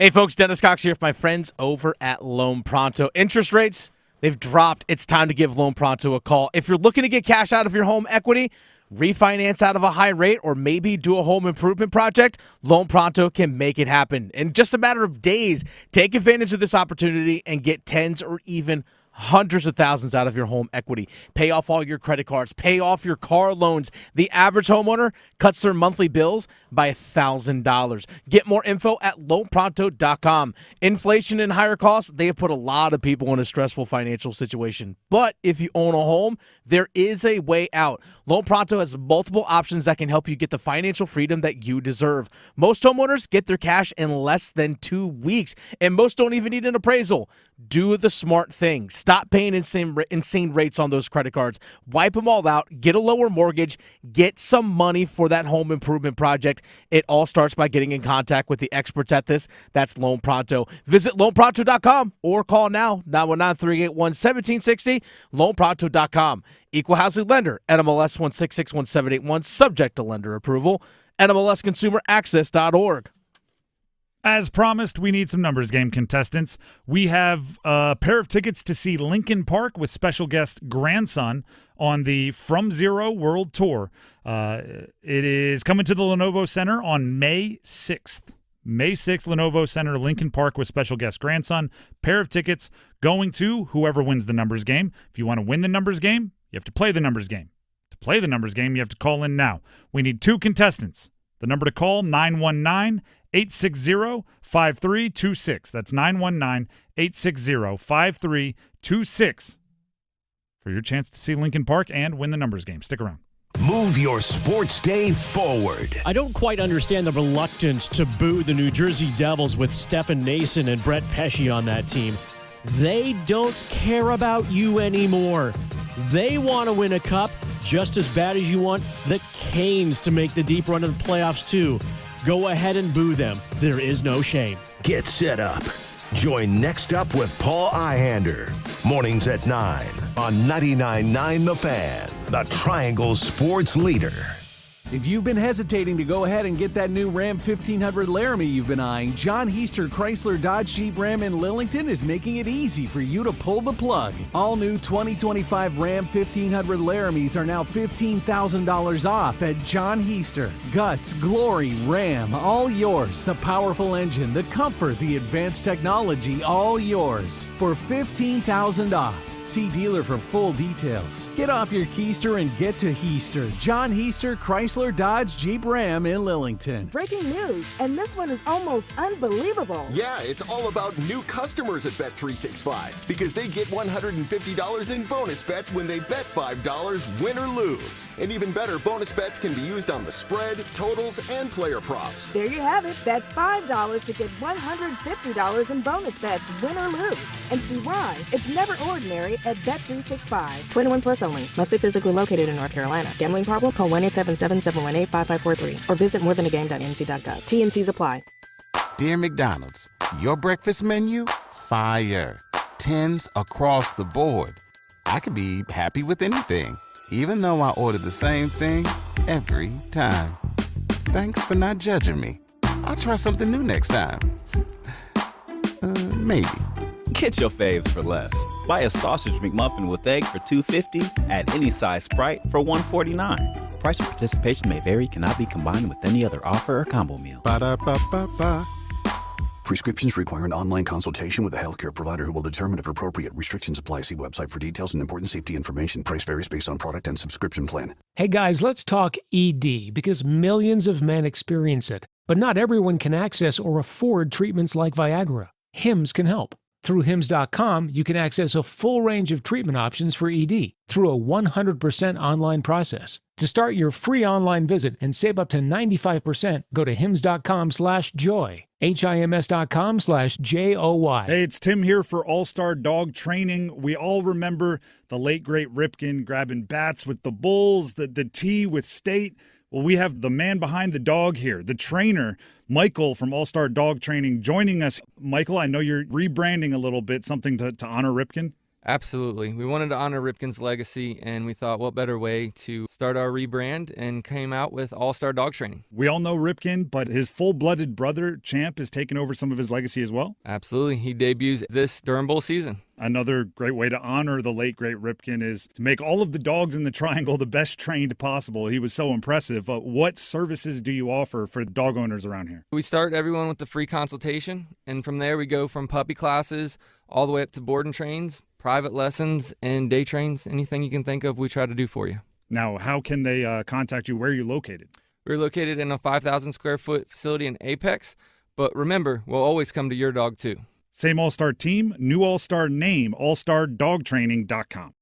Hey, folks, Dennis Cox here with my friends over at Loan Pronto. Interest rates, they've dropped. It's time to give Loan Pronto a call. If you're looking to get cash out of your home equity, refinance out of a high rate, or maybe do a home improvement project, Loan Pronto can make it happen. In just a matter of days, take advantage of this opportunity and get tens or even hundreds of thousands out of your home equity. Pay off all your credit cards. Pay off your car loans. The average homeowner cuts their monthly bills by $1,000. Get more info at loanpronto.com. Inflation and higher costs, they have put a lot of people in a stressful financial situation. But if you own a home, there is a way out. Loan Pronto has multiple options that can help you get the financial freedom that you deserve. Most homeowners get their cash in less than 2 weeks, and most don't even need an appraisal. Do the smart thing. Stop paying insane rates on those credit cards. Wipe them all out. Get a lower mortgage. Get some money for that home improvement project. It all starts by getting in contact with the experts at this. That's Loan Pronto. Visit loanpronto.com or call now, 919-381-1760, loanpronto.com. Equal housing lender, NMLS 1661781, subject to lender approval, NMLSconsumeraccess.org. As promised, we need some numbers game contestants. We have a pair of tickets to see Linkin Park with special guest Grandson on the From Zero World Tour. It is coming to the Lenovo Center on May 6th. May 6th, Lenovo Center, Linkin Park with special guest Grandson. Pair of tickets going to whoever wins the numbers game. If you want to win the numbers game, you have to play the numbers game. To play the numbers game, you have to call in now. We need 2 contestants. The number to call, 919-860-5326. That's 919-860-5326 for your chance to see Linkin Park and win the numbers game. Stick around. Move your sports day forward. I don't quite understand the reluctance to boo the New Jersey Devils with Stefan Nason and Brett Pesce on that team. They don't care about you anymore. They want to win a cup just as bad as you want the Canes to make the deep run of the playoffs too. Go ahead and boo them. There is no shame. Get set up. Join Next Up with Paul Ihander. Mornings at 9 on 99.9 The Fan, the Triangle Sports Leader. If you've been hesitating to go ahead and get that new Ram 1500 Laramie you've been eyeing, John Heister Chrysler Dodge Jeep Ram in Lillington is making it easy for you to pull the plug. All new 2025 Ram 1500 Laramies are now $15,000 off at John Heister. Guts, glory, Ram, all yours. The powerful engine, the comfort, the advanced technology, all yours. For $15,000 off. See dealer for full details. Get off your keister and get to Heister. John Heister Chrysler Dodge Jeep Ram in Lillington. Breaking news, and this one is almost unbelievable. Yeah, it's all about new customers at Bet365 because they get $150 in bonus bets when they bet $5, win or lose. And even better, bonus bets can be used on the spread, totals, and player props. There you have it. Bet $5 to get $150 in bonus bets, win or lose. And see why. It's never ordinary at Bet365. 21 plus only. Must be physically located in North Carolina. Gambling problem? Call 1-877-718-5543 or visit morethanagame.nc.gov. T&Cs apply. Dear McDonald's, your breakfast menu? Fire. 10s across the board. I could be happy with anything, even though I order the same thing every time. Thanks for not judging me. I'll try something new next time. Maybe. Get your faves for less. Buy a sausage McMuffin with egg for $2.50 at any size Sprite for $1.49. Price and participation may vary, cannot be combined with any other offer or combo meal. Ba-da-ba-ba-ba. Prescriptions require an online consultation with a healthcare provider who will determine if appropriate. Restrictions apply. See website for details and important safety information. Price varies based on product and subscription plan. Hey guys, let's talk ED because millions of men experience it. But not everyone can access or afford treatments like Viagra. Hims can help. Through Hims.com, you can access a full range of treatment options for ED through a 100% online process. To start your free online visit and save up to 95%, go to Hims.com/joy. HIMS.com/JOY. Hey, it's Tim here for All-Star Dog Training. We all remember the late, great Ripken grabbing bats with the Bulls, the T with State. Well, we have the man behind the dog here, the trainer, Michael from All-Star Dog Training, joining us. Michael, I know you're rebranding a little bit, something to honor Ripken. Absolutely. We wanted to honor Ripken's legacy, and we thought what better way to start our rebrand, and came out with All-Star Dog Training. We all know Ripken, but his full-blooded brother, Champ, has taken over some of his legacy as well. Absolutely. He debuts this Durham Bowl season. Another great way to honor the late, great Ripken is to make all of the dogs in the triangle the best trained possible. He was so impressive. What services do you offer for dog owners around here? We start everyone with the free consultation, and from there we go from puppy classes all the way up to board and trains, private lessons, and day trains. Anything you can think of, we try to do for you. Now, how can they contact you? Where are you located? We're located in a 5,000 square foot facility in Apex, but remember, we'll always come to your dog too. Same all-star team, new all-star name, allstardogtraining.com.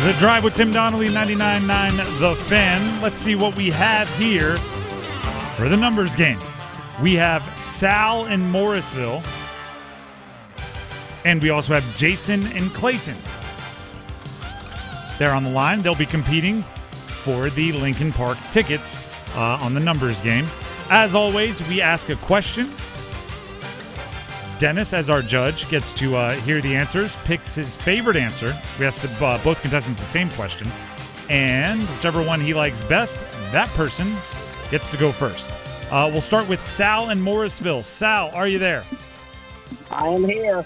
The Drive with Tim Donnelly, 99.9 The Fan. Let's see what we have here for the numbers game. We have Sal in Morrisville, and we also have Jason in Clayton. They're on the line. They'll be competing for the Lincoln Park tickets on the numbers game. As always, we ask a question. Dennis, as our judge, gets to hear the answers, picks his favorite answer. We ask both contestants the same question. And whichever one he likes best, that person gets to go first. We'll start with Sal in Morrisville. Sal, are you there? I am here.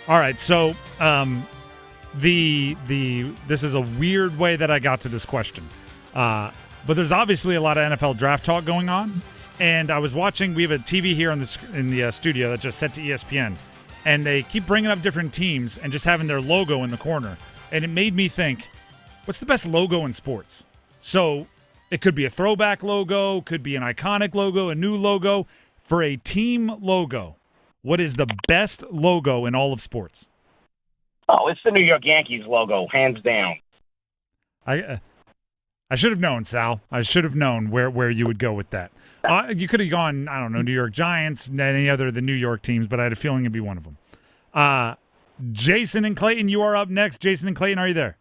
All right, so this is a weird way that I got to this question. But there's obviously a lot of NFL draft talk going on. And I was watching, we have a TV here in the studio that's just set to ESPN. And they keep bringing up different teams and just having their logo in the corner. And it made me think, what's the best logo in sports? So it could be a throwback logo, could be an iconic logo, a new logo. For a team logo, what is the best logo in all of sports? Oh, it's the New York Yankees logo, hands down. I should have known, Sal. I should have known where you would go with that. You could have gone, I don't know, New York Giants, any other of the New York teams, but I had a feeling it'd be one of them. Jason and Clayton, you are up next. Jason and Clayton, are you there?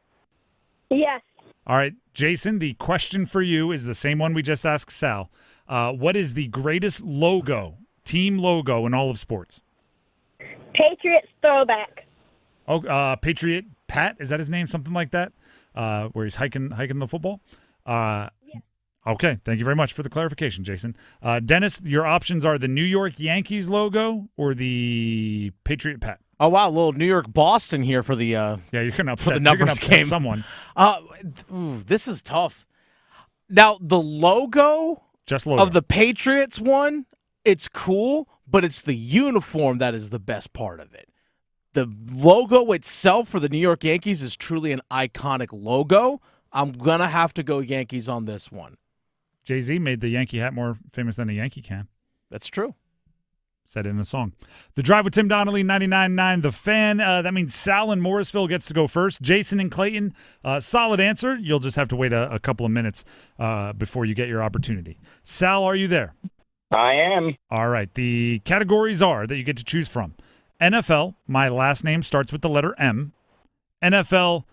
Yes. All right, Jason, the question for you is the same one we just asked Sal. What is the greatest logo, team logo in all of sports? Patriots throwback. Oh, Patriot Pat, is that his name? Something like that? Where he's hiking the football? Yes. Okay, thank you very much for the clarification, Jason. Dennis, your options are the New York Yankees logo or the Patriot Pat. Oh wow, a little New York Boston here for the yeah, you're gonna upset the numbers game. Someone. This is tough. Now the logo, just logo of the Patriots one, it's cool, but it's the uniform that is the best part of it. The logo itself for the New York Yankees is truly an iconic logo. I'm gonna have to go Yankees on this one. Jay-Z made the Yankee hat more famous than a Yankee can. That's true. Said it in a song. The Drive with Tim Donnelly, 99.9 The Fan. That means Sal in Morrisville gets to go first. Jason and Clayton, solid answer. You'll just have to wait a couple of minutes before you get your opportunity. Sal, are you there? I am. All right. The categories are that you get to choose from. NFL, my last name starts with the letter M. NFL,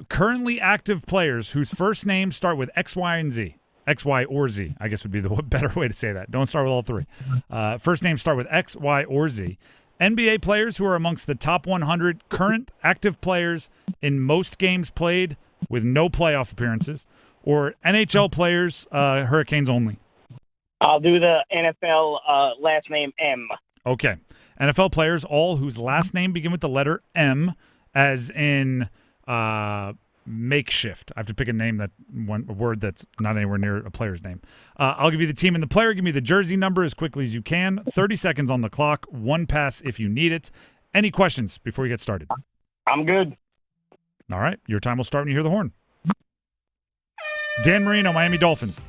currently active players whose first names start with X, Y, and Z. X, Y, or Z, I guess would be the better way to say that. Don't start with all three. First names start with X, Y, or Z. NBA players who are amongst the top 100 current active players in most games played with no playoff appearances. Or NHL players, Hurricanes only. I'll do the NFL last name M. Okay. NFL players, all whose last name begin with the letter M, as in makeshift. I have to pick a word that's not anywhere near a player's name. I'll give you the team and the player. Give me the jersey number as quickly as you can. 30 seconds on the clock. One pass if you need it. Any questions before we get started? I'm good. All right. Your time will start when you hear the horn. Dan Marino, Miami Dolphins.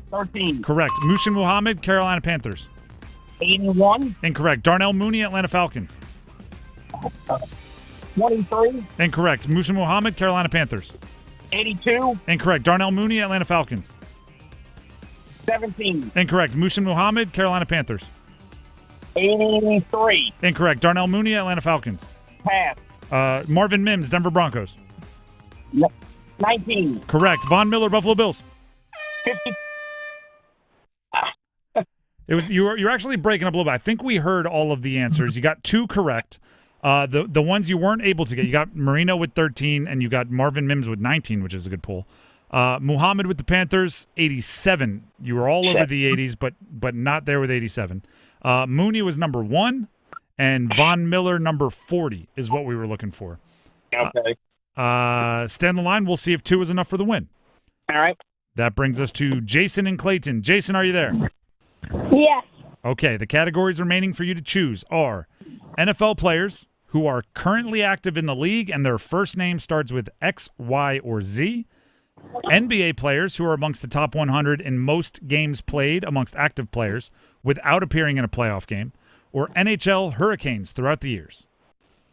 13. Correct. Mushin Muhammad, Carolina Panthers. 81. Incorrect. Darnell Mooney, Atlanta Falcons. 23. Incorrect. Mushin Muhammad, Carolina Panthers. 82. Incorrect. Darnell Mooney, Atlanta Falcons. 17. Incorrect. Mushin Muhammad, Carolina Panthers. 83. Incorrect. Darnell Mooney, Atlanta Falcons. Pass. Marvin Mims, Denver Broncos. 19. Correct. Von Miller, Buffalo Bills. You're actually breaking up a little bit. I think we heard all of the answers. You got 2 correct. The ones you weren't able to get, you got Marino with 13, and you got Marvin Mims with 19, which is a good pull. Muhammad with the Panthers, 87. You were all over the 80s, but not there with 87. Mooney was number 1, and Von Miller number 40 is what we were looking for. Okay. Stand the line. We'll see if 2 is enough for the win. All right. That brings us to Jason and Clayton. Jason, are you there? Yes. Okay, the categories remaining for you to choose are NFL players who are currently active in the league and their first name starts with X, Y, or Z, NBA players who are amongst the top 100 in most games played amongst active players without appearing in a playoff game, or NHL Hurricanes throughout the years.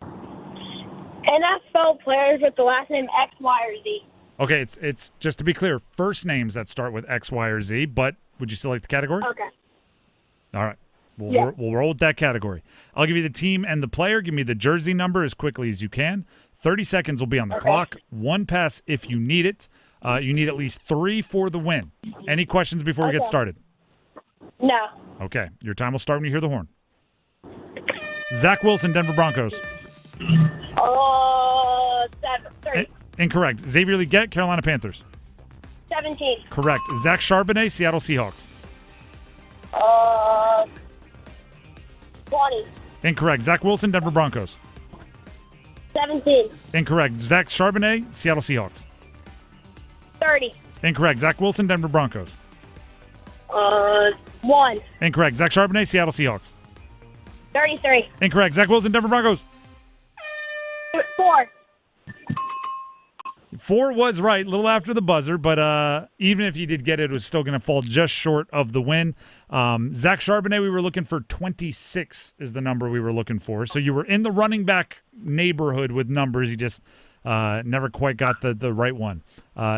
NFL players with the last name X, Y, or Z. Okay, it's just to be clear, first names that start with X, Y, or Z, but would you still like the category? Okay. All right. We'll roll with that category. I'll give you the team and the player. Give me the jersey number as quickly as you can. 30 seconds will be on the clock. 1 pass if you need it. You need at least 3 for the win. Any questions before we get started? No. Okay. Your time will start when you hear the horn. Zach Wilson, Denver Broncos. 30. Incorrect. Xavier Legette, Carolina Panthers. 17. Correct. Zach Charbonnet, Seattle Seahawks. 20. Incorrect. Zach Wilson, Denver Broncos. 17. Incorrect. Zach Charbonnet, Seattle Seahawks. 30. Incorrect. Zach Wilson, Denver Broncos. 1. Incorrect. Zach Charbonnet, Seattle Seahawks. 33. Incorrect. Zach Wilson, Denver Broncos. 4. 4 was right, a little after the buzzer, but even if you did get it, it was still going to fall just short of the win. Zach Charbonnet, we were looking for 26 is the number we were looking for. So you were in the running back neighborhood with numbers. You just never quite got the right one.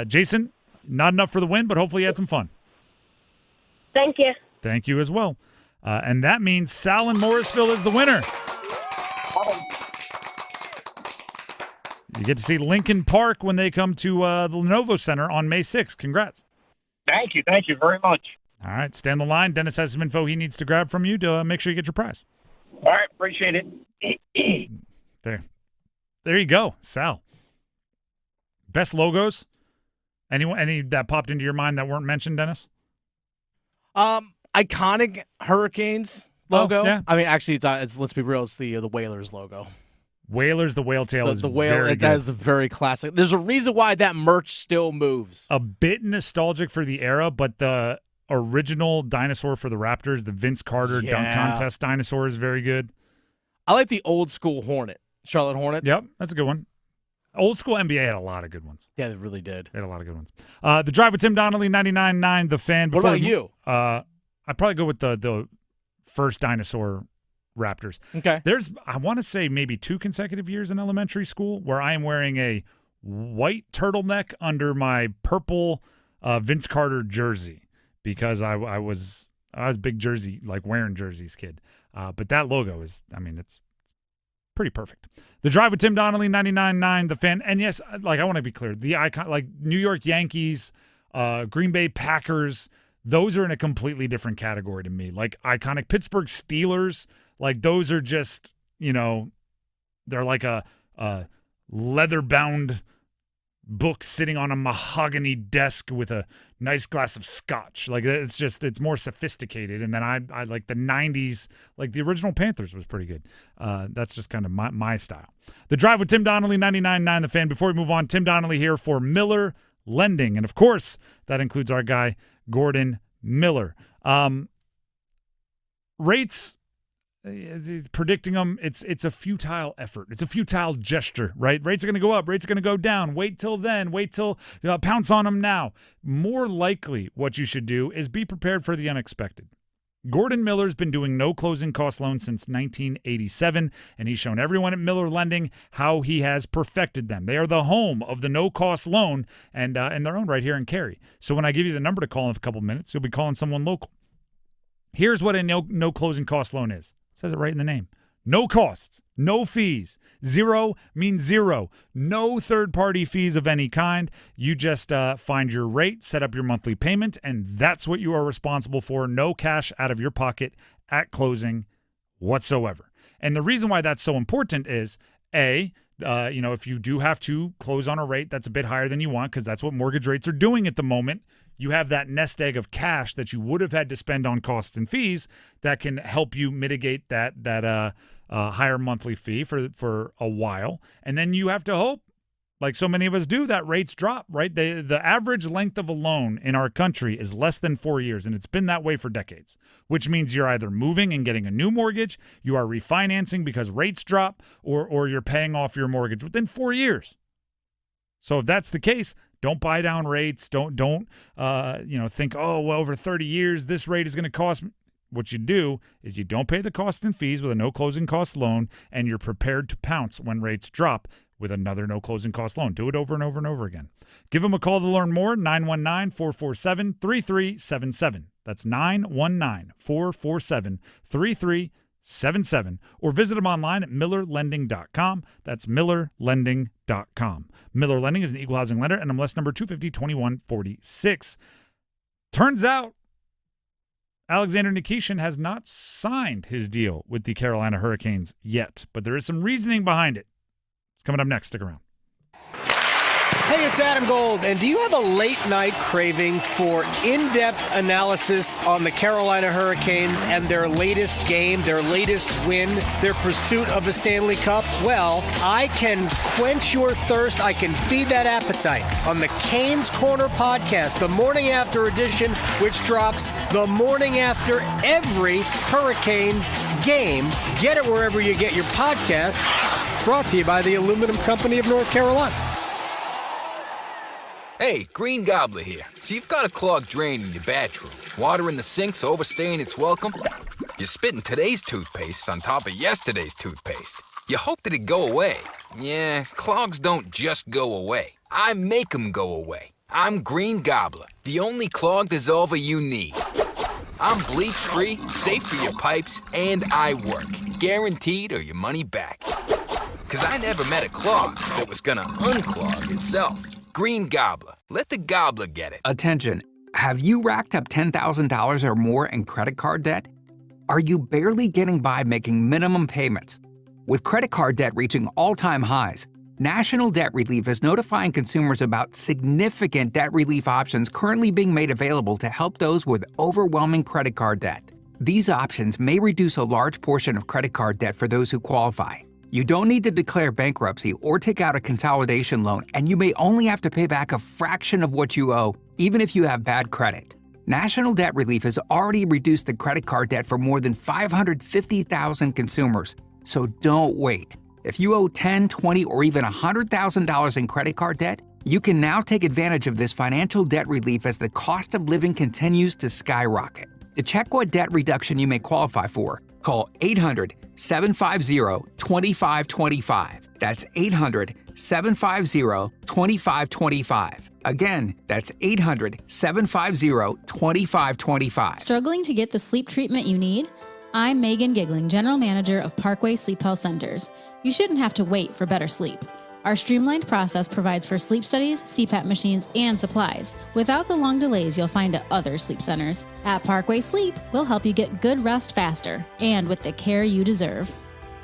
Jason, not enough for the win, but hopefully you had some fun. Thank you. Thank you as well. And that means Sal in Morrisville is the winner. You get to see Lincoln Park when they come to the Lenovo Center on May 6th. Congrats. Thank you. Thank you very much. All right, stand the line. Dennis has some info he needs to grab from you to make sure you get your prize. All right. Appreciate it. There you go, Sal. Best logos? Any that popped into your mind that weren't mentioned, Dennis? Iconic Hurricanes logo. Oh, yeah. I mean, actually, it's let's be real, it's the Whalers logo. Whalers, the whale tail is whale, very good. That is a very classic. There's a reason why that merch still moves. A bit nostalgic for the era, but the original dinosaur for the Raptors, the Vince Carter dunk contest dinosaur, is very good. I like the old school Hornet, Charlotte Hornets. Yep, that's a good one. Old school NBA had a lot of good ones. Yeah, they really did. They had a lot of good ones. The Drive with Tim Donnelly, 99.9, The Fan. What about you? I'd probably go with the first dinosaur Raptors. Okay. There's, I want to say, maybe 2 consecutive years in elementary school where I am wearing a white turtleneck under my purple Vince Carter jersey because I was a big jersey, like wearing jerseys kid. But that logo is, I mean, it's pretty perfect. The Drive with Tim Donnelly, 99.9, The Fan. And yes, like I want to be clear, the icon, like New York Yankees, Green Bay Packers, those are in a completely different category to me. Like iconic Pittsburgh Steelers, like those are just, you know, they're like a leather-bound book sitting on a mahogany desk with a nice glass of scotch. Like it's more sophisticated. And then I like the 90s, like the original Panthers was pretty good. That's just kind of my style. The Drive with Tim Donnelly, 99.9 The Fan. Before we move on, Tim Donnelly here for Miller Lending. And of course, that includes our guy, Gordon Miller. Rates, predicting them, it's a futile effort. It's a futile gesture, right? Rates are going to go up. Rates are going to go down. Wait till then. Wait till pounce on them now. More likely, what you should do is be prepared for the unexpected. Gordon Miller's been doing no closing cost loans since 1987, and he's shown everyone at Miller Lending how he has perfected them. They are the home of the no-cost loan and in their own right here in Cary. So when I give you the number to call in a couple minutes, you'll be calling someone local. Here's what a no closing cost loan is. It says it right in the name. No costs, no fees. Zero means zero. No third-party fees of any kind. You just find your rate, set up your monthly payment, and that's what you are responsible for. No cash out of your pocket at closing whatsoever. And the reason why that's so important is, if you do have to close on a rate that's a bit higher than you want, because that's what mortgage rates are doing at the moment, you have that nest egg of cash that you would have had to spend on costs and fees that can help you mitigate that higher monthly fee for a while. And then you have to hope, like so many of us do, that rates drop, right? The average length of a loan in our country is less than 4 years, and it's been that way for decades, which means you're either moving and getting a new mortgage, you are refinancing because rates drop, or you're paying off your mortgage within 4 years. So if that's the case, don't buy down rates. Don't think, over 30 years, this rate is going to cost me. What you do is you don't pay the cost and fees with a no closing cost loan, and you're prepared to pounce when rates drop with another no closing cost loan. Do it over and over and over again. Give them a call to learn more, 919-447-3377. That's 919-447-3377. Or visit them online at millerlending.com. That's millerlending.com. Miller Lending is an equal housing lender, and MLS number 250-2146. Turns out Alexander Nikishin has not signed his deal with the Carolina Hurricanes yet, but there is some reasoning behind it. It's coming up next. Stick around. Hey, it's Adam Gold, and do you have a late-night craving for in-depth analysis on the Carolina Hurricanes and their latest game, their latest win, their pursuit of a Stanley Cup? Well, I can quench your thirst. I can feed that appetite on the Canes Corner podcast, the morning after edition, which drops the morning after every Hurricanes game. Get it wherever you get your podcast. Brought to you by the Aluminum Company of North Carolina. Hey, Green Gobbler here. So you've got a clogged drain in your bathroom. Water in the sink's overstaying its welcome. You're spitting today's toothpaste on top of yesterday's toothpaste. You hope that it'd go away. Yeah, clogs don't just go away. I make them go away. I'm Green Gobbler, the only clog dissolver you need. I'm bleach-free, safe for your pipes, and I work. Guaranteed or your money back. Because I never met a clog that was gonna unclog itself. Green Gobbler. Let the gobbler get it. Attention. Have you racked up $10,000 or more in credit card debt? Are you barely getting by making minimum payments? With credit card debt reaching all-time highs, National Debt Relief is notifying consumers about significant debt relief options currently being made available to help those with overwhelming credit card debt. These options may reduce a large portion of credit card debt for those who qualify. You don't need to declare bankruptcy or take out a consolidation loan, and you may only have to pay back a fraction of what you owe, even if you have bad credit. National Debt Relief has already reduced the credit card debt for more than 550,000 consumers, so don't wait. If you owe $10,000, $20,000, or even $100,000 in credit card debt, you can now take advantage of this financial debt relief as the cost of living continues to skyrocket. To check what debt reduction you may qualify for, call 800-750-2525. That's 800-750-2525. Again, that's 800-750-2525. Struggling to get the sleep treatment you need? I'm Megan Giggling, General Manager of Parkway Sleep Health Centers. You shouldn't have to wait for better sleep. Our streamlined process provides for sleep studies, CPAP machines, and supplies, without the long delays you'll find at other sleep centers. At Parkway Sleep, we'll help you get good rest faster and with the care you deserve.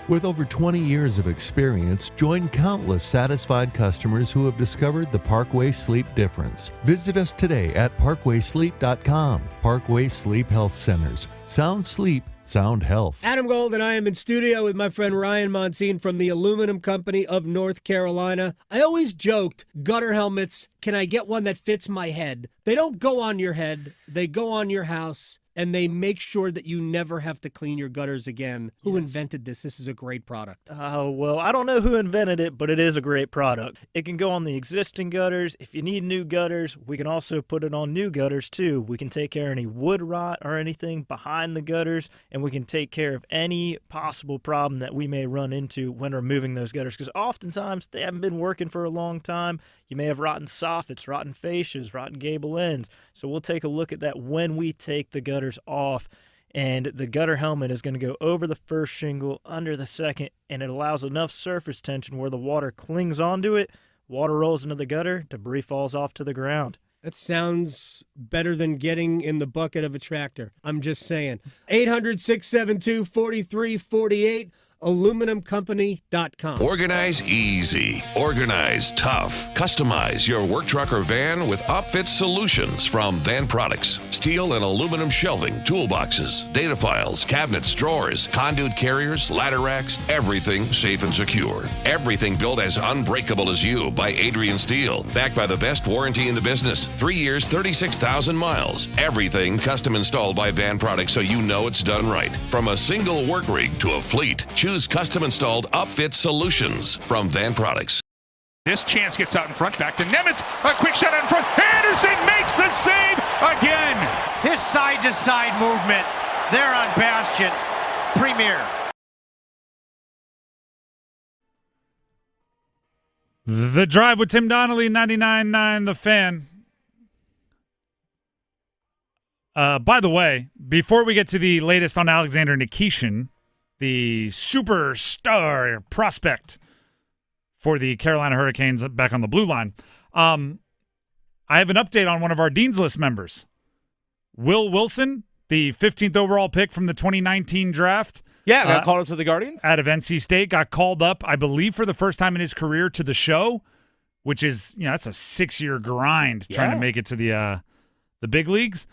With over 20 years of experience, join countless satisfied customers who have discovered the Parkway Sleep difference. Visit us today at parkwaysleep.com. Parkway Sleep Health Centers. Sound sleep, sound health. Adam Gold and I am in studio with my friend Ryan Monsine from the Aluminum Company of North Carolina. I always joked, gutter helmets, can I get one that fits my head? They don't go on your head, they go on your house, and they make sure that you never have to clean your gutters again. Who invented this? This is a great product. Well, I don't know who invented it, but it is a great product. It can go on the existing gutters. If you need new gutters, we can also put it on new gutters too. We can take care of any wood rot or anything behind the gutters, and we can take care of any possible problem that we may run into when removing those gutters, because oftentimes they haven't been working for a long time. You may have rotten soffits, rotten fascias, rotten gable ends. So we'll take a look at that when we take the gutters off. And the gutter helmet is going to go over the first shingle, under the second, and it allows enough surface tension where the water clings onto it, water rolls into the gutter, debris falls off to the ground. That sounds better than getting in the bucket of a tractor. I'm just saying. 800-672-4348. aluminumcompany.com. Organize easy. Organize tough. Customize your work truck or van with upfit solutions from Van Products. Steel and aluminum shelving, toolboxes, data files, cabinets, drawers, conduit carriers, ladder racks, everything safe and secure. Everything built as unbreakable as you by Adrian Steel. Backed by the best warranty in the business. 3 years, 36,000 miles. Everything custom installed by Van Products so you know it's done right. From a single work rig to a fleet. Choose custom-installed upfit solutions from Van Products. This chance gets out in front, back to Nemitz. A quick shot out in front. Andersen makes the save again. His side-to-side movement there on Bastion. Premier. The Drive with Tim Donnelly, 99.9 The Fan. By the way, before we get to the latest on Alexander Nikishin, the superstar prospect for the Carolina Hurricanes back on the blue line, I have an update on one of our Dean's List members. Will Wilson, the 15th overall pick from the 2019 draft. Yeah, got called up to the Guardians. Out of NC State, got called up, I believe, for the first time in his career to the show, which is, that's a 6-year grind trying to make it to the big leagues.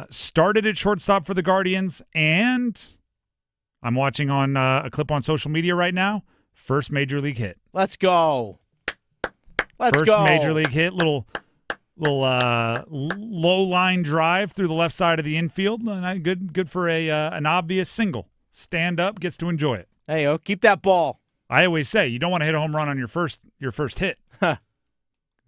Started at shortstop for the Guardians, and I'm watching on a clip on social media right now. First major league hit. Let's go. First major league hit. Little low line drive through the left side of the infield. Good for an obvious single. Stand up, gets to enjoy it. Hey, keep that ball. I always say you don't want to hit a home run on your first hit, because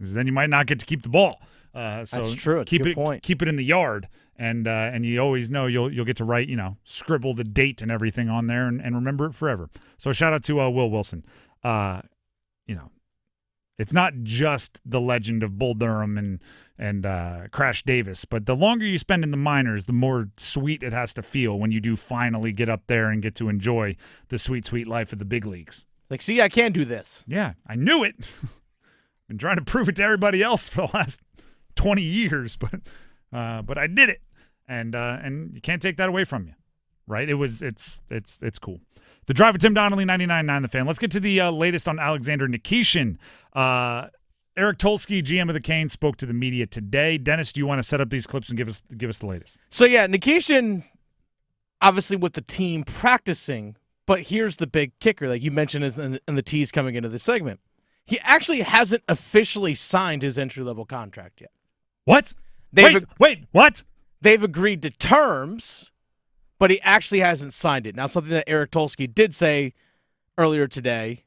then you might not get to keep the ball. So that's true. It's a good point. Keep it in the yard, and you always know you'll get to write, scribble the date and everything on there, and remember it forever. So shout out to Will Wilson. It's not just the legend of Bull Durham and Crash Davis, but the longer you spend in the minors, the more sweet it has to feel when you do finally get up there and get to enjoy the sweet, sweet life of the big leagues. Like, see, I can do this. Yeah, I knew it. Been trying to prove it to everybody else for the last 20 years, but I did it, and you can't take that away from you, right? It's cool. The Drive with Tim Donnelly, 99.9 The Fan. Let's get to the latest on Alexander Nikishin. Eric Tolsky, GM of the Canes, spoke to the media today. Dennis, do you want to set up these clips and give us the latest? So yeah, Nikishin, obviously with the team practicing, but here's the big kicker, like you mentioned in the tease coming into this segment. He actually hasn't officially signed his entry-level contract yet. What? Wait, what? They've agreed to terms, but he actually hasn't signed it. Now, something that Eric Tolsky did say earlier today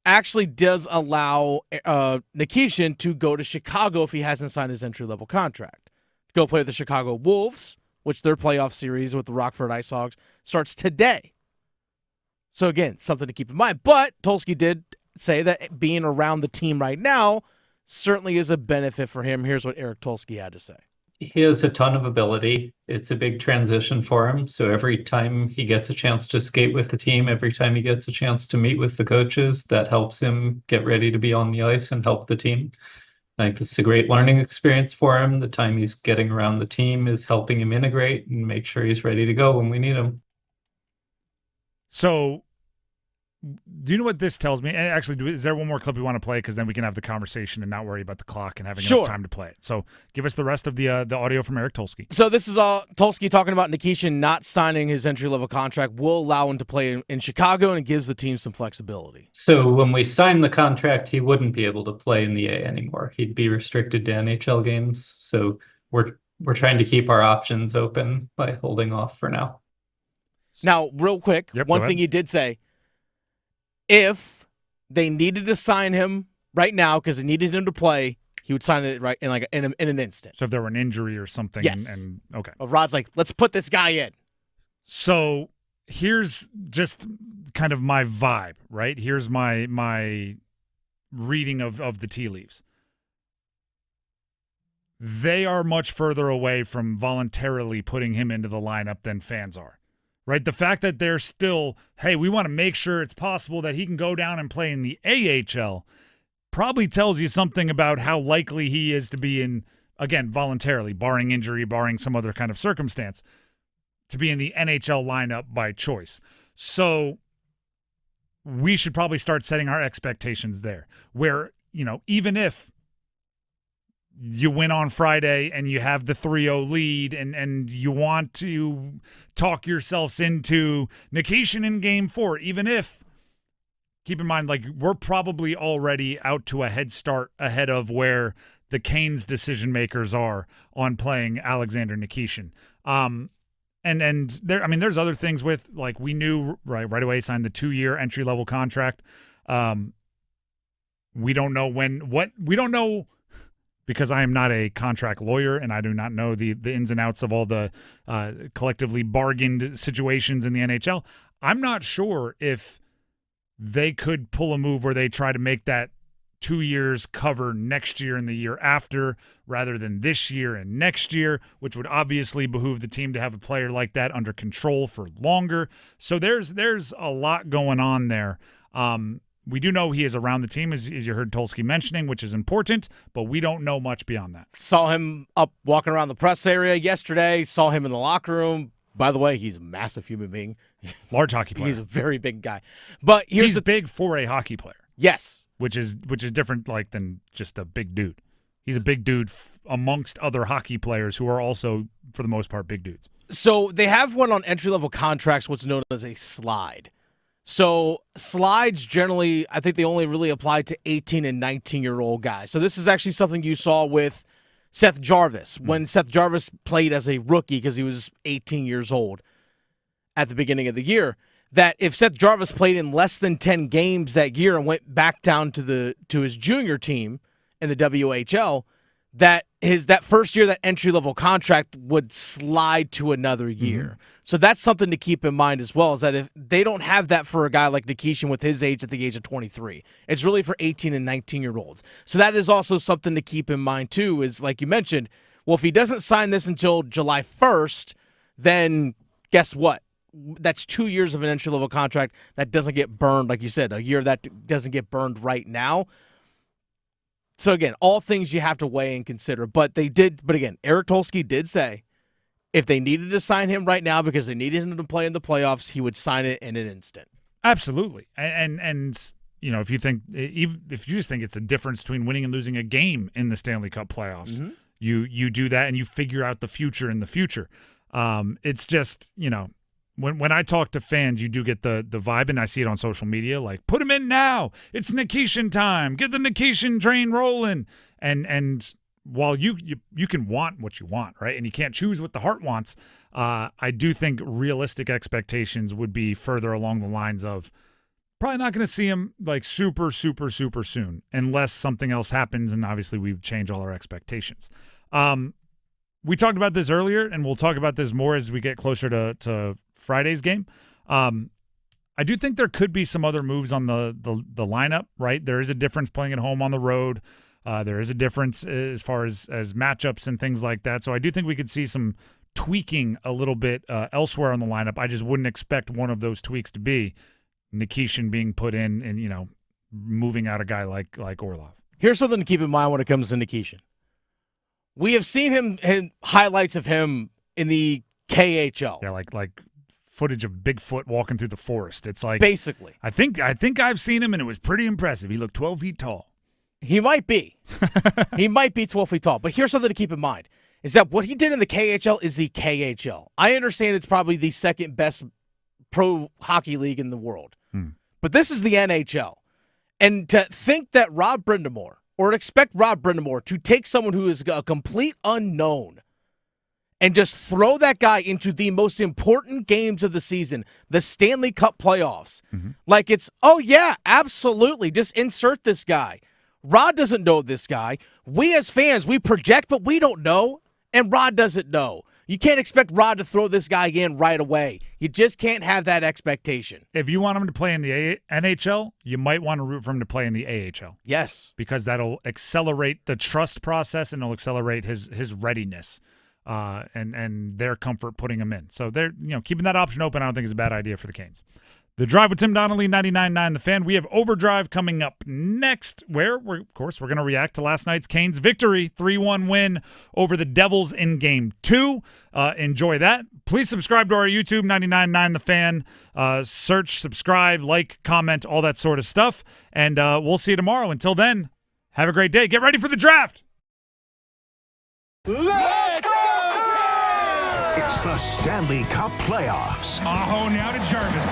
actually does allow Nikishin to go to Chicago if he hasn't signed his entry-level contract. Go play with the Chicago Wolves, which their playoff series with the Rockford Ice Hogs starts today. So, again, something to keep in mind. But Tolsky did say that being around the team right now certainly is a benefit for him. Here's what Eric Tolsky had to say. He has a ton of ability. It's a big transition for him. So every time he gets a chance to skate with the team, every time he gets a chance to meet with the coaches, that helps him get ready to be on the ice and help the team. I think this is a great learning experience for him. The time he's getting around the team is helping him integrate and make sure he's ready to go when we need him. So, do you know what this tells me? And actually, is there one more clip we want to play? Because then we can have the conversation and not worry about the clock and having enough time to play it. So give us the rest of the audio from Eric Tolsky. So this is all Tolsky talking about Nikishin not signing his entry-level contract will allow him to play in Chicago, and it gives the team some flexibility. So when we sign the contract, he wouldn't be able to play in the A anymore. He'd be restricted to NHL games. So we're trying to keep our options open by holding off for now. Now, real quick, one thing he did say, if they needed to sign him right now because they needed him to play, he would sign it right in an instant. So if there were an injury or something, yes. And okay. But Rod's like, let's put this guy in. So here's just kind of my vibe, right? Here's my reading of the tea leaves. they are much further away from voluntarily putting him into the lineup than fans are. Right? The fact that they're still, hey, we want to make sure it's possible that he can go down and play in the AHL probably tells you something about how likely he is to be in, again, voluntarily, barring injury, barring some other kind of circumstance, to be in the NHL lineup by choice. So we should probably start setting our expectations there where, even if you win on Friday and you have the 3-0 lead and you want to talk yourselves into Nikishin in Game 4, even if, keep in mind, we're probably already out to a head start ahead of where the Canes decision makers are on playing Alexander Nikishin. And there's other things with, we knew right away signed the 2-year entry-level contract. We don't know we don't know, because I am not a contract lawyer and I do not know the ins and outs of all the collectively bargained situations in the NHL. I'm not sure if they could pull a move where they try to make that 2 years cover next year and the year after rather than this year and next year, which would obviously behoove the team to have a player like that under control for longer. So there's a lot going on there. We do know he is around the team, as you heard Tulsky mentioning, which is important, but we don't know much beyond that. Saw him up walking around the press area yesterday, saw him in the locker room. By the way, he's a massive human being. Large hockey player. He's a very big guy. But he's big for a hockey player. Yes. Which is different than just a big dude. He's a big dude amongst other hockey players who are also, for the most part, big dudes. So they have one on entry-level contracts, what's known as a slide. So slides generally, I think they only really apply to 18 and 19-year-old guys. So this is actually something you saw with Seth Jarvis when Seth Jarvis played as a rookie because he was 18 years old at the beginning of the year, that if Seth Jarvis played in less than 10 games that year and went back down to his junior team in the WHL, that first year, that entry-level contract would slide to another year. Mm-hmm. So that's something to keep in mind as well, is that if they don't have that for a guy like Nikishin with his age at the age of 23. It's really for 18 and 19-year-olds. So that is also something to keep in mind, too, is like you mentioned, well, if he doesn't sign this until July 1st, then guess what? That's 2 years of an entry-level contract that doesn't get burned, like you said, a year that doesn't get burned right now. So, again, all things you have to weigh and consider. But again, Eric Tulsky did say if they needed to sign him right now because they needed him to play in the playoffs, he would sign it in an instant. Absolutely. And if you just think it's a difference between winning and losing a game in the Stanley Cup playoffs, mm-hmm. you do that and you figure out the future in the future. It's just, when I talk to fans, you do get the vibe, and I see it on social media, like, put him in now. It's Nikishin time. Get the Nikishin train rolling. And while you can want what you want, right, and you can't choose what the heart wants, I do think realistic expectations would be further along the lines of probably not going to see him like super, super, super soon unless something else happens, and obviously we change all our expectations. We talked about this earlier, and we'll talk about this more as we get closer to Friday's game. I do think there could be some other moves on the lineup, right? There is a difference playing at home on the road. There is a difference as far as matchups and things like that. So I do think we could see some tweaking a little bit elsewhere on the lineup. I just wouldn't expect one of those tweaks to be Nikishin being put in and, moving out a guy like Orlov. Here's something to keep in mind when it comes to Nikishin. We have seen him highlights of him in the KHL. Yeah, like footage of Bigfoot walking through the forest. It's like basically. I think I've seen him and it was pretty impressive. He looked 12 feet tall. He might be. He might be 12 feet tall. But here's something to keep in mind, is that what he did in the KHL is the KHL. I understand it's probably the second best pro hockey league in the world. But this is the NHL. And to think that Rod Brindamore, or expect Rod Brindamore to take someone who is a complete unknown and just throw that guy into the most important games of the season, the Stanley Cup playoffs, like it's, oh yeah, absolutely, just insert this guy. Rod doesn't know this guy. We as fans, we project, but we don't know, and Rod doesn't know. You can't expect Rod to throw this guy in right away. You just can't have that expectation. If you want him to play in the NHL, you might want to root for him to play in the AHL. Yes. Because that'll accelerate the trust process and it'll accelerate his readiness and their comfort putting him in. So they're keeping that option open, I don't think is a bad idea for the Canes. The Drive with Tim Donnelly, 99.9 The Fan. We have Overdrive coming up next, where, we're going to react to last night's Canes victory, 3-1 win over the Devils in Game 2. Enjoy that. Please subscribe to our YouTube, 99.9 The Fan. Search, subscribe, like, comment, all that sort of stuff. And we'll see you tomorrow. Until then, have a great day. Get ready for the draft. Let's go! It's the Stanley Cup playoffs. Aho now to Jarvis.